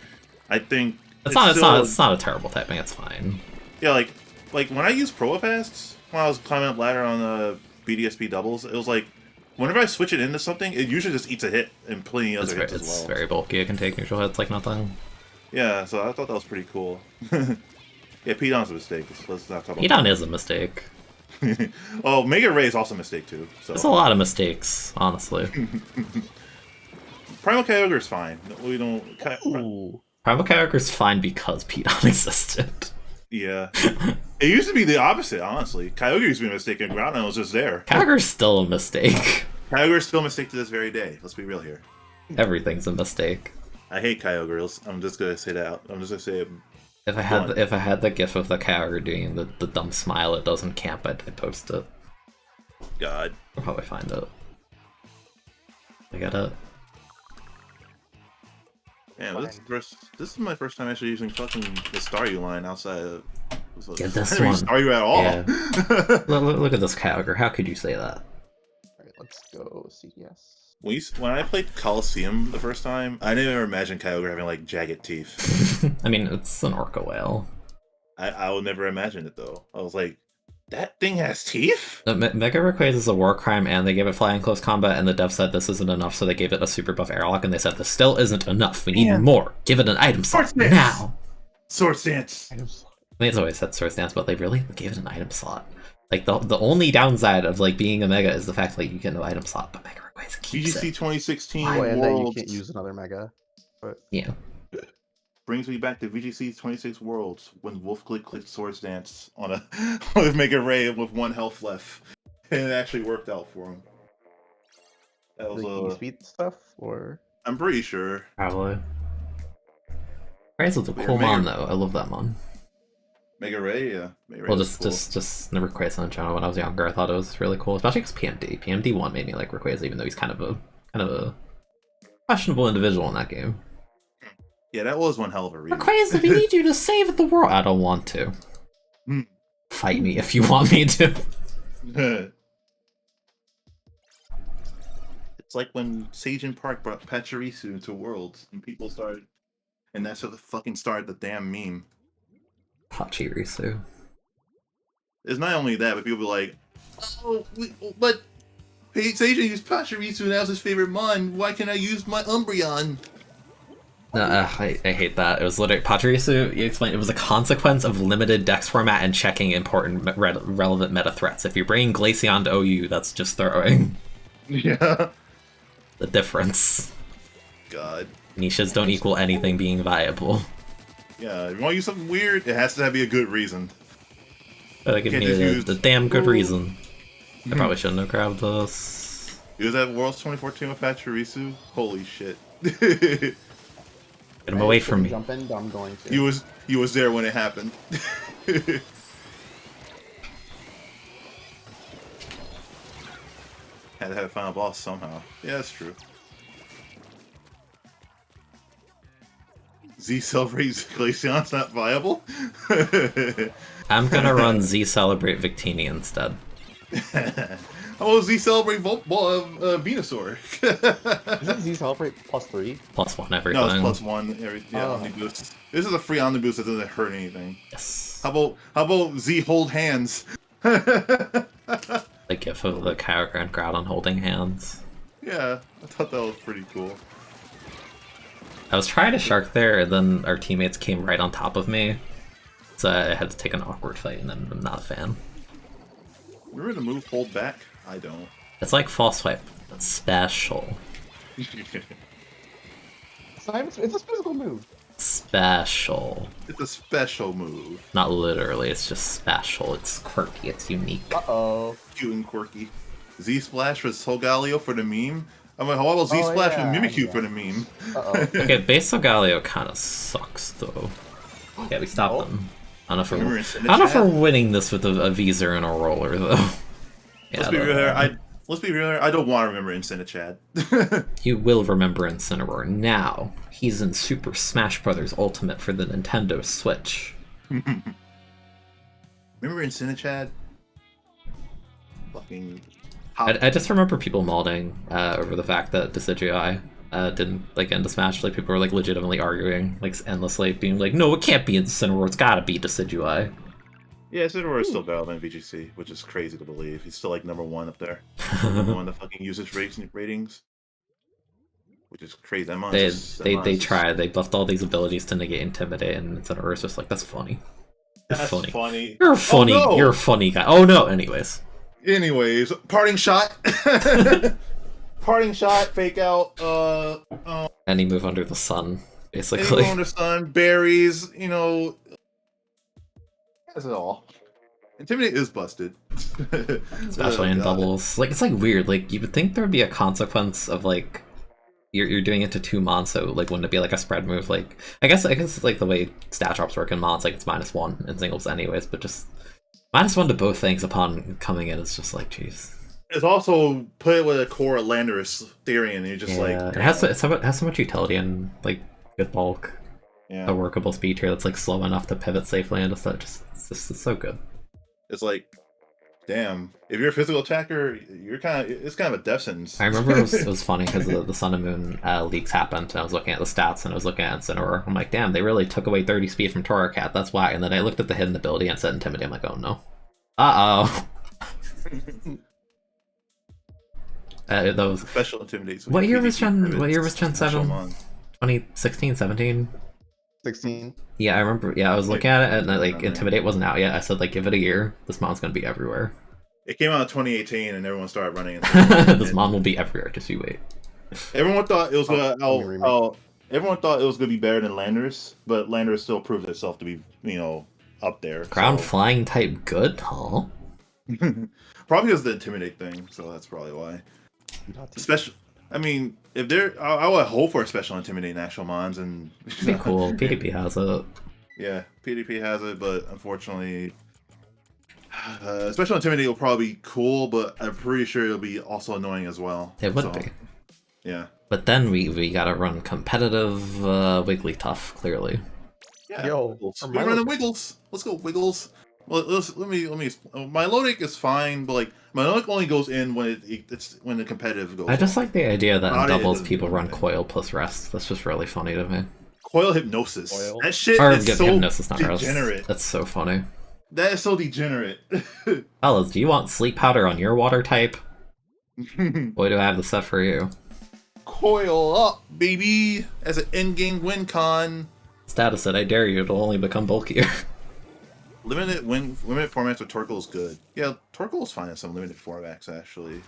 I think It's not a terrible typing, it's fine. Yeah, like when I used Probopass, when I was climbing up ladder on the BDSP doubles, it was like whenever I switch it into something, it usually just eats a hit and plenty of other hits as well. It's very bulky, it can take neutral hits like nothing. Yeah, so I thought that was pretty cool. Yeah, Pedon's a mistake. Let's not talk about Pedon is a mistake. Oh, Mega Ray is also a mistake too. So There's a lot of mistakes, honestly. Primal Kyogre is fine. We don't. Ooh. Primal Kyogre's fine because Pedon existed. Yeah. It used to be the opposite, honestly. Kyogre used to be a mistake and Groudon was just there. Kyogre's still a mistake. Kyogre's still a mistake to this very day. Let's be real here. Everything's a mistake. I hate Kyogre. I'm just gonna say that. I'm just gonna say it. If I had the gif of the Kyogre doing the dumb smile it does in camp, I'd post it. God. I'll probably find it. I got it. Yeah, this is my first time actually using fucking the Staryu line outside of... Yeah, this I don't use one. Staryu at all. Yeah. Look at this Kyogre. How could you say that? Alright, let's go CDS. When I played Coliseum the first time, I didn't ever imagine Kyogre having like jagged teeth. I mean, it's an orca whale. I would never imagine it though. I was like, that thing has teeth? Mega Rayquaza is a war crime, and they gave it flying close combat, and the dev said this isn't enough, so they gave it a super buff airlock, and they said this still isn't enough. We need more. Give it an item slot now. Sword Stance. I mean, it's always said Sword Stance, but they really gave it an item slot. Like the only downside of like being a Mega is the fact that you get no item slot, but Mega Rayquaza keeps BGC it. 2016 Oh, and then you Worlds. can't use another Mega. But Yeah. Brings me back to VGC's 26 Worlds when Wolf clicked Swords Dance on a with Mega Ray with 1 health left. And it actually worked out for him. That was the E-Speed stuff, or I'm pretty sure. Probably. Ray's was a Yeah, cool Mega- mon though. I love that mon. Mega Ray, yeah. Mega Ray Well, was cool. just never Rayquaza in general. When I was younger, I thought it was really cool, especially because PMD 1 made me like Rayquaza, even though he's kind of a questionable individual in that game. Yeah, that was one hell of a read. Rayquaza, we need you to save the world. I don't want to. Hmm. Fight me if you want me to. It's like when Sajin Park brought Pachirisu to Worlds, and people started, and that's what the fucking started the damn meme. Pachirisu. It's not only that, but people be like, "Oh, but Sajin used Pachirisu, and that was his favorite mon. Why can't I use my Umbreon?" I hate that. It was literally Pachirisu. You explained it was a consequence of limited dex format and checking important relevant meta threats. If you're bringing Glaceon to OU, that's just throwing Yeah. the difference. God. Niches don't equal anything being viable. Yeah, if you want to use something weird, it has to be a good reason. Gotta give Can't me just use- the damn good reason. I probably shouldn't have grabbed this. He was at Worlds 2014 with Pachirisu. Holy shit. Get him away from me. Jump in, but I'm going to. He was there when it happened. Had to have a final boss somehow. Yeah, that's true. Z celebrates Glaceon's not viable. I'm gonna run Z Celebrate Victini instead. How about Z celebrate Venusaur? Isn't Z Celebrate +3? +1 everything. No, it's +1 every Omniboost. This is a free Omniboost that doesn't hurt anything. Yes. How about Z hold hands? The gif of the Kyogre and Groudon holding hands. Yeah, I thought that was pretty cool. I was trying to shark there, and then our teammates came right on top of me. So I had to take an awkward fight, and then I'm not a fan. Remember the move hold back? I don't. It's like false swipe. It's special. It's a physical move. Special. It's a special move. Not literally, it's just special. It's quirky, it's unique. Uh-oh. Cute and quirky. Z Splash with Solgaleo for the meme. I'm like, how about Z Oh, Splash yeah, with Mimikyu yeah. for the meme? Uh-oh. Okay, base Solgaleo kind of sucks, though. Yeah, we stopped Oh. them. I don't Remember know in if we're chat? winning this with a Visor and a roller, though. Yeah, Let's be real here. Let's be real here. I don't want to remember Incineroar. You will remember Incineroar now. He's in Super Smash Bros. Ultimate for the Nintendo Switch. Remember Incineroar? Fucking. I just remember people modding over the fact that Decidueye didn't like end the Smash. Like people were like legitimately arguing like endlessly, being like, "No, it can't be Incineroar. It's gotta be Decidueye." Yeah, Incineroar is still valid in VGC, which is crazy to believe. He's still like #1 up there. #1 the fucking usage ratings. Which is crazy. That mon's just- that They mon's just- tried. They buffed all these abilities to negate Intimidate, and Incineroar's just like, "That's funny. You're That's funny. funny. You're funny. Oh, no! You're a funny guy." Oh no. Anyways. Anyways, parting shot. Parting shot, fake out, Any move under the sun, basically. anyone under sun, berries, you know. That's it all. Intimidate is busted. Especially Oh, in God. doubles. Like, it's like weird. Like, you would think there would be a consequence of like you're doing it to 2 mons, so like wouldn't it be like a spread move? Like I guess like the way stat drops work in mons, like it's -1 in singles anyways, but just -1 to both things upon coming in is just like, jeez. It's also put it with a core Landorus theory, and you're just Yeah, like it has so much utility and like good bulk, yeah. a workable speed tier that's like slow enough to pivot safely, and it's just so good. It's like, damn, if you're a physical attacker, it's kind of a death sentence. I remember it was funny because the Sun and Moon leaks happened, and I was looking at the stats, and I was looking at Incineroar. I'm like, damn, they really took away 30 speed from Torracat, that's why. And then I looked at the hidden ability and it said Intimidate. I'm like, oh no. Uh-oh. Those. Special intimidates. What year was PvP Gen 7? special mon. 2016, 17? 16. Yeah, I remember. Yeah, I was looking at it, and like Intimidate wasn't out yet. I said, like, give it a year. This mon's gonna be everywhere. It came out in 2018, and everyone started running it. This mon will be everywhere. Just you wait. Everyone thought it was gonna. let me remake. everyone thought it was gonna be better than Landorus, but Landorus still proved itself to be, up there. Ground So flying type good, huh? probably because the intimidate thing. So that's probably why. Dotty. Special. I mean, if there, I would hope for a special intimidate in actual mons, and It'd be cool. PvP has it. yeah, PvP has it, but unfortunately, special intimidate will probably be cool, but I'm pretty sure it'll be also annoying as well. It would So, be. Yeah. But then we gotta run competitive Wigglytuff, clearly. Yeah. Yo, Wiggles. are We my run the lo- Wiggles. Let's go Wiggles. Well, let me. My Lodic is fine, but like my Lodic only goes in when it's when the competitive goes. I just off. like the idea that in Without it, it doubles doesn't people do run anything. coil plus rest. That's just really funny to me. Coil hypnosis. Coil. That shit Or is so hypnosis, not rest. degenerate. That's so funny. That is so degenerate. Fellas, do you want sleep powder on your water type? Boy, do I have the set for you. Coil up, baby, as an in-game win con. Status it, I dare you, it'll only become bulkier. Limited formats with Torkoal is good. Yeah, Torkoal is fine in some limited formats actually.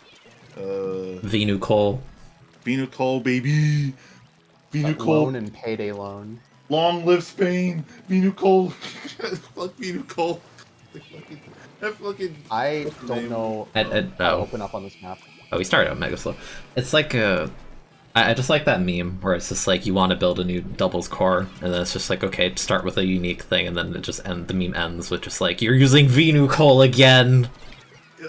Venu Cole. Venucol, baby. Loan Venucol. and payday loan. Long live Spain. Venucol. Fuck Venucol. That fucking. I What's the don't name? know how to Oh, open up on this map. we started out mega slow. It's like I just like that meme where it's just like you want to build a new doubles core, and then it's just like, okay, start with a unique thing, and then the meme ends with just like, you're using Venu Cole again.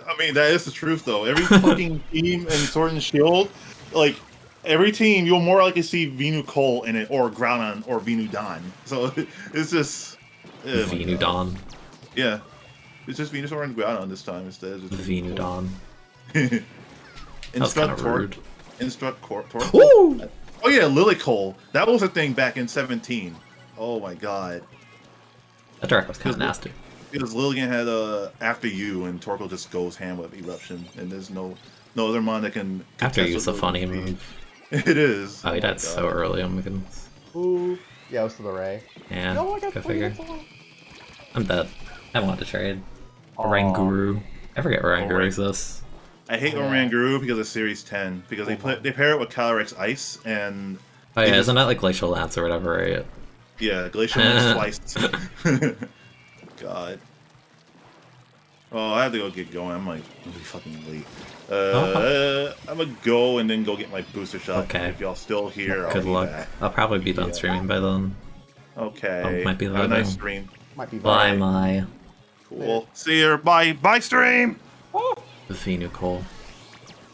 I mean, that is the truth though. Every fucking team in Sword and Shield, like every team, you'll more likely see Venucol in it, or Groudon, or Venudon. So it's just oh my Venu God. Dawn. Yeah, it's just Venusaur and Groudon this time instead. It's just Venu Dawn. Instruct That was kind of Torque. rude. Instruct Torque. Woo! Oh yeah, Lilycole. That was a thing back in 17. Oh my God. That direct was kind of nasty. Because Lilligant had After You, and Torkoal just goes ham with Eruption, and there's no other mon that can. After contest use a with funny Lilligant. move. It is. Oh, he my died so God. early, oh my goodness. Ooh. Yeah, it was to the Ray. Yeah, No, I got go 20 figure. hits off. I'm dead. I want to trade. Aw. Oranguru. I forget Oranguru Orang- exists. I hate Yeah. Oranguru because of Series 10, because they pair it with Calyrex Ice, and Oh yeah, just- isn't that like Glacial Lance or whatever, right? yeah, Glacial Lance twice. God. Oh, I have to go get going. I'm like really fucking late. I'm gonna go and then go get my booster shot. Okay. If y'all still here, I'll Good be luck. back. I'll probably be done Yeah. streaming by then. Okay. Oh, might be Have a nice vibing. stream. Might be Bye, bad. my Cool. See you. Bye. Bye, stream. Venu Cole.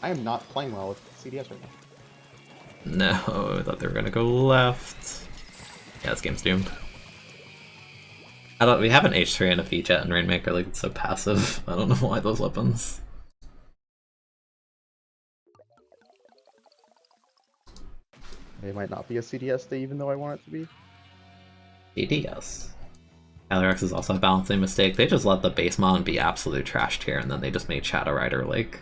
I am not playing well with CDS right now. No, I thought they were gonna go left. Yeah, this game's doomed. We have an H3 and a V-Jet and Rainmaker, like, it's so passive. I don't know why those weapons. It might not be a CDS day, even though I want it to be. ADS. Calyrex is also a balancing mistake. They just let the base mon be absolute trash tier, and then they just made Shadow Rider, like...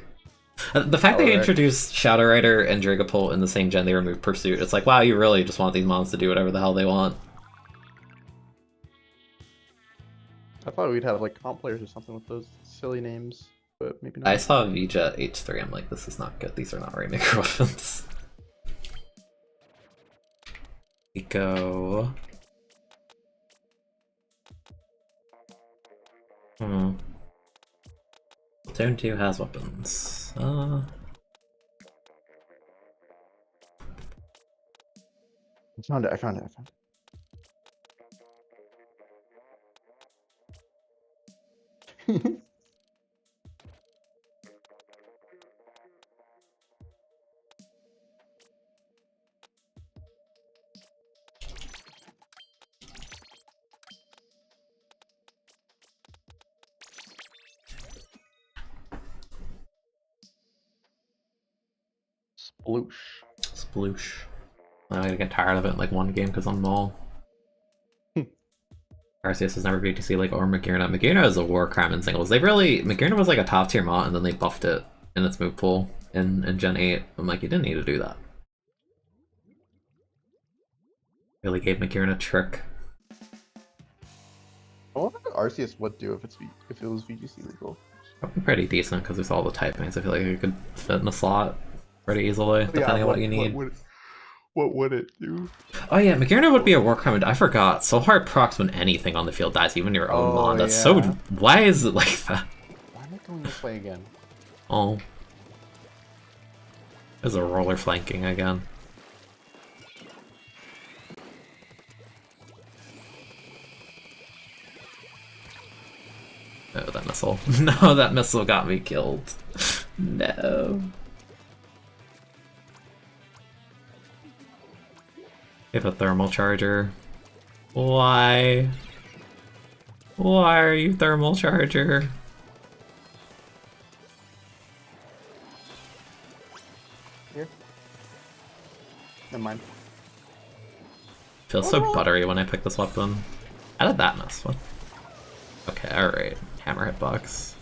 The fact they Alright. introduced Shadow Rider and Dragapult in the same gen, they removed Pursuit. It's like, wow, you really just want these mons to do whatever the hell they want. I thought we'd have like comp players or something with those silly names, but maybe not. I saw V-Jet H3, I'm like, this is not good. These are not Rainmaker weapons. We go... Splatoon 2 has weapons. I found it. I found it. Sploosh. Sploosh. I'm gonna get tired of it in like one game because I'm Maul. RCS has never VTC like or Magearna. Magearna is a war crime in singles. They really Magearna was like a top tier mod and then they buffed it in its move pool in Gen 8. I'm like, you didn't need to do that. Really gave Magearna a trick. I wonder what RCS would do if if it was VGC legal. Probably pretty decent because there's all the typings. I feel like it could fit in a slot pretty easily, depending on what you need. What would it do? Oh yeah, McGarner would be a war crime. I forgot. So hard procs when anything on the field dies, even your own Oh, mon. That's yeah. so. Why is it like that? Why am I going this way again? Oh, there's a roller flanking again. Oh, that missile. No, that missile got me killed. No. We have a thermal charger. Why? Why are you thermal charger? Here. Never mind. Feels so buttery when I pick this weapon. How did that miss? What? Okay, alright. Hammer hitbox.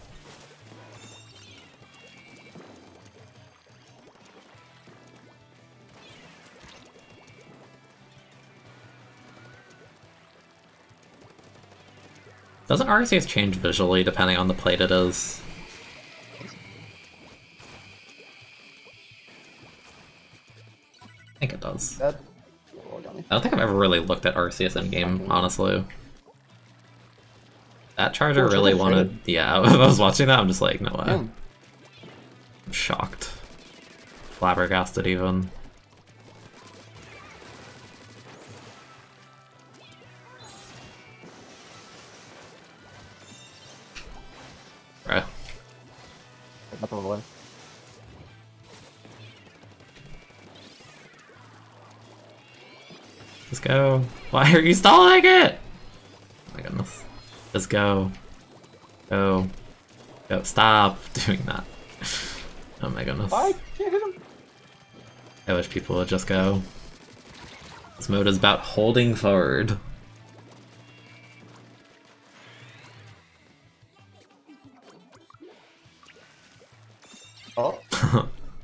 Doesn't RCS change visually depending on the plate it is? I think it does. That roll got me. I don't think I've ever really looked at RCS in game, honestly. That charger Oh, really charger's wanted. traded. Yeah, I was watching that. I'm just like, no way. Damn. I'm shocked. Flabbergasted, even. Bruh. Not the away. Just go. Why are you stalling it? Oh my goodness. Just go. Go. Go. Stop doing that. Oh my goodness. I can't hit him. I wish people would just go. This mode is about holding forward. Oh.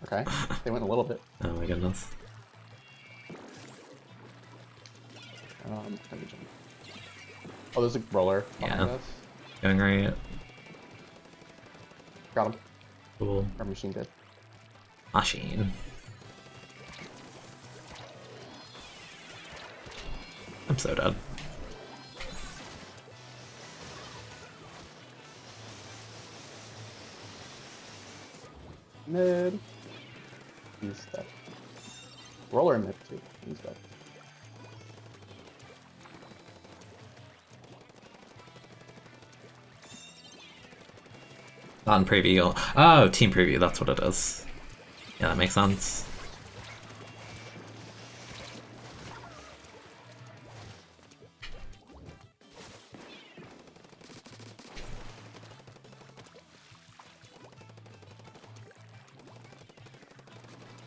Okay. They went a little bit. Oh my goodness. Let me jump. Oh, there's a roller. Yeah. Us. Going right. Got him. Cool. Our machine did. Machine. I'm so dead. Mid. He's dead. Roller in mid too. He's dead. Not in preview. Oh, team preview, that's what it is. Yeah, that makes sense.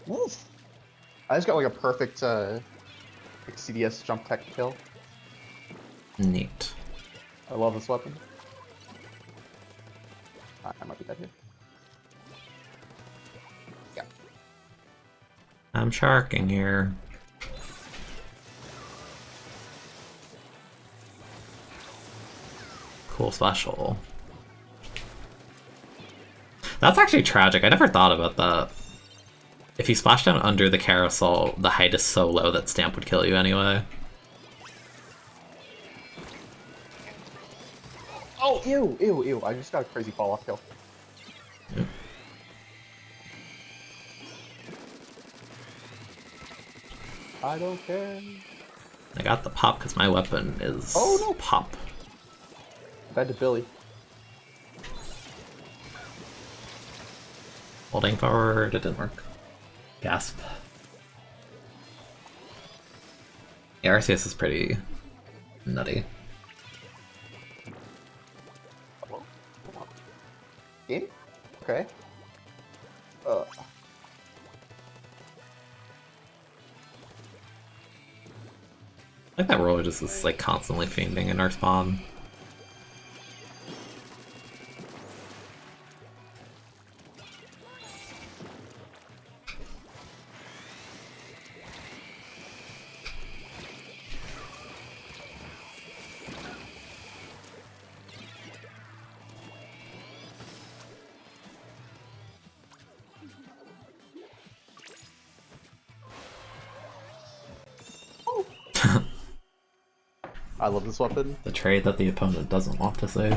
Move. I just got like a perfect like CDS jump tech kill. Neat. I love this weapon. I might be dead here. Yeah. I'm sharking here. Cool special. That's actually tragic. I never thought about that. If you splash down under the carousel, the height is so low that Stamp would kill you anyway. Oh, ew, ew, ew. I just got a crazy fall off kill. Yep. I don't care. I got the pop because my weapon is Oh, no. pop. Bad to Billy. Holding forward, it didn't work. Gasp. Yeah, RCS is pretty nutty. Game? Okay. I like that roller just is like constantly fiending in our spawn. I love this weapon. The trade that the opponent doesn't want to see.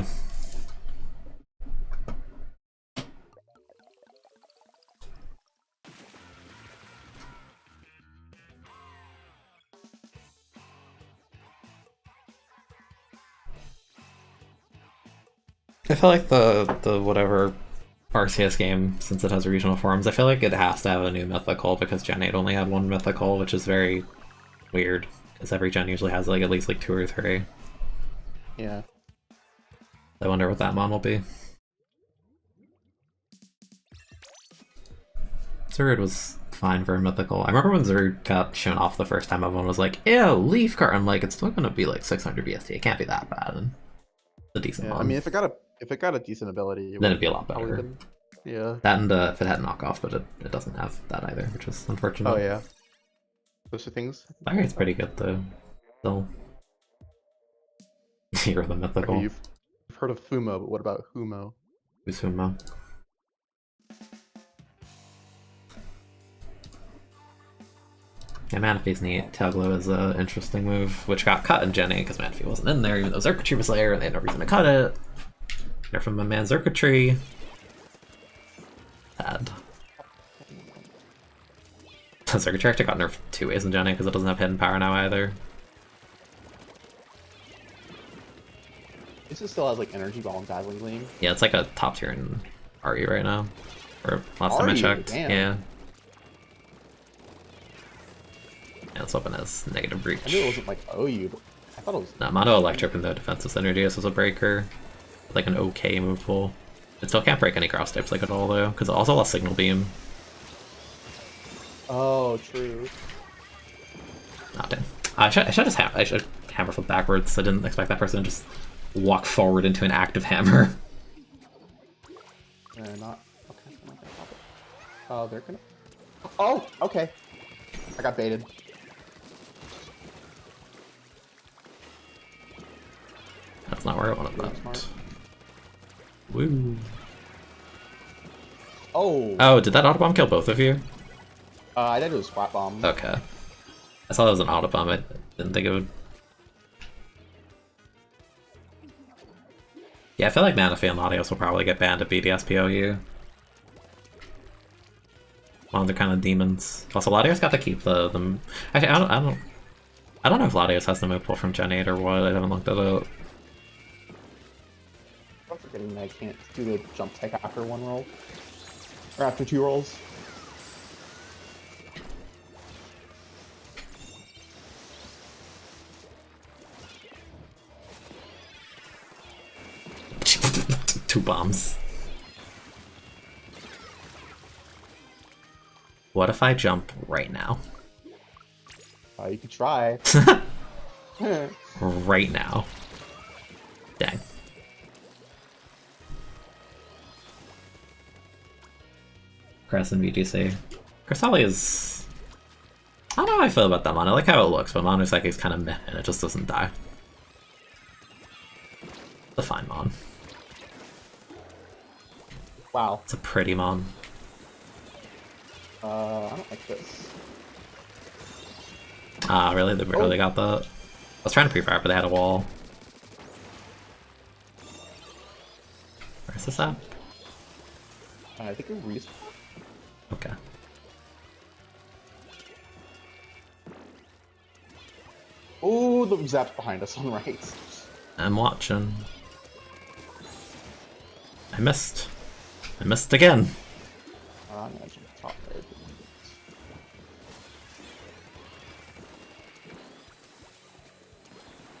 I feel like the whatever RCS game, since it has regional forms, I feel like it has to have a new mythical because Gen 8 only had one mythical, which is very weird, because every gen usually has like at least like 2 or 3. Yeah. I wonder what that mon will be. Zerud was fine for a mythical. I remember when Zerud got shown off the first time, everyone was like, ew, leaf card. I'm like, it's still gonna be like 600 BST, it can't be that bad. And it's a decent Yeah. mon. I mean, if it got a decent ability, Then it'd be a lot probably better. been- yeah. That and if it had knockoff, but it doesn't have that either, which is unfortunate. Oh yeah. Those are things. It's pretty good though. Still. You're the mythical. Okay, you've heard of Fumo, but what about Humo? Who's Fumo? Yeah, Manaphy's neat. Tailglow is an interesting move, which got cut in Gen 8 because Manaphy wasn't in there, even though Circuitry was there, and they had no reason to cut it. They're from my man Circuitry. Sad. Circuitry actually got nerfed 2 ways in Gen 8 because it doesn't have hidden power now either. This still has like energy ball and dazzling gleam. Yeah, it's like a top tier in RE right now. Or last time I RE? checked. Damn. Yeah. Yeah, let's open as negative breach. I knew it wasn't like OU, but I thought it was. No, Mono Electric and the defensive synergy is a breaker. Like an okay move pool. It still can't break any cross types like at all though, because it also lost Signal Beam. Oh, true. Oh damn. I should hammer flip backwards. I didn't expect that person to just walk forward into an active hammer. They're not. Okay, they're not gonna pop it. Oh, they're gonna. Oh, okay. I got baited. That's not where I wanted Really that. smart. Woo. Oh. Oh, did that Autobomb kill both of you? I did do a splat bomb. Okay. I saw that was an Autobomb. I didn't think it would. Yeah, I feel like Manaphy and Latios will probably get banned at BDSPOU. Well, they're kind of demons. Also, Latios got to keep the. Actually, I don't know if Latios has the move pool from Gen 8 or what. I haven't looked at it. I'm forgetting that I can't do the jump tech after one roll. Or after 2 rolls. Two bombs. What if I jump right now? You could try. Right now. Dang. Crescent VGC. Cresselia is... I don't know how I feel about that mon. I like how it looks, but Manuseki is kind of meh, and it just doesn't die. It's a fine mon. Wow. It's a pretty mon. I don't like this. Ah, really? They really got that? I was trying to pre-fire, but they had a wall. Where's this at? I think it respawn. Okay. Oh, the zap's behind us on right. I'm watching. I missed. I missed again. I'm gonna jump top there.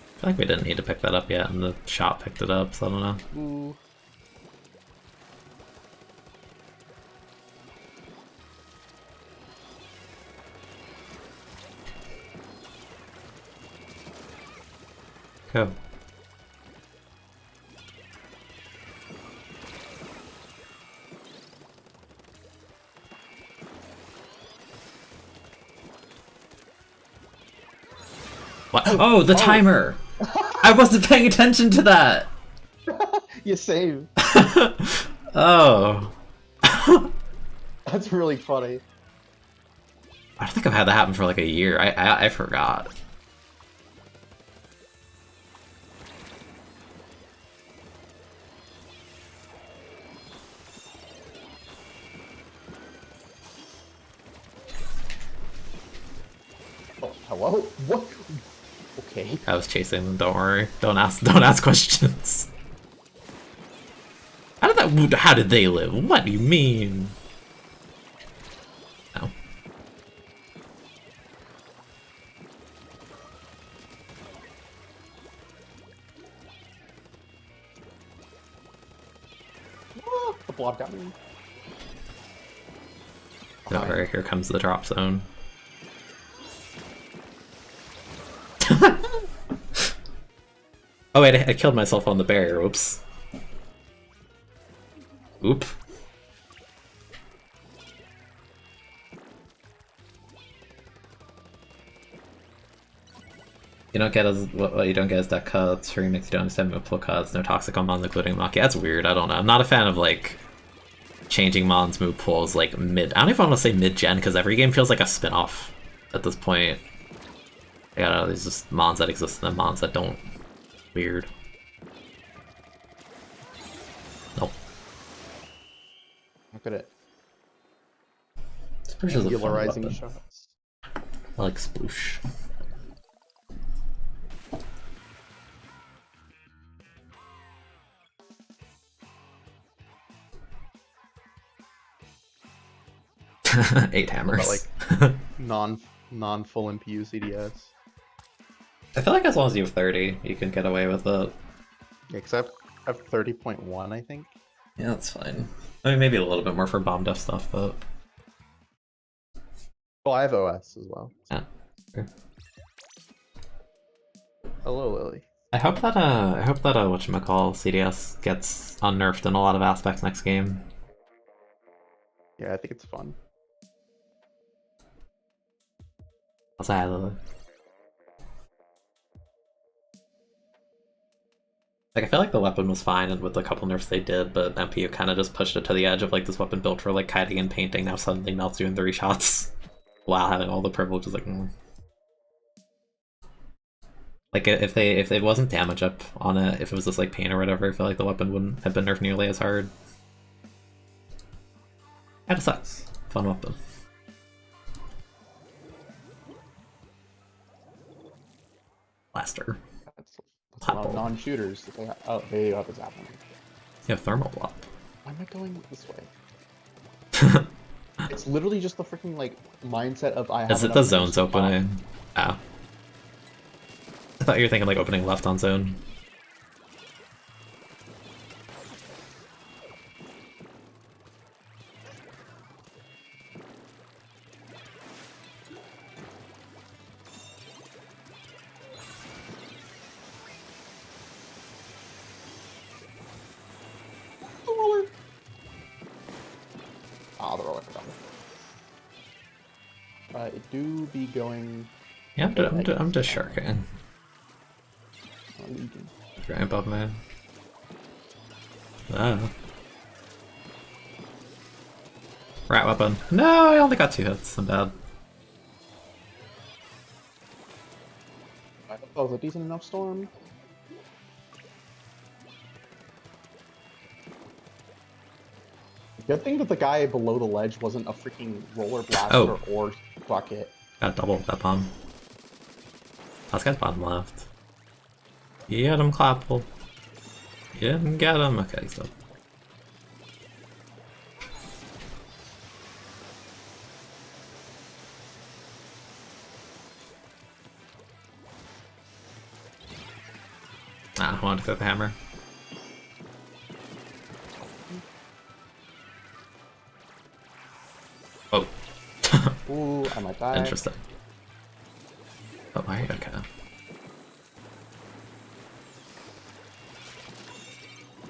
I feel like we didn't need to pick that up yet, and the shot picked it up, so I don't know. Ooh. Go. What? Oh, the timer! I wasn't paying attention to that! You save. Oh. That's really funny. I don't think I've had that happen for like a year. I forgot. Hello? What? Okay. I was chasing them. Don't worry. Don't ask questions. How did they live? What do you mean? No. The blob got me. Don't worry, here comes the drop zone. Oh wait, I killed myself on the barrier, oops. Oop. You don't get as what you don't get is deck cuts, free mix, you don't understand multiple cuts, no toxic on mons including Maki. That's weird, I don't know. I'm not a fan of like changing mons move pools like mid. I don't even want to say mid-gen because every game feels like a spin-off at this point. I don't know, there's just mons that exist and then mons that don't. Weird. Nope. Look at it. Sploosh is a fun Angularizing weapon. shots. I like Sploosh. Eight hammers. But like non full MPU CDS. I feel like as long as you have 30, you can get away with it. Yeah, because I have 30.1, I think. Yeah, that's fine. I mean, maybe a little bit more for bomb death stuff, but Well, I have OS as well. yeah. Sure. Hello, Lily. I hope that whatchamacall CDS gets unnerfed in a lot of aspects next game. Yeah, I think it's fun. I'll say hi, Lily. Like, I feel like the weapon was fine and with the couple nerfs they did, but MPU kind of just pushed it to the edge of like this weapon built for like kiting and painting now suddenly melts you in 3 shots while having all the privileges. Like, like if it wasn't damage up on it, if it was just like pain or whatever, I feel like the weapon wouldn't have been nerfed nearly as hard. Kinda sucks. Fun weapon. Blaster. That's a lot Apple. of non-shooters. Oh, they have a zap one. Yeah, thermal block. Why am I going this way? It's literally just the freaking like mindset of I have. Is it the zones opening? Oh. I thought you were thinking like opening left on zone. The roller for it do be going. Yeah, I'm just sharking. Legion. Right above man. Oh. Rat weapon. No, I only got 2 hits. I'm bad. I thought that was a decent enough storm. Good thing that the guy below the ledge wasn't a freaking roller blaster or bucket. Got double that bomb. Last guy's bottom left. Get him, Clapple. Get him. Okay, so. I wanted to throw the hammer. Oh. Ooh, I might die. Interesting. Oh, why? Okay.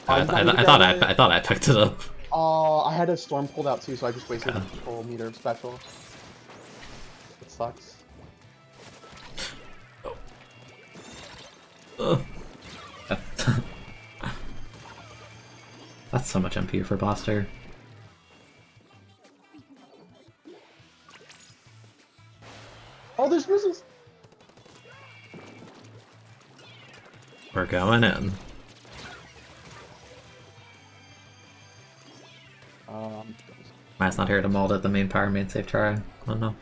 I thought I picked it up. I had a storm pulled out too, so I just wasted a full meter of special. It sucks. Oh. That's so much MP for Blaster. Oh, there's missiles! We're going in. Mine's not here to mold at the main power main safe try. Oh no.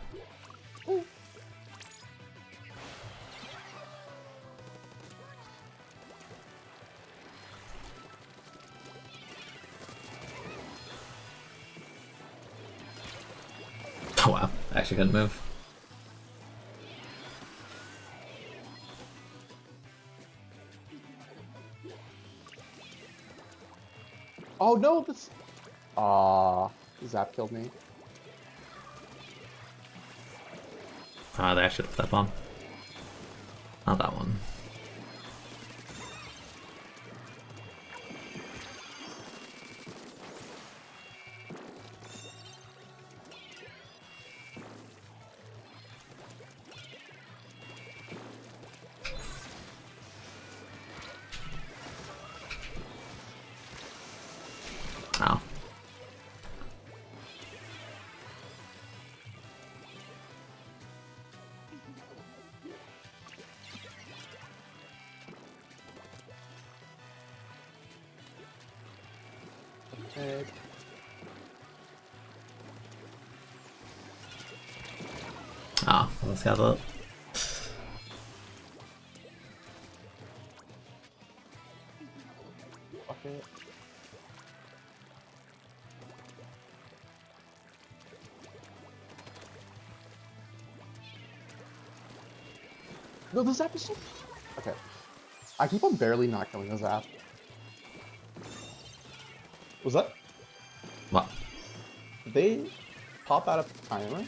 Actually couldn't move. Oh no, this. Zap killed me. Ah, they actually put that bomb. Not that one. Oh. Okay. Oh, almost got it. Fuck it. No, the zap is so. Okay. I keep on barely not killing the zap. Was that? What? Did they pop out of timer?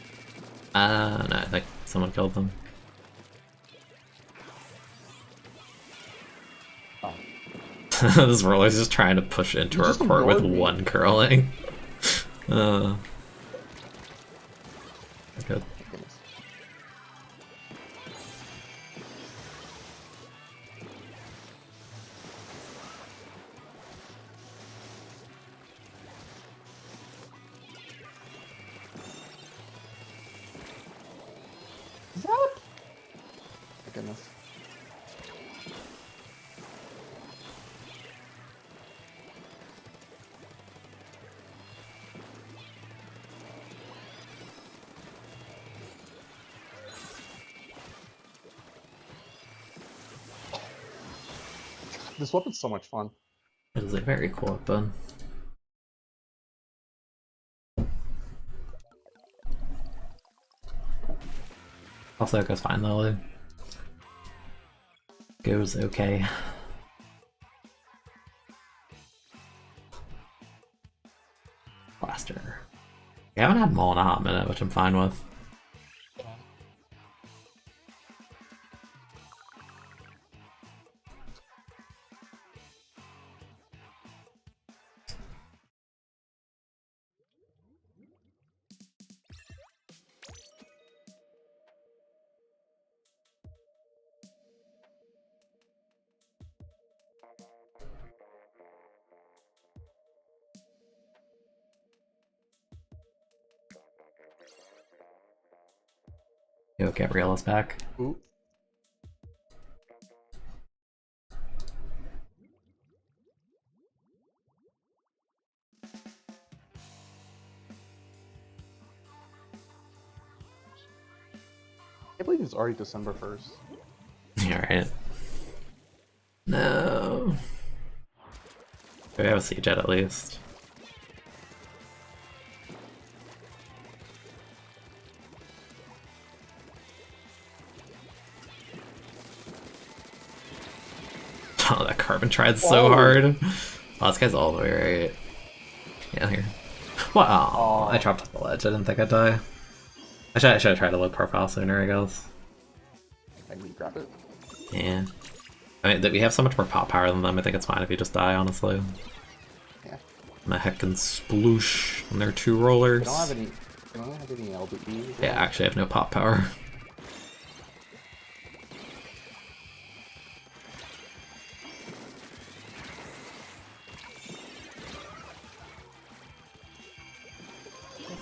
No, I think someone killed them. Oh. This roller's just trying to push into You our just court with ignored me. one curling. Good. Goodness. Zap! My goodness. This weapon's so much fun. It is a very cool weapon. Also, it goes fine though. It goes okay. Blaster. We haven't had Maul in a hot minute, which I'm fine with. Yo, Gabriella's back. Ooh. I can't believe it's already December 1st. Yeah, right. No. We have a siege at least. Oh, that carbon tried so Whoa. hard. Oh, this guy's all the way right. Yeah, here. Wow, Oh. I dropped off the ledge. I didn't think I'd die. I should have tried to low profile sooner, I guess. I can grab it. Yeah. I mean, we have so much more pop power than them, I think it's fine if you just die, honestly. Yeah. And the heckin' sploosh, and they're two They rollers. don't have any. They don't have any LBE. Yeah, actually I have no pop power.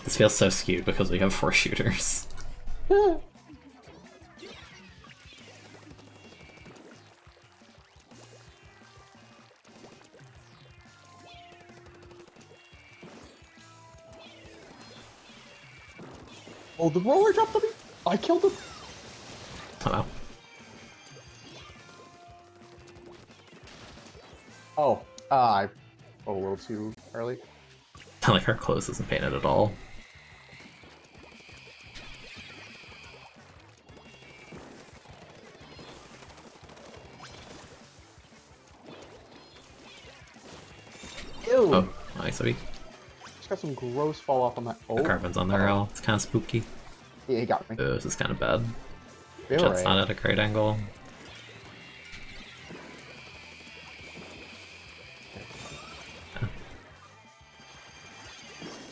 This feels so skewed because we have 4 shooters. Oh, the roller dropped on me. I killed him. Oh, Oh, I. Oh, a little too early. like our clothes isn't painted at all. Ew. Oh, nice. We Just got some gross fall off on my. the Oh. carbon's on the rail. It's kind of spooky. Yeah, he got me. This is kind of bad. Feel Jet's right. not at a great angle.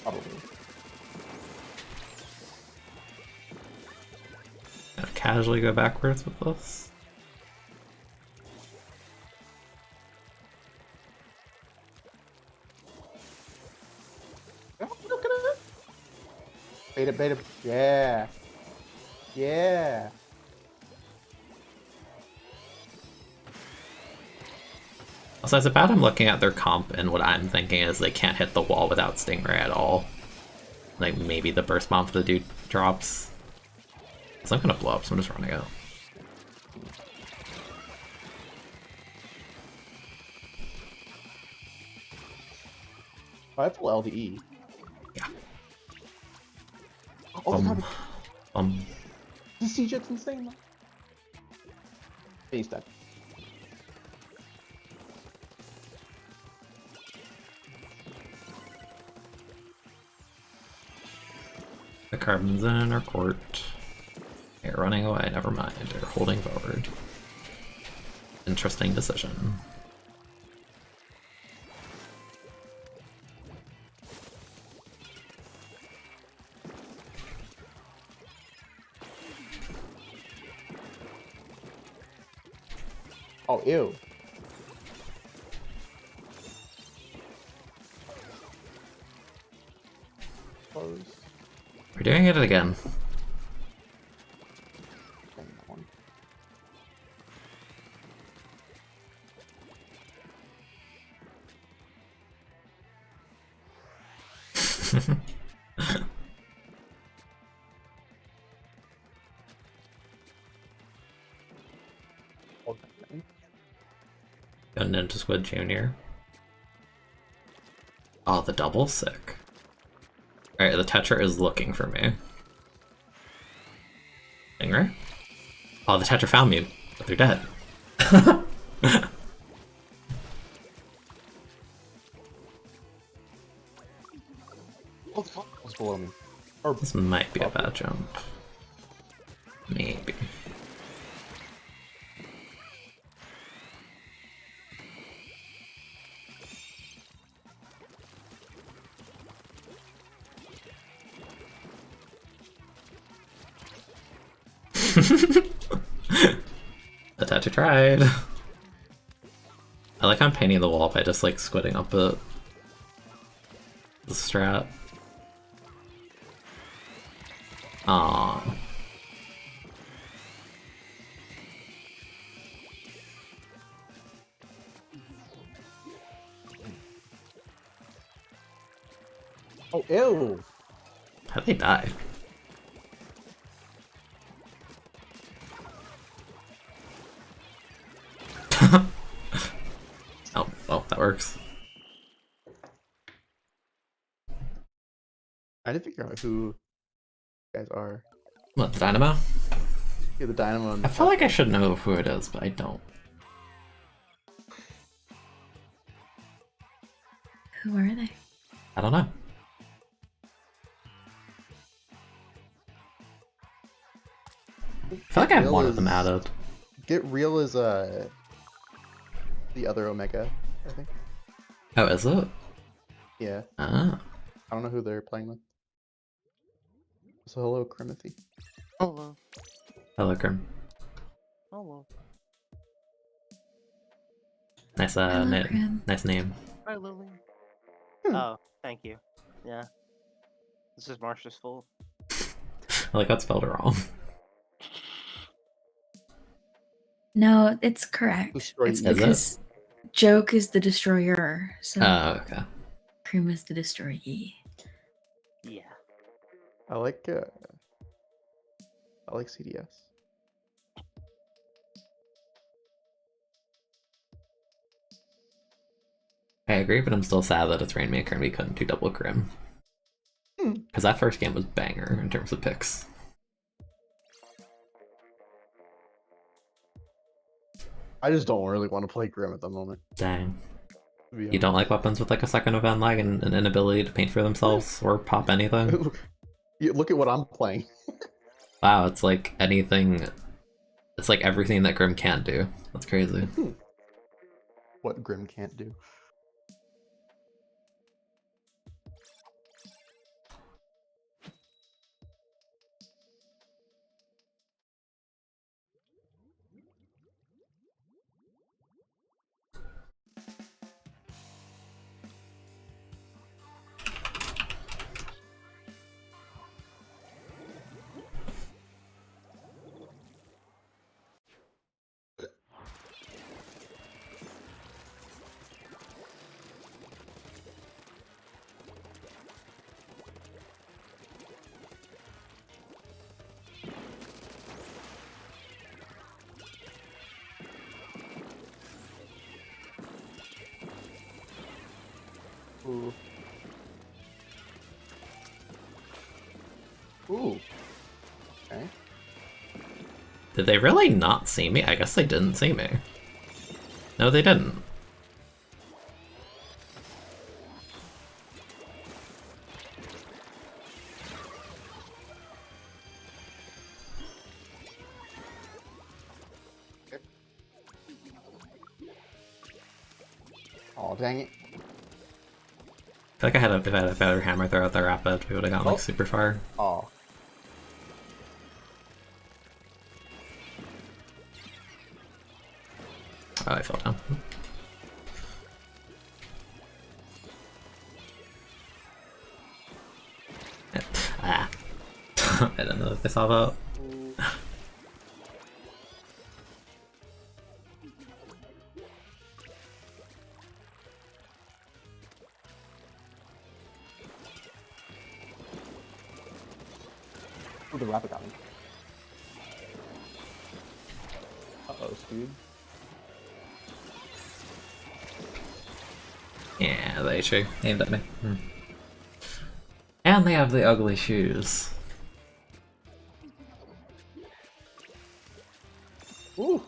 Probably. Gotta casually go backwards with this. Oh, look at it. Beta, beta. Yeah. Yeah. Also, it's about I'm looking at their comp, and what I'm thinking is they can't hit the wall without Stingray at all. Like, maybe the burst bomb for the dude drops. So I'm gonna blow up, so I'm just running out. Oh, that's full LDE. Yeah. Oh, the Um, The siege jet's insane. Though. He's dead. the carbon's in our court. They're running away, never mind. They're holding forward. Interesting decision. Oh, ew. Close. We're doing it again. Dang that one. Okay. Got Ninja Squid Jr. Oh, the double's sick. Alright, the Tetra is looking for me. Stingray? Oh, the Tetra found me, but they're dead. Oh, the fuck was below me. Or This might be a bad jump. Maybe. The Tetra tried. I like I'm painting the wall by just like squinting up the strat. Aww. oh, ew. How'd they die? Oh, well, that works. I didn't figure out who you guys are. What, the Dynamo? Yeah, the Dynamo. And I feel like I should know who it is, but I don't. Who are they? I don't know. I feel like I have one of them added. Get Real is the other Omega, I think. Oh, is it? Yeah. Ah. I don't know who they're playing with. So hello, Crimothy. Hello. Hello, Grim. Hello. Nice, Hello, name. Grim. Nice name. Hi, Lily. Hmm. Oh, thank you. Yeah. This is Marsha's fault. I like that spelled wrong. No, it's correct. Destroy It's Is it? because Joke is the destroyer, so Oh, okay. Cream is the destroyee. Yeah. I like CDS. I agree, but I'm still sad that it's Rainmaker and we couldn't do double Grim. Hmm. Because that first game was banger in terms of picks. I just don't really want to play Grim at the moment. Dang. to be You don't like weapons with like a second event lag and an inability to paint for themselves or pop anything? honest. Look at what I'm playing. Wow, it's like anything. It's like everything that Grim can't do. That's crazy. What Grim can't do. Ooh. Ooh. Okay. Did they really not see me? I guess they didn't see me. No, they didn't. Oh, dang it. I feel like if I had a better hammer throw at the rapid, we would have gotten like super far. Oh. Oh, I fell down. Ah. I don't know if they saw that. Oh, the rapid got me. Uh-oh, Scoob. Yeah, they true. Aimed at me. And they have the ugly shoes. Ooh.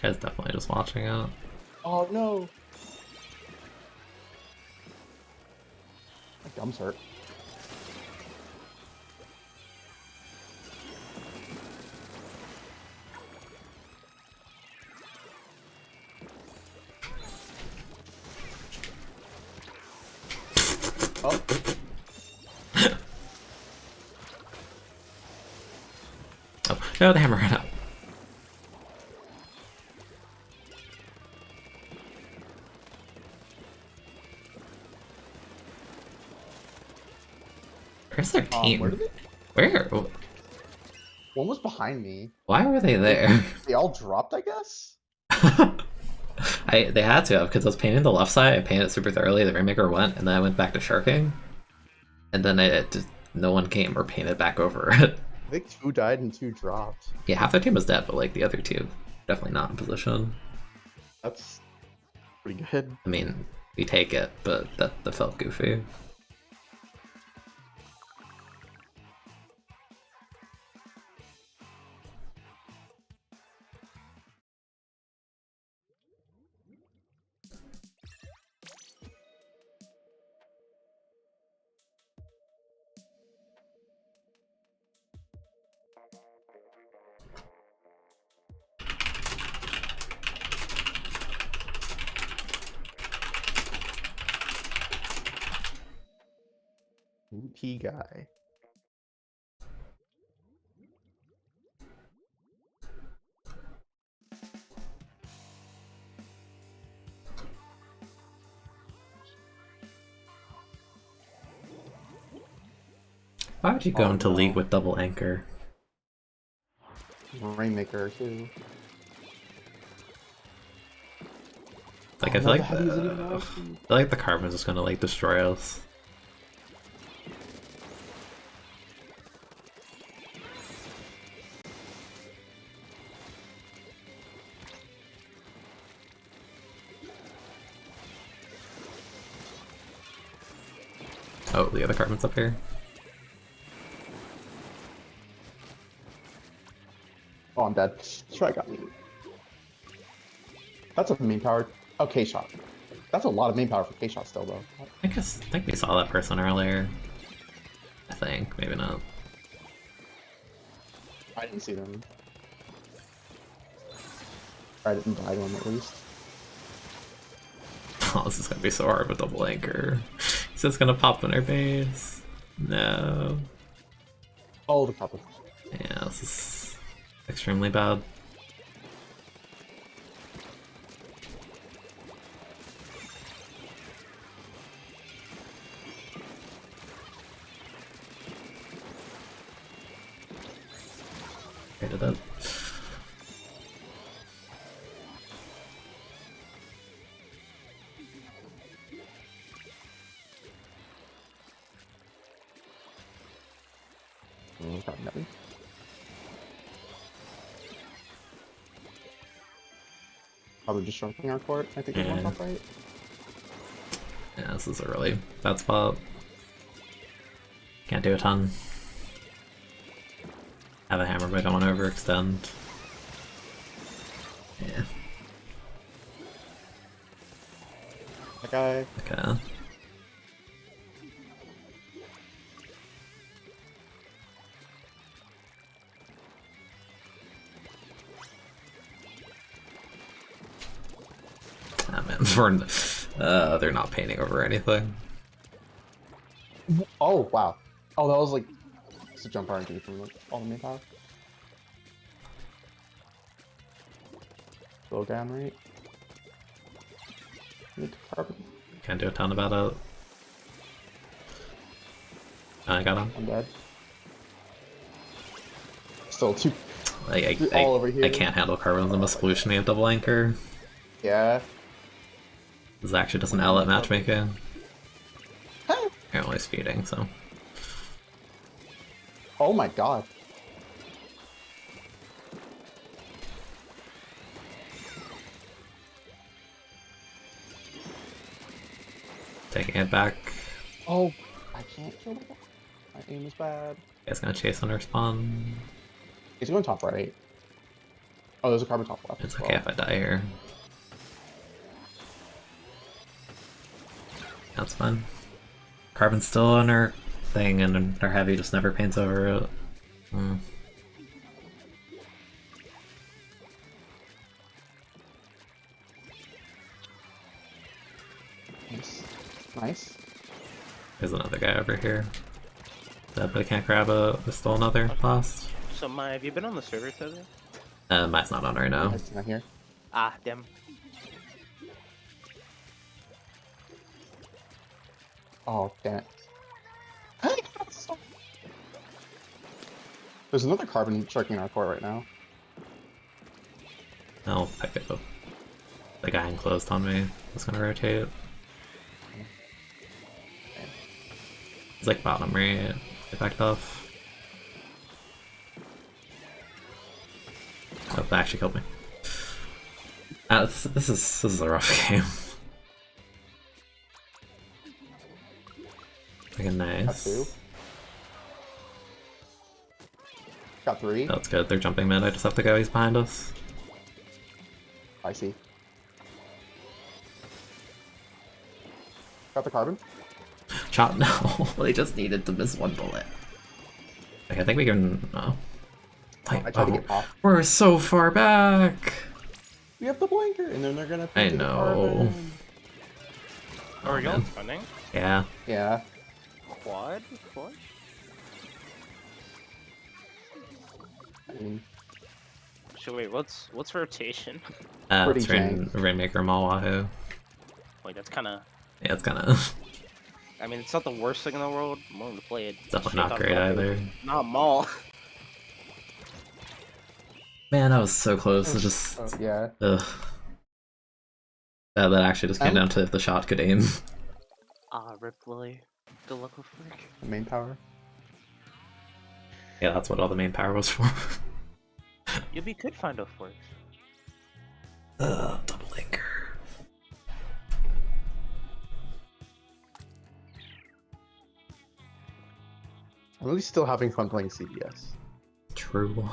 Guy's definitely just watching it. Oh, no. My gums hurt. Oh. Oh, no, the hammer ran out. Where's their team? Where did they? Where? One was behind me. Why were they there? They all dropped, I guess? They had to have, because I was painting the left side, I painted it super thoroughly, the Rainmaker went, and then I went back to sharking. And then no one came or painted back over it. I think 2 died and 2 dropped. Yeah, half their team was dead, but like the other two, definitely not in position. That's pretty good. I mean, we take it, but that felt goofy. P guy. Why would you go Oh, into no. League with double anchor? Rainmaker too. Like, Oh, I feel no, like the heavy isn't even I allowed feel to. like the Carbon's just gonna like destroy us. Oh, the other carbon's up here. Oh, I'm dead. Shrek got me. That's a main power. Oh, K-shot. That's a lot of main power for K-shot still, though. I think we saw that person earlier. I think, maybe not. I didn't see them. I didn't die to them at least. Oh, this is gonna be so hard with double anchor. He's just gonna pop in our base. No. Oh, the copper. Yeah, this is extremely bad. Okay, did it. Probably nothing. Probably just shrinking our court. I think it's one top right. Yeah, this is a really bad spot. Can't do a ton. Have a hammer, but I don't want to overextend. Yeah. That guy. Okay. Ah, man, they're not painting over anything. Oh, wow. Oh, that was like just a jump RNG from like, all the main power. Slow down rate. Need to carbon. Can't do a ton about it. I got him. I'm dead. Still two. All over here. I can't handle carbons and a solution. We have double anchor. Yeah. This actually doesn't L at matchmaking. Apparently he's feeding, so. Oh my god. Taking it back. Oh, I can't kill that. My aim is bad. Guy's gonna chase under spawn. He's going top right. Oh, there's a carbon top left. It's as okay well. if I die here. That's fine. Carbon's still on her thing, and her heavy just never paints over it. Hmm. Nice. Nice. There's another guy over here. But I can't grab a. There's still another lost. So, Maya, have you been on the server today? Mine's not on right now. Nice, not here. Ah, damn. Oh, damn it. There's another carbon sharking our core right now. I'll pick it up. The guy enclosed on me. It's gonna rotate. It's like bottom right. Get back off. Oh, that actually killed me. This is a rough game. Like a Got nice. two. Got three. That's good. They're jumping mid. I just have to go. He's behind us. I see. Got the carbon. Shot. No. They just needed to miss one bullet. Like, I think we can. No. Like, I tried to get off. we're so far back. We have the blanker, and then they're gonna. I the know. carbon. Are we man. going running? Yeah. Yeah. Quad? Quad? I mean, So wait, what's rotation? Pretty It's Rainmaker Malwahoo. Wait, that's kind of. Yeah, it's kind of I mean, it's not the worst thing in the world. I'm willing to play it. definitely not Shit, great I'm either. Not Maul. Man, that was so close. It just. oh, yeah. Ugh. That actually just came down to if the shot could aim. Ah, Rip Lily. Good luck with Frick. The main power. Yeah, that's what all the main power was for. You could find a force. Double anchor. I'm at least still having fun playing CDS. True.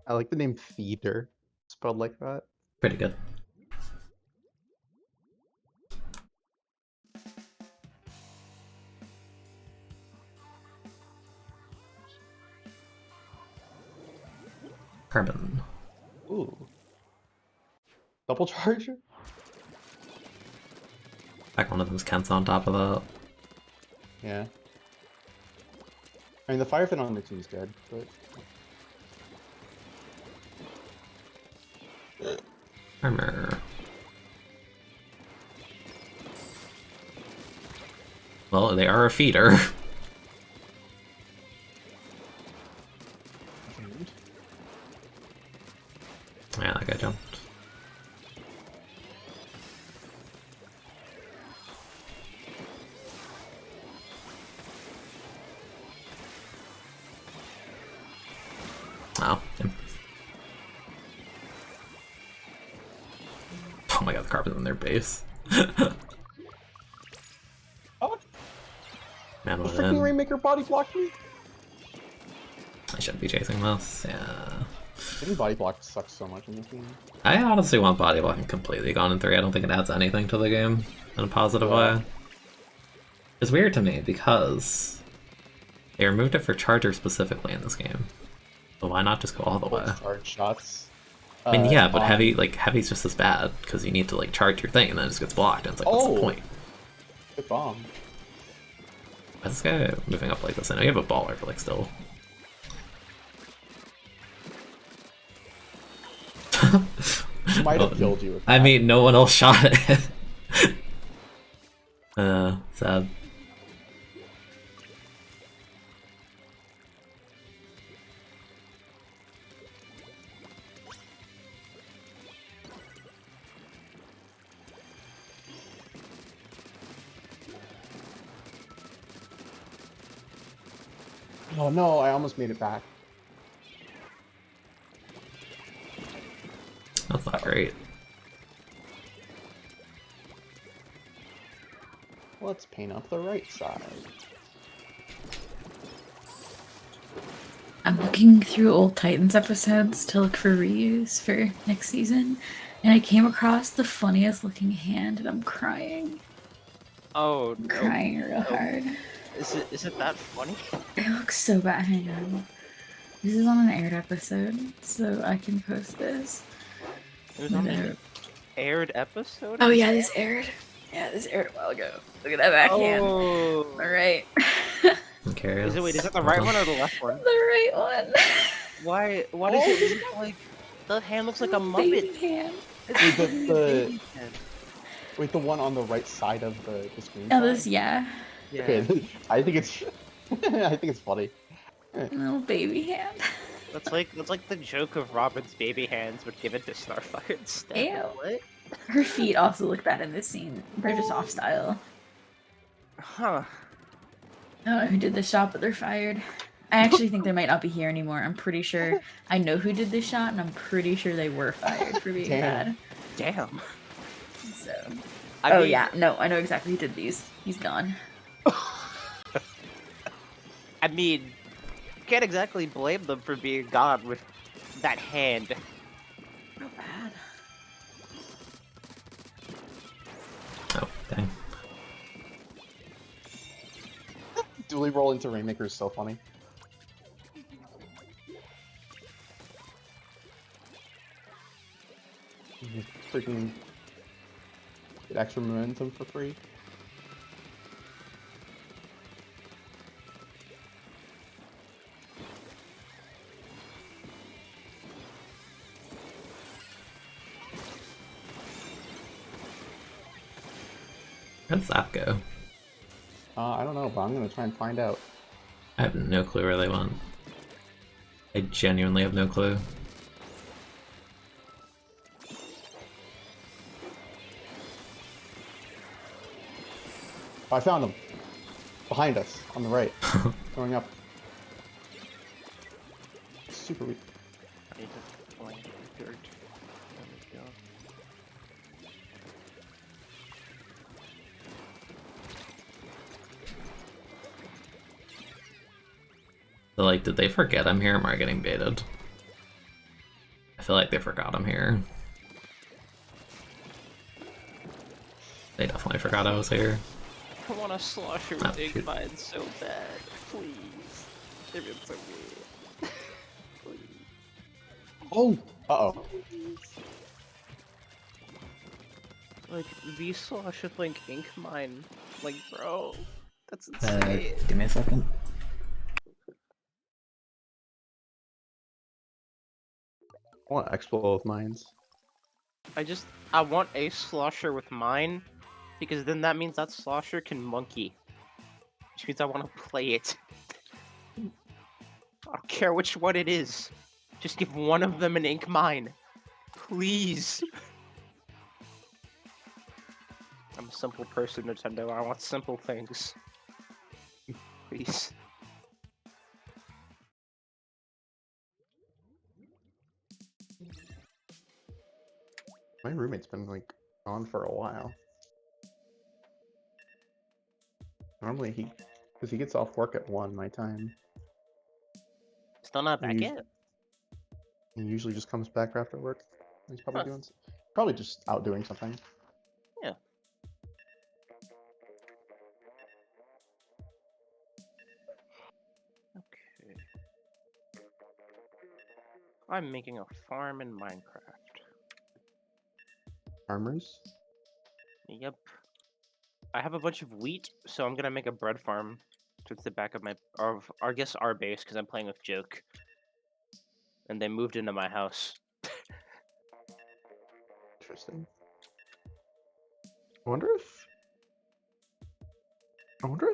I like the name Feeder, spelled like that. Pretty good. Carbon. Ooh. Double charger? Back one of those Kents on top of that. Yeah. I mean, the Firefin on the team's dead, but... Armor. Well, they are a feeder. Yeah, that guy jumped. Oh, damn. Oh my god, the carpet's in their base. Oh, Man, the what freaking in? Rainmaker body blocked me? I shouldn't be chasing this, yeah. Getting body blocked sucks so much in this game. I honestly want body blocking completely gone in 3. I don't think it adds anything to the game in a positive Yeah. way. It's weird to me because they removed it for Charger specifically in this game. So why not just go all the way? Charge shots. I mean, yeah, but on- heavy's just as bad because you need to like charge your thing and then it just gets blocked, and it's like, what's the Oh. point? Good bomb. Why is this guy moving up like this? I know you have a baller, but like still. Might have killed you. With I that. mean, no one else shot it. Sad. Oh no, I almost made it back. That's not great. Let's paint up the right side. I'm looking through old Titans episodes to look for reuse for next season, and I came across the funniest looking hand, and I'm crying. Oh I'm no. crying real hard. Is it that funny? It looks so bad. Hang on. This is on an aired episode, so I can post this. It was on an Without- aired episode? Oh yeah, this aired. Yeah, this aired a while ago. Look at that backhand. Oh. All right. I'm curious. Is that the right one or the left one? The right one. Why does it look like the hand looks like a Baby Muppet? hand. It's Wait, a the- baby hand. Wait, the one on the right side of the screen. Oh, side? this, yeah. Yeah. Okay, I think it's. I think it's funny. Little baby hand. That's like the joke of Robin's baby hands, but given to Starfire instead. Ew. What? Her feet also look bad in this scene. They're just off style. Huh. I don't know who did this shot, but they're fired. I actually think they might not be here anymore. I'm pretty sure. I know who did this shot, and I'm pretty sure they were fired for being Damn. bad. Damn. So. I mean, Yeah, no, I know exactly who did these. He's gone. I mean, can't exactly blame them for being gone with that hand. So bad. Dang. Dually roll into Rainmaker is so funny. You freaking get extra momentum for free. Where does that go? I don't know, but I'm gonna try and find out. I have no clue where they went. I genuinely have no clue. Oh, I found him. Behind us, on the right. Going up. Super weak. I need to find dirt. There we go. So, like, did they forget I'm here or am I getting baited? I feel like they forgot I'm here. They definitely forgot I was here. I want to slosh her Oh, with shoot. ink mine so bad. Please. It feels so weird. Please. Oh! Uh-oh. Like, V-slosh with, like, ink mine. Like, bro. That's insane. Give me a second. I want explode with mines. I want a slosher with mine, because then that means that slosher can monkey. Which means I want to play it. I don't care which one it is. Just give one of them an ink mine. Please. I'm a simple person, Nintendo. I want simple things. Please. My roommate's been, like, gone for a while. Normally because he gets off work at 1 my time. Still not back He yet? He usually just comes back after work. He's probably Huh. doing, probably just out doing something. Yeah. Okay. I'm making a farm in Minecraft. Farmers? Yep. I have a bunch of wheat, so I'm gonna make a bread farm towards the back of I guess our base, because I'm playing with Joke. And they moved into my house. Interesting. I wonder if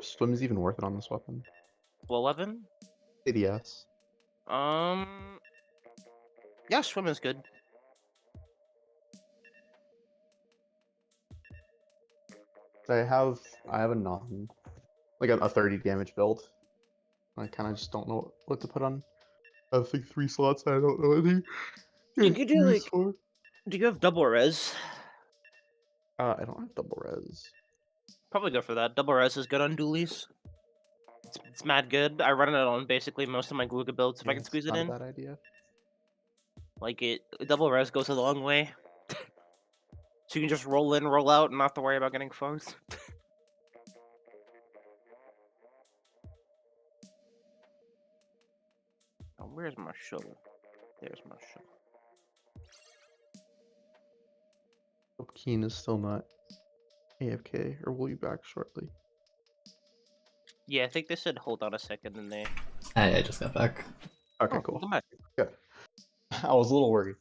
swim is even worth it on this weapon. 11? ADS. Yeah, swim is good. I have a non, like a 30 damage build. I kind of just don't know what to put on. I have like 3 slots. I don't know anything. You could do use like. for. Do you have double res? I don't have double res. Probably go for that. Double res is good on dualies. It's mad good. I run it on basically most of my Gluga builds if I Yeah, can it's squeeze it not a in. bad idea. Like double res goes a long way. So you can just roll in, roll out, and not have to worry about getting fucked. Oh, where's my shovel? There's my shovel. Hope Keen is still not AFK, or will be back shortly. Yeah, I think they said hold on a second, and they. I just got back. Okay, Oh, cool. come back. Good. I was a little worried.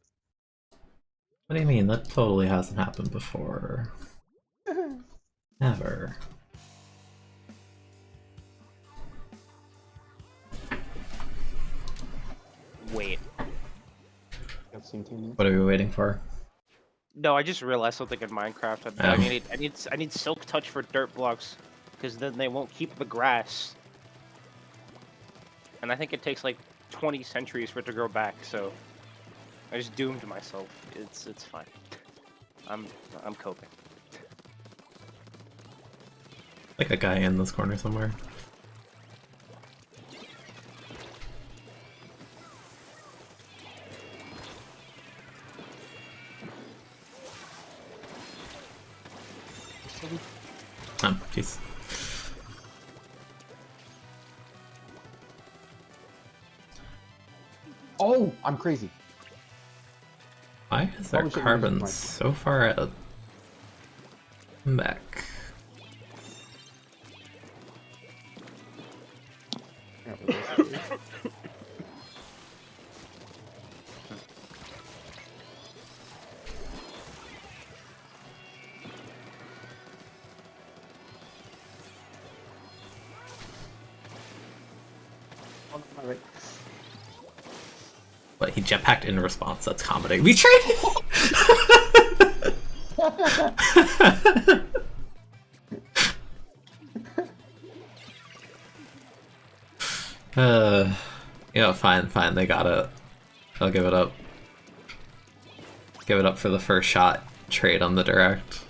What do you mean? That totally hasn't happened before. Never. Wait. What are we waiting for? No, I just realized something in Minecraft. I need silk touch for dirt blocks, because then they won't keep the grass. And I think it takes like 20 centuries for it to grow back. So I just doomed myself. It's fine. I'm coping. Like a guy in this corner somewhere. Jeez. Oh, I'm crazy. Why is their Probably shouldn't use carbon my- so far out? I'm back. Yeah, but this is- Oh, no, right. But he jetpacked in response. That's comedy. We traded. Fine. They got it. I'll give it up. Give it up for the first shot trade on the direct.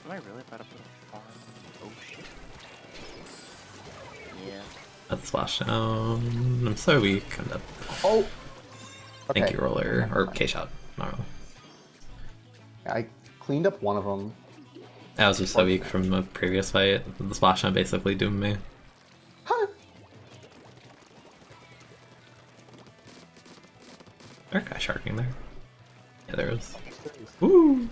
Am I really about to put a farm? Oh shit. Yeah. That's splashdown. I'm so weak. I'm dead. Oh. Thank Okay. you, roller Okay, or fine. K shot. Not roller. I cleaned up one of them. I was just so weak from a previous fight. The splashdown basically doomed me. Huh. There, guy sharking there. Yeah, there is. Woo!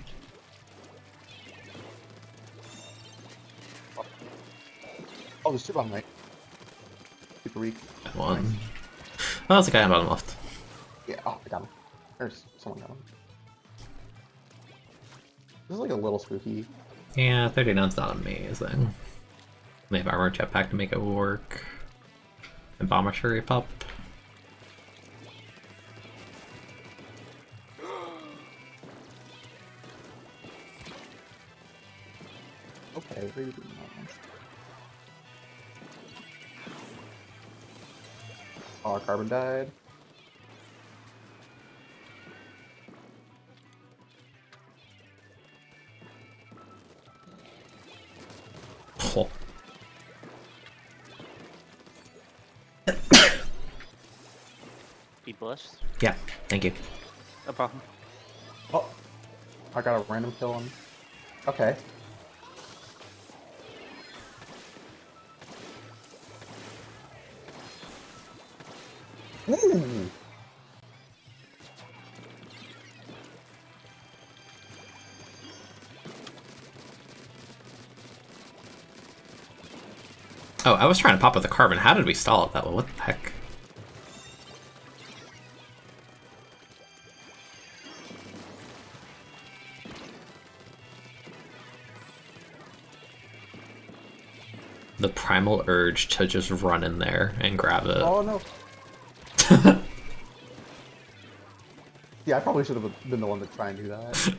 Oh, there's two bottom right. Super weak. Got one. Oh, that's a guy on bottom left. Yeah, oh, I got him. There's someone got him. This is like a little spooky. Yeah, 39's not amazing. They have armor jetpack to make it work. And bomber shuri pop. Okay, what are you doing now? Oh, our carbon died. Oh. Be blessed. Yeah, thank you. No problem. Oh, I got a random kill on. Okay. Ooh. Oh, I was trying to pop with the carbon. How did we stall it that way? What the heck? The primal urge to just run in there and grab it. Oh no. Yeah, I probably should have been the one to try and do that.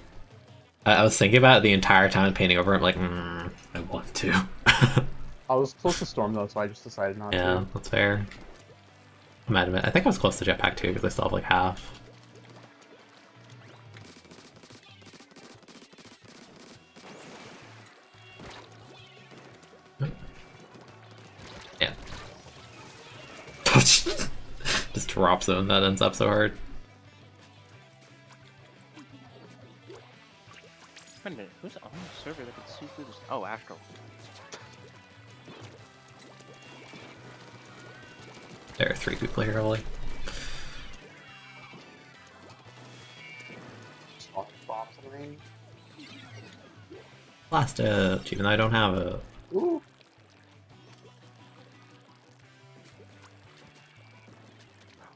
I was thinking about it the entire time painting over it. I'm like, I want to. I was close to storm though, so I just decided not Yeah, to. that's fair. I might admit, I think I was close to jetpack too because I still have like half. Yeah. Just drops him. That ends up so hard. Wait a minute, who's on the server that can see through this? Oh, Astro. There are 3 people here, only. Spawn bombs in the rain. Blast it, even though I don't have it. Ooh.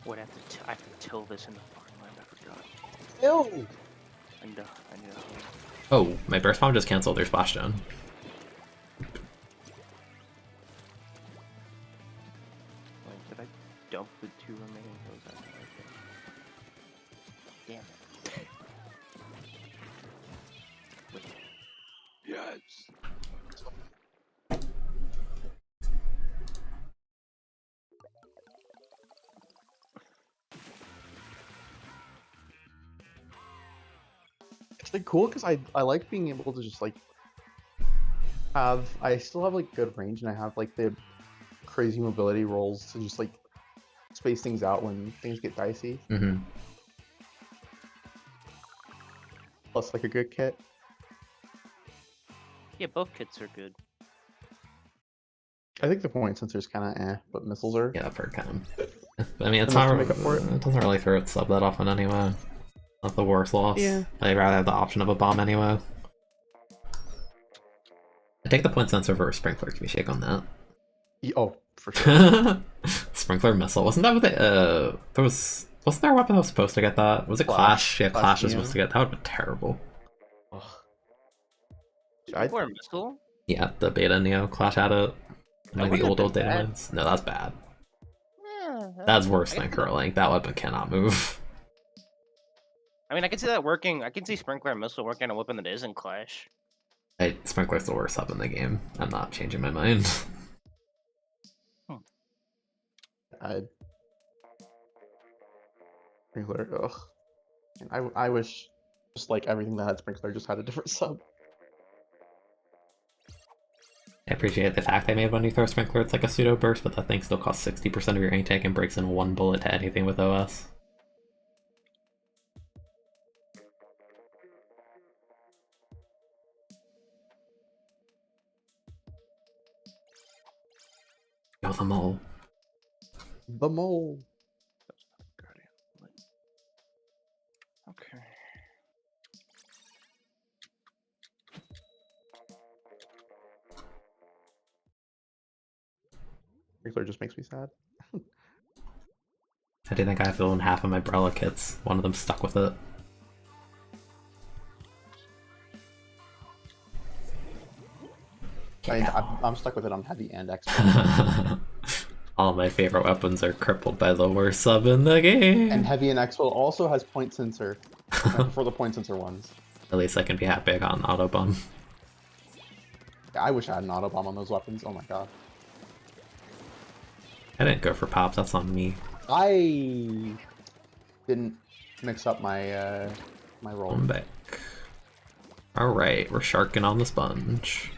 Wait, I have to till this in the farmland. I forgot. Ew. I need a Oh, my burst bomb just canceled their splashdown. Like, did I dump the 2 remaining hills out of there? Damn it. Wait. Yes. It's like cool because I like being able to just like I still have like good range and I have like the crazy mobility rolls to just like space things out when things get dicey. Mm-hmm. Plus like a good kit. Yeah, both kits are good. I think the point sensor's kind of but missiles are Yeah, for kind of. I mean, it's enough to not. make up for it. It doesn't really throw its sub that often anyway. Not the worst loss. Yeah. I'd rather have the option of a bomb anyway. I take the point sensor over a sprinkler. Can we shake on that? Oh, for sure. Sprinkler missile. Wasn't that what they? There was. Wasn't there a weapon that was supposed to get that? Was it Clash? Yeah, Clash was supposed to get that. Would have been terrible. Ugh. Sprinkler missile? Yeah, the beta Neo Clash had it. Like the old data bad. lines. No, that's bad. Yeah, That's worse I than can see curling. That weapon cannot move. I mean, I can see that working. I can see sprinkler missile working on a weapon that isn't Clash. Sprinkler's the worst sub in the game. I'm not changing my mind. Sprinkler. Ugh. And I wish just like everything that had sprinkler just had a different sub. I appreciate the fact they made when you throw Sprinkler, it's like a pseudo burst, but that thing still costs 60% of your intake and breaks in one bullet to anything with OS. Yo, the mole. The mole. Okay. Sprinkler just makes me sad. I do think I have to own half of my Brella kits. One of them stuck with it. I'm stuck with it on heavy and expo. All my favorite weapons are crippled by the worst sub in the game. And heavy and expo also has point sensor. I prefer the point sensor ones. At least I can be happy I got an autobomb. Yeah, I wish I had an autobomb on those weapons. Oh my god. I didn't go for pops, that's on me. I didn't mix up my my roll. I'm back. Alright, we're sharking on the sponge.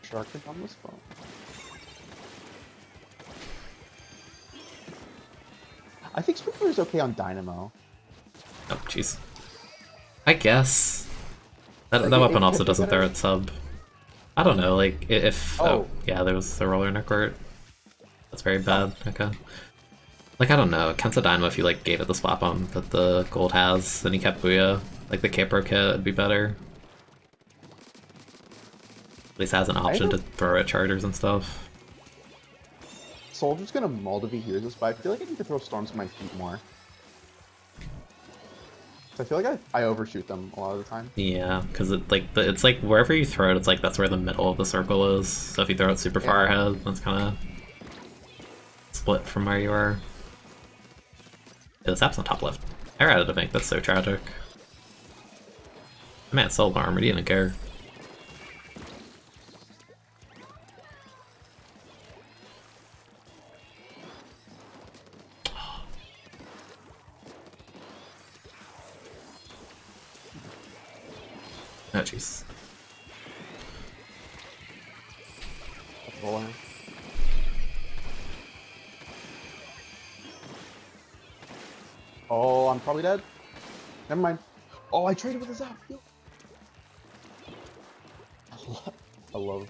Sharking on this phone. I think Sprinkler is okay on Dynamo. Oh, jeez. I guess. That Like, weapon it also could be doesn't throw better. its sub. I don't know, like, if... Oh, Oh. yeah, there was the roller neckwort. That's very bad, okay. Like, I don't know, Kensa Dynamo, if you, like, gave it the splat bomb that the gold has, then you kept Booyah, like the Capro kit would be better. At least has an option to throw at chargers and stuff. Soldier's gonna Moldavi hears this, but I feel like I need to throw storms to my feet more. So I feel like I overshoot them a lot of the time. Yeah, because it's like wherever you throw it, it's like that's where the middle of the circle is. So if you throw it super far ahead, that's kind of split from where you are. Yeah, this app's on top left. I added a bank, that's so tragic. Man, sold my armor, he didn't care. Oh jeez. Oh, I'm probably dead. Never mind. Oh, I traded with a zap. Yo. I love.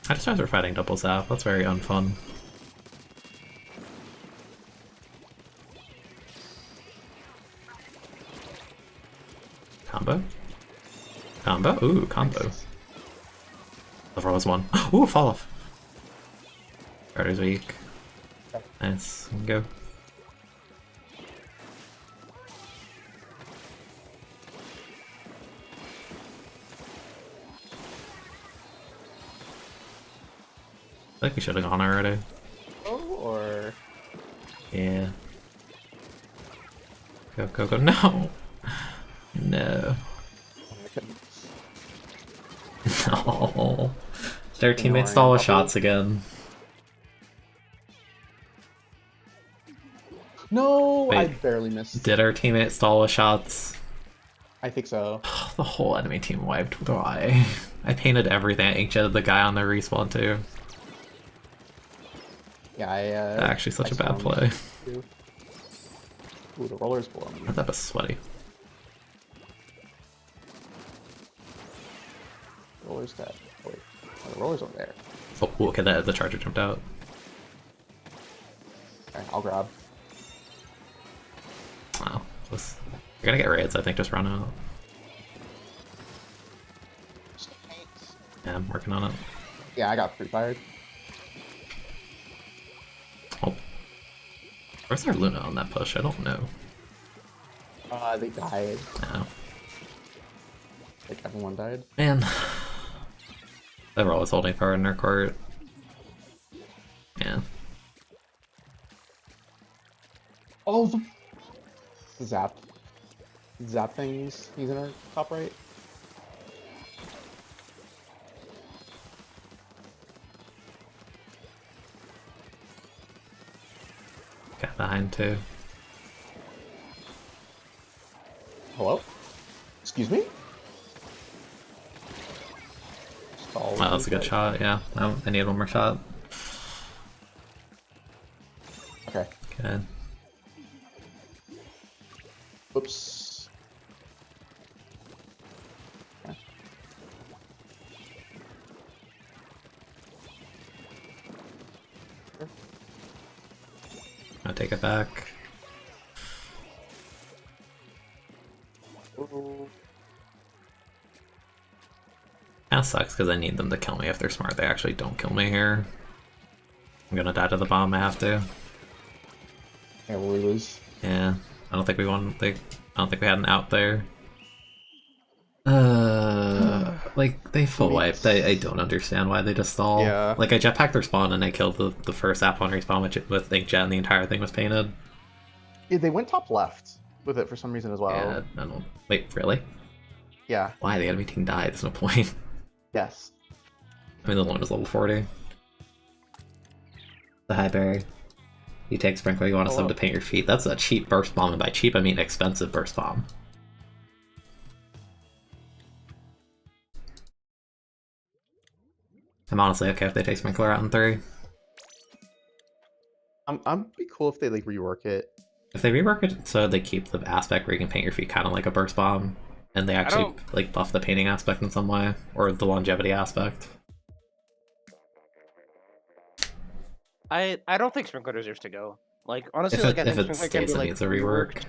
I just guys are fighting double zap, that's very unfun. Combo? Combo? Ooh, combo. The was one. Ooh, fall off. Starter's weak. Nice. Go. I think we should have gone already. Oh, or Yeah. Go, go, go. No! No. I couldn't. No. Their teammates stall with shots again. No, I Wait. barely missed. Did our teammate stall with shots? I think so. The whole enemy team wiped. Why? I painted everything. I inkjetted the guy on their respawn too. Yeah, I. Actually, such a bad stormed play. too. Ooh, the roller's below me. That was sweaty. Roller's dead. Oh, wait. Oh, the roller's over there. Oh, okay, the charger jumped out. Okay, I'll grab. Wow. You're gonna get raids, I think, just run out. Yeah, I'm working on it. Yeah, I got free fired. Oh. Where's our Luna on that push? I don't know. They died. No. Like, everyone died. Man. They were always holding far in their court. Yeah. Oh, the zap. Zap things. He's in our top right. Got behind too. Hello? Excuse me? Oh, that was a good shot, yeah. I need one more shot. Okay. Good. Oops. Okay. I'll take it back. Ooh. Kinda sucks because I need them to kill me if they're smart. They actually don't kill me here. I'm gonna die to the bomb, I have to. Yeah, will we lose? Yeah. I don't think we won. I don't think we had an out there. Like, they full wiped. I don't understand why they just stall. Yeah. Like, I jetpacked their spawn and I killed the first app on respawn with inkjet and the entire thing was painted. Yeah, they went top left with it for some reason as well. Yeah, I don't... Wait, really? Yeah. Why? The enemy team died. There's no point. Yes. I mean, the one is level 40. The high berry. You take Sprinkler, you want Oh, them wow. to paint your feet. That's a cheap burst bomb, and by cheap I mean expensive burst bomb. I'm honestly okay if they take Sprinkler out in 3. I'm be cool if they like rework it. If they rework it so they keep the aspect where you can paint your feet kind of like a burst bomb, and they actually like buff the painting aspect in some way, or the longevity aspect. I don't think Sprinkler deserves to go. Like honestly, If like I it think Sprinkler can stays, be it like needs a rework.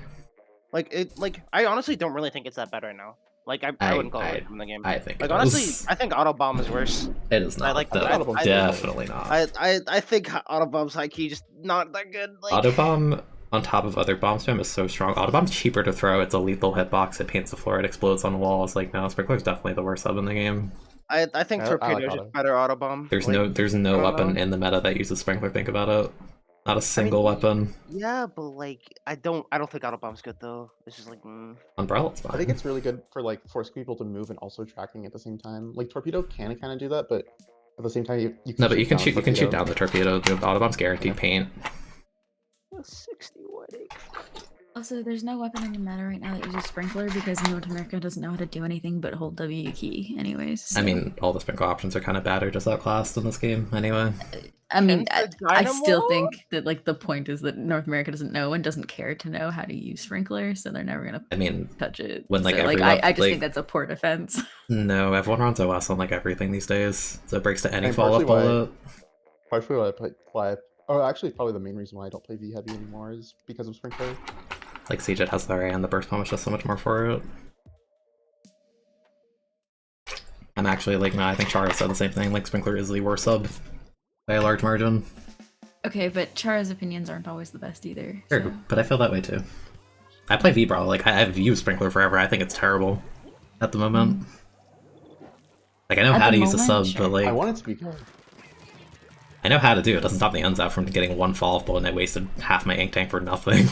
reworked. Like I honestly don't really think it's that bad right now. Like I wouldn't call it from the game. I think Like it honestly, is. I think Auto Bomb is worse. It is not. like- though. I- Definitely not. I think Auto Bomb's high key just not that good. Like Autobomb on top of other bomb spam is so strong. Autobomb's cheaper to throw. It's a lethal hitbox. It paints the floor. It explodes on walls. Like no, Sprinkler's definitely the worst sub in the game. I think I like Torpedo's Auto. just better Auto Bomb. There's Like, no I don't weapon know. in the meta that uses Sprinkler. Think about it. Not a single weapon. Yeah, but like I don't think Auto Bomb's good though. It's just like Umbrella's fine. I think it's really good for like forcing people to move and also tracking at the same time. Like Torpedo can kind of do that, but at the same time you can No, but you can down shoot Torpedo. down the torpedo. The Autobomb's guaranteed paint. 61. Also, there's no weapon in the meta right now that uses Sprinkler because North America doesn't know how to do anything but hold W key anyways. So. I mean, all the Sprinkler options are kind of bad or just outclassed in this game anyway. I mean, Penta I still Dynamo? think that like the point is that North America doesn't know and doesn't care to know how to use Sprinkler, so they're never gonna I mean, touch it. when, like, so, every I wep- just like- think that's a poor defense. no, everyone runs OS on like everything these days, so it breaks to any And follow-up partially why- bullet. Partially why oh actually probably the main reason why I don't play V Heavy anymore is because of Sprinkler. Like CJ has the array and the burst bomb is just so much more for it. I'm actually like, no, I think Chara said the same thing. Like Sprinkler is the worst sub by a large margin. Okay, but Chara's opinions aren't always the best either. Sure, So. but I feel that way too. I play V-Brawl, like I've used Sprinkler forever. I think it's terrible at the moment. Like I know At how the to use a moment, sub, sure. but like I want it to be good. I know how to do it. It doesn't stop the ends out from getting one fall-off bullet and I wasted half my ink tank for nothing.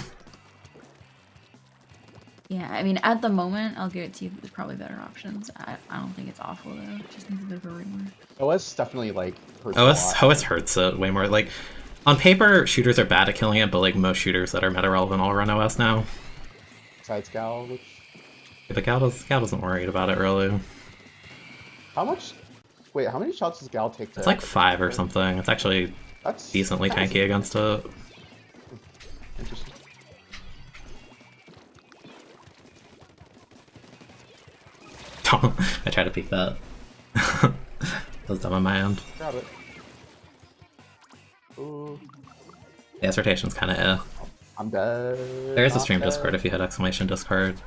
Yeah, I mean, at the moment, I'll give it to you that there's probably better options. I don't think it's awful though. It just needs a bit of a rework. OS definitely like hurts a lot. OS hurts it way more. Like on paper, shooters are bad at killing it, but like most shooters that are meta relevant all run OS now. Besides Gal, which But Gal doesn't worry about it really. how much? Wait, how many shots does Gal take? It's like 5 or something. It's actually That's decently that's tanky against it. Interesting. tried to peek that. That was dumb on my end. Grab it. Ooh, Yeah, his rotation's kinda eh. I'm dead. There is a Not stream dead. Discord if you hit exclamation Discord.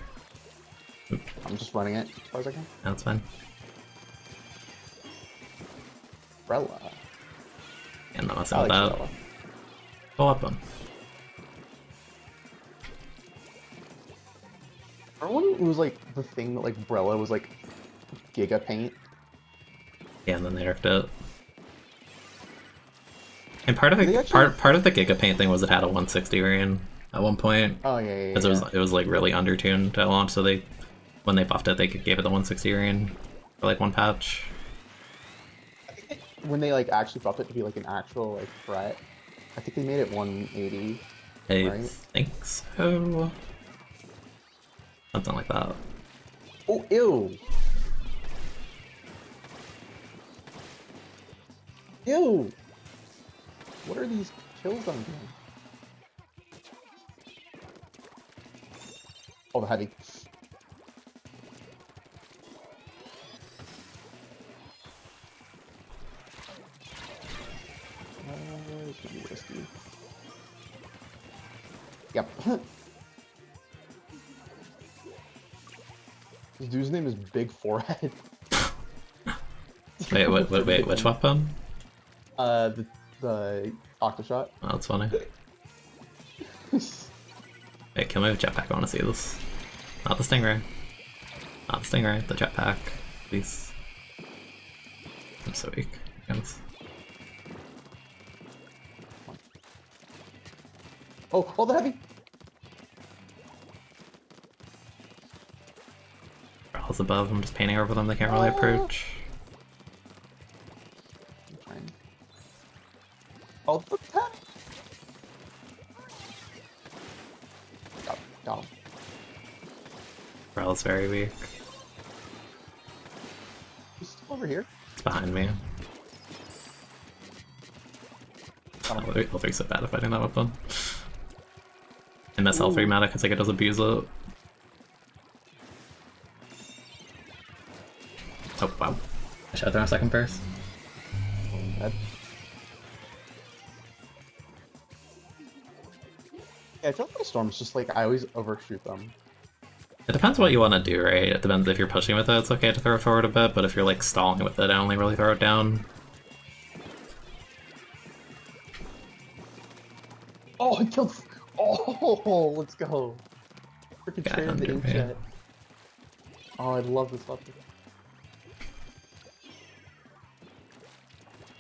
I'm just running it as far as I can. That's fine. Umbrella. Yeah, I'm not messing I with like that. Umbrella. Go up them. Remember when it was like the thing that like Umbrella was like Giga Paint? Yeah, and then they nerfed it. And part of Did the they actually- part of the Giga Paint thing was it had a 160 range at one point. Oh yeah. Because it was like really undertuned at launch, so when they buffed it, they gave it the 160 range for like one patch. When they like actually buffed it to be like an actual like threat, I think they made it 180. I Right. think so. Something like that. Oh ew. Ew. What are these kills I'm doing? Oh, the heavy. It's gonna be risky. Yep. This dude's name is Big Forehead. Wait, which weapon? The Octoshot. Oh, that's funny. Wait, kill me with jetpack, I wanna see this. Not the stingray. Not the stingray, the jetpack. Please. I'm so weak. Goodness. Oh, the heavy. All above, I'm just painting over them, they can't really approach. I'm trying. Oh, the heavy. Got him. Rel's very weak. He's still over here. It's behind me. Got him. I'll be so bad at fighting that weapon. And this L3 meta, because like it does abuse it. Oh wow. I should have thrown a second first. Dead. Yeah, I feel like my storms just like I always overshoot them. It depends what you want to do, right? It depends if you're pushing with it, it's okay to throw it forward a bit, but if you're like stalling with it, I only really throw it down. Oh, I killed. Oh, let's go. Freaking Got traded the under me. inkjet. Oh, I love this weapon.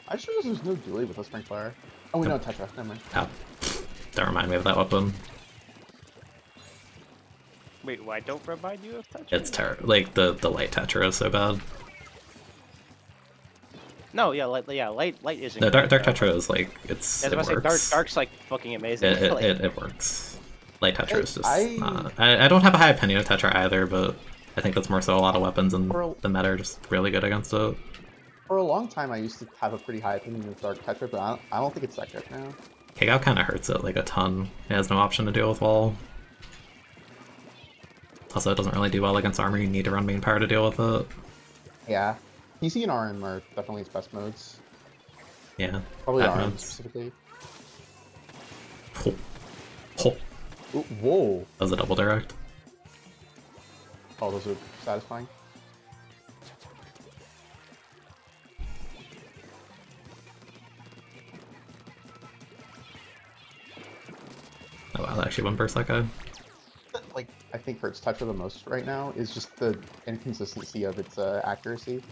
I sure there's no dually with a spring fire. Oh wait, no, Tetra. Never mind. Oh. Don't remind me of that weapon. Wait, why don't remind you of touch? It's terrible. Like the light Tetra is so bad. No, yeah, light isn't. The dark good, though. Tetra is like it's. Yeah, I was it about to works. say dark's like fucking amazing. Like, It works. Light Tetra is just. I- I don't have a high opinion of Tetra either, but I think that's more so a lot of weapons and Or- the meta are just really good against it. For a long time, I used to have a pretty high opinion of Dark Tetra, but I don't think it's that good now. Kigao kind of hurts it like a ton. It has no option to deal with wall. Also, it doesn't really do well against armor. You need to run main power to deal with it. Yeah, PC and RM are definitely its best modes. Yeah. Probably Bad RM modes. specifically. Oh. Oh. Ooh, whoa! That was a double direct. Oh, those are satisfying. Oh wow, that actually one burst that guy. Like, I think hurts Tetra the most right now is just the inconsistency of its accuracy.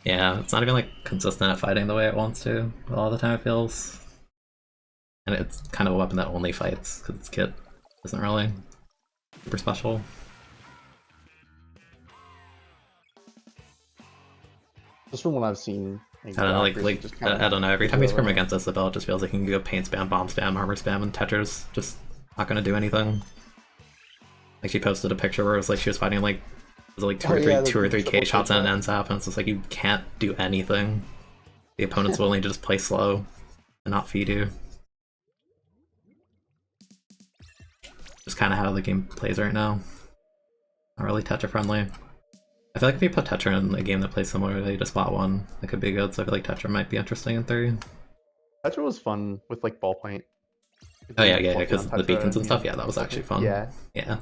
Yeah, it's not even like consistent at fighting the way it wants to. All the time it feels. And it's kind of a weapon that only fights, because its kit isn't really super special. Just from what I've seen. I don't know, like just I don't know, every time you scrim zero. against Isabel, it just feels like you can go paint spam, bomb spam, armor spam, and Tetra's just not gonna do anything. Like she posted a picture where it was like she was fighting like it was like two Oh, or three yeah, the 2 or 3 triple K shots and shot. it ends up, and it's just like you can't do anything. The opponent's willing to just play slow and not feed you. Just kind of how the game plays right now. Not really Tetra friendly. I feel like if you put Tetra in a game that plays similarly to Spot 1, it could be good, so I feel like Tetra might be interesting in 3. Tetra was fun with like ballpoint. Oh yeah, Being yeah, fluffy because on the beacons Tetra, and stuff, yeah, that was actually fun. Yeah. Yeah.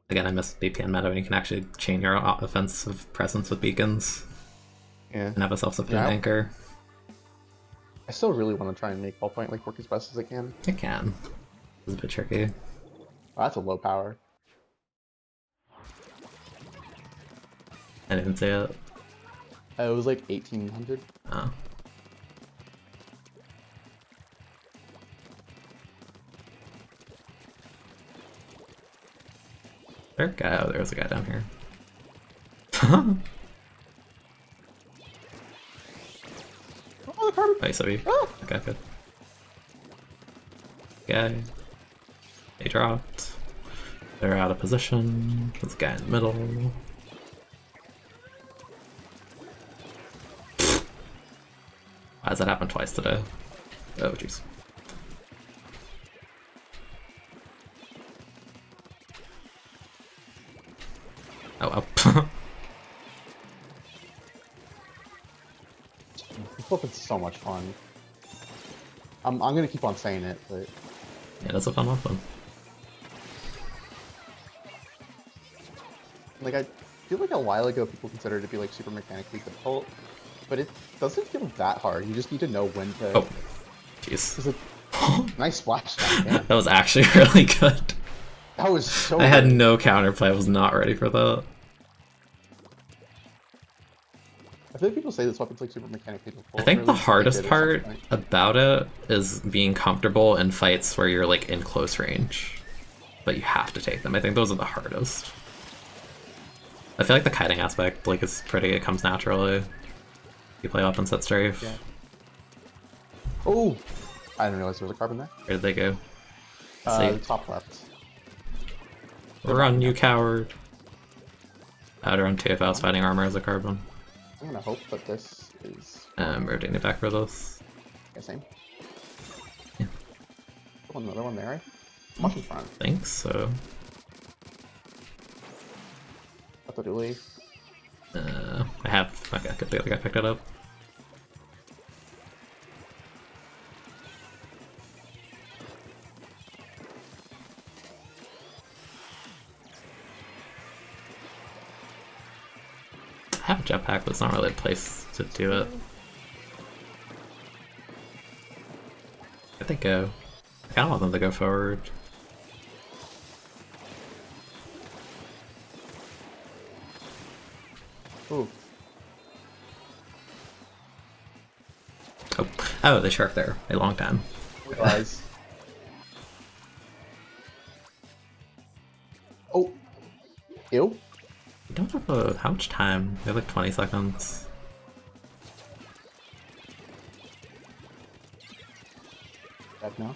Again, I miss BPN meta when you can actually chain your offensive presence with beacons Yeah. and have a self-sufficient Yeah, anchor. I still really want to try and make ballpoint like work as best as it can. It can. It's a bit tricky. Oh, that's a low power. I didn't see it. It was like 1800. Oh. There a guy? Oh, there was a guy down here. Oh, the carbon! Nice of you. Ah! Okay, good. Guy. They dropped. They're out of position. There's a guy in the middle. Why does that happen twice today? Oh, jeez. Oh, well. Flipping's so much fun. I'm gonna keep on saying it, but Yeah, that's a fun weapon. like I feel like a while ago people considered it to be like super mechanically difficult, but it doesn't feel that hard. You just need to know when to. Oh, jeez. It's a nice splash down, damn. That was actually really good. That was so I had good. no counterplay. I was not ready for that. I feel like people say this weapon's like super mechanically difficult. I think or at the least they hardest did at some part point. about it is being comfortable in fights where you're like in close range, but you have to take them. I think those are the hardest. I feel like the kiting aspect like is pretty. It comes naturally. You play weapons that strafe. Yeah. Oh, I didn't realize there was a carbon there. Where did they go? The See, top left. run, you coward! Powder on 2 if I was fighting armor as a carbon. I'm gonna hope that this is. Rotating it back for this. Yeah, same. Yeah. Oh, another one there. Much in front. Thanks. So, That's a dually. I have. Okay, good. The other guy picked it up. I have a jetpack, but it's not really a place to do it. I think go. I kind of want them to go forward. Ooh. Oh, they shark there a long time. Guys. Oh. Ew. We don't have how much time? We have like 20 seconds. Back now.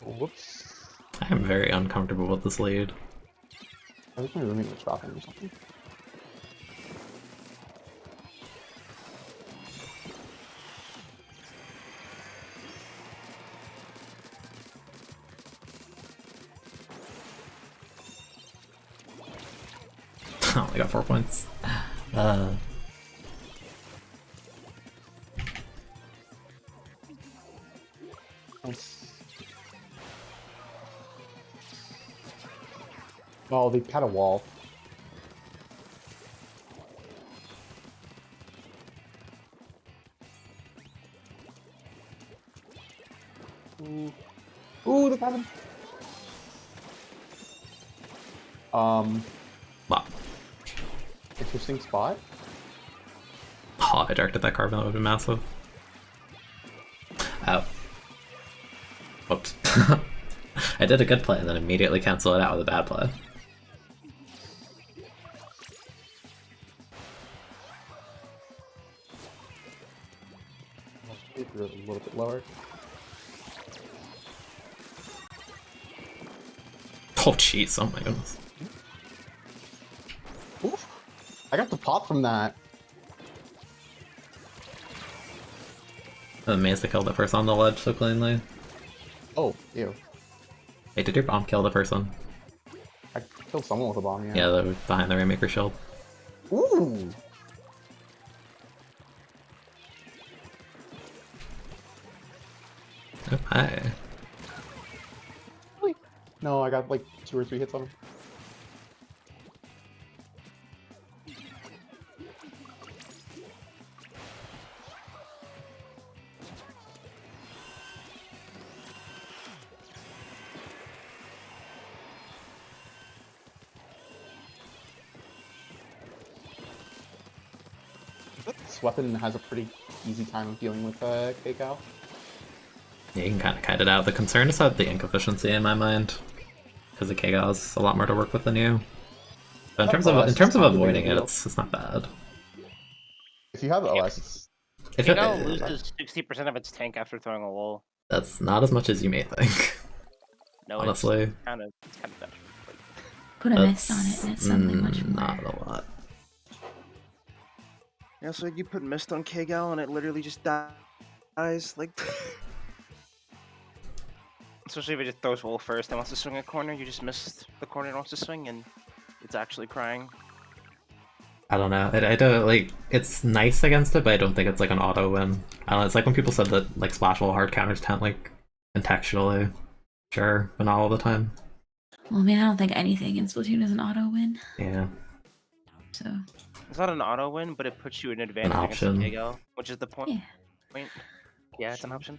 Whoops. I am very uncomfortable with this lead. I think my roommate was dropping or something. Oh, I got 4 points. Nice. Oh, they had a wall. Ooh. Ooh, they got him. Wow. Interesting spot. Oh, if I directed that carbon, that would have been massive. Oh. Whoops. I did a good play and then immediately cancel it out with a bad play. A little bit lower. Oh jeez, oh my goodness. Oof. I got the pop from that. I'm amazed to kill the person on the ledge so cleanly. Oh, ew. Hey, did your bomb kill the person? I killed someone with a bomb, Yeah, they were behind the Rainmaker shield. Ooh! Oh, hi. No, I got like 2 or 3 hits on him. This weapon has a pretty easy time of dealing with KCal. Yeah, you can kind of kite it out. The concern is that the ink efficiency in my mind, because the Kega is a lot more to work with than you. But in terms of OS is not a big avoiding it, deal. it's not bad. If you have OS, it's... If It it, loses 60% of its tank after throwing a wall. that's not as much as you may think. No, Honestly, it's kind of that. Put a mist on it, and it's suddenly much more. not a lot. Yeah, so you put mist on Kgal and it literally just dies. Like, especially if it just throws wall first and wants to swing a corner, you just missed the corner it wants to swing, and it's actually crying. I don't know. I don't like. It's nice against it, but I don't think it's like an auto win. I don't know. It's like when people said that like Splash Wall hard counters tent like contextually, sure, but not all the time. Well, I mean, I don't think anything in Splatoon is an auto win. Yeah. So. It's not an auto win, but it puts you in advantage against option. Kgal, which is the point. Yeah. Yeah, it's an option.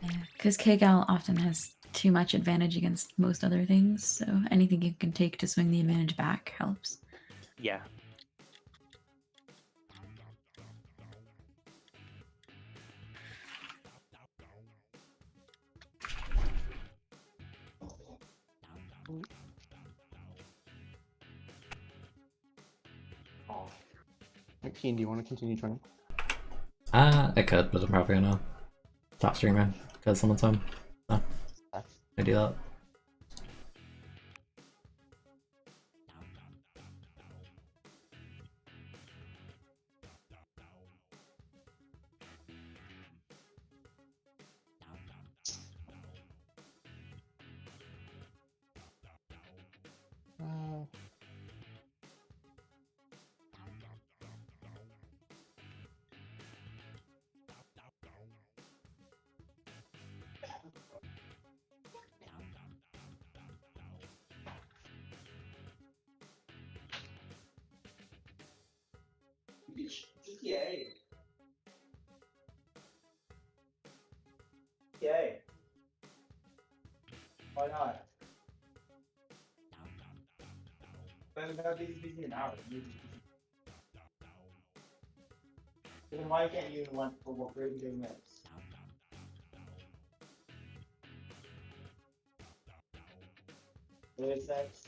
Yeah, because Kgal often has too much advantage against most other things, so anything you can take to swing the advantage back helps. Yeah. Oh. Keen, do you want to continue training? I could, but I'm probably gonna stop streaming because someone's home. So, I do that. GTA. GTA. Why not? Then about these busy an hour. Then why can't you want for 30 minutes? Really sex?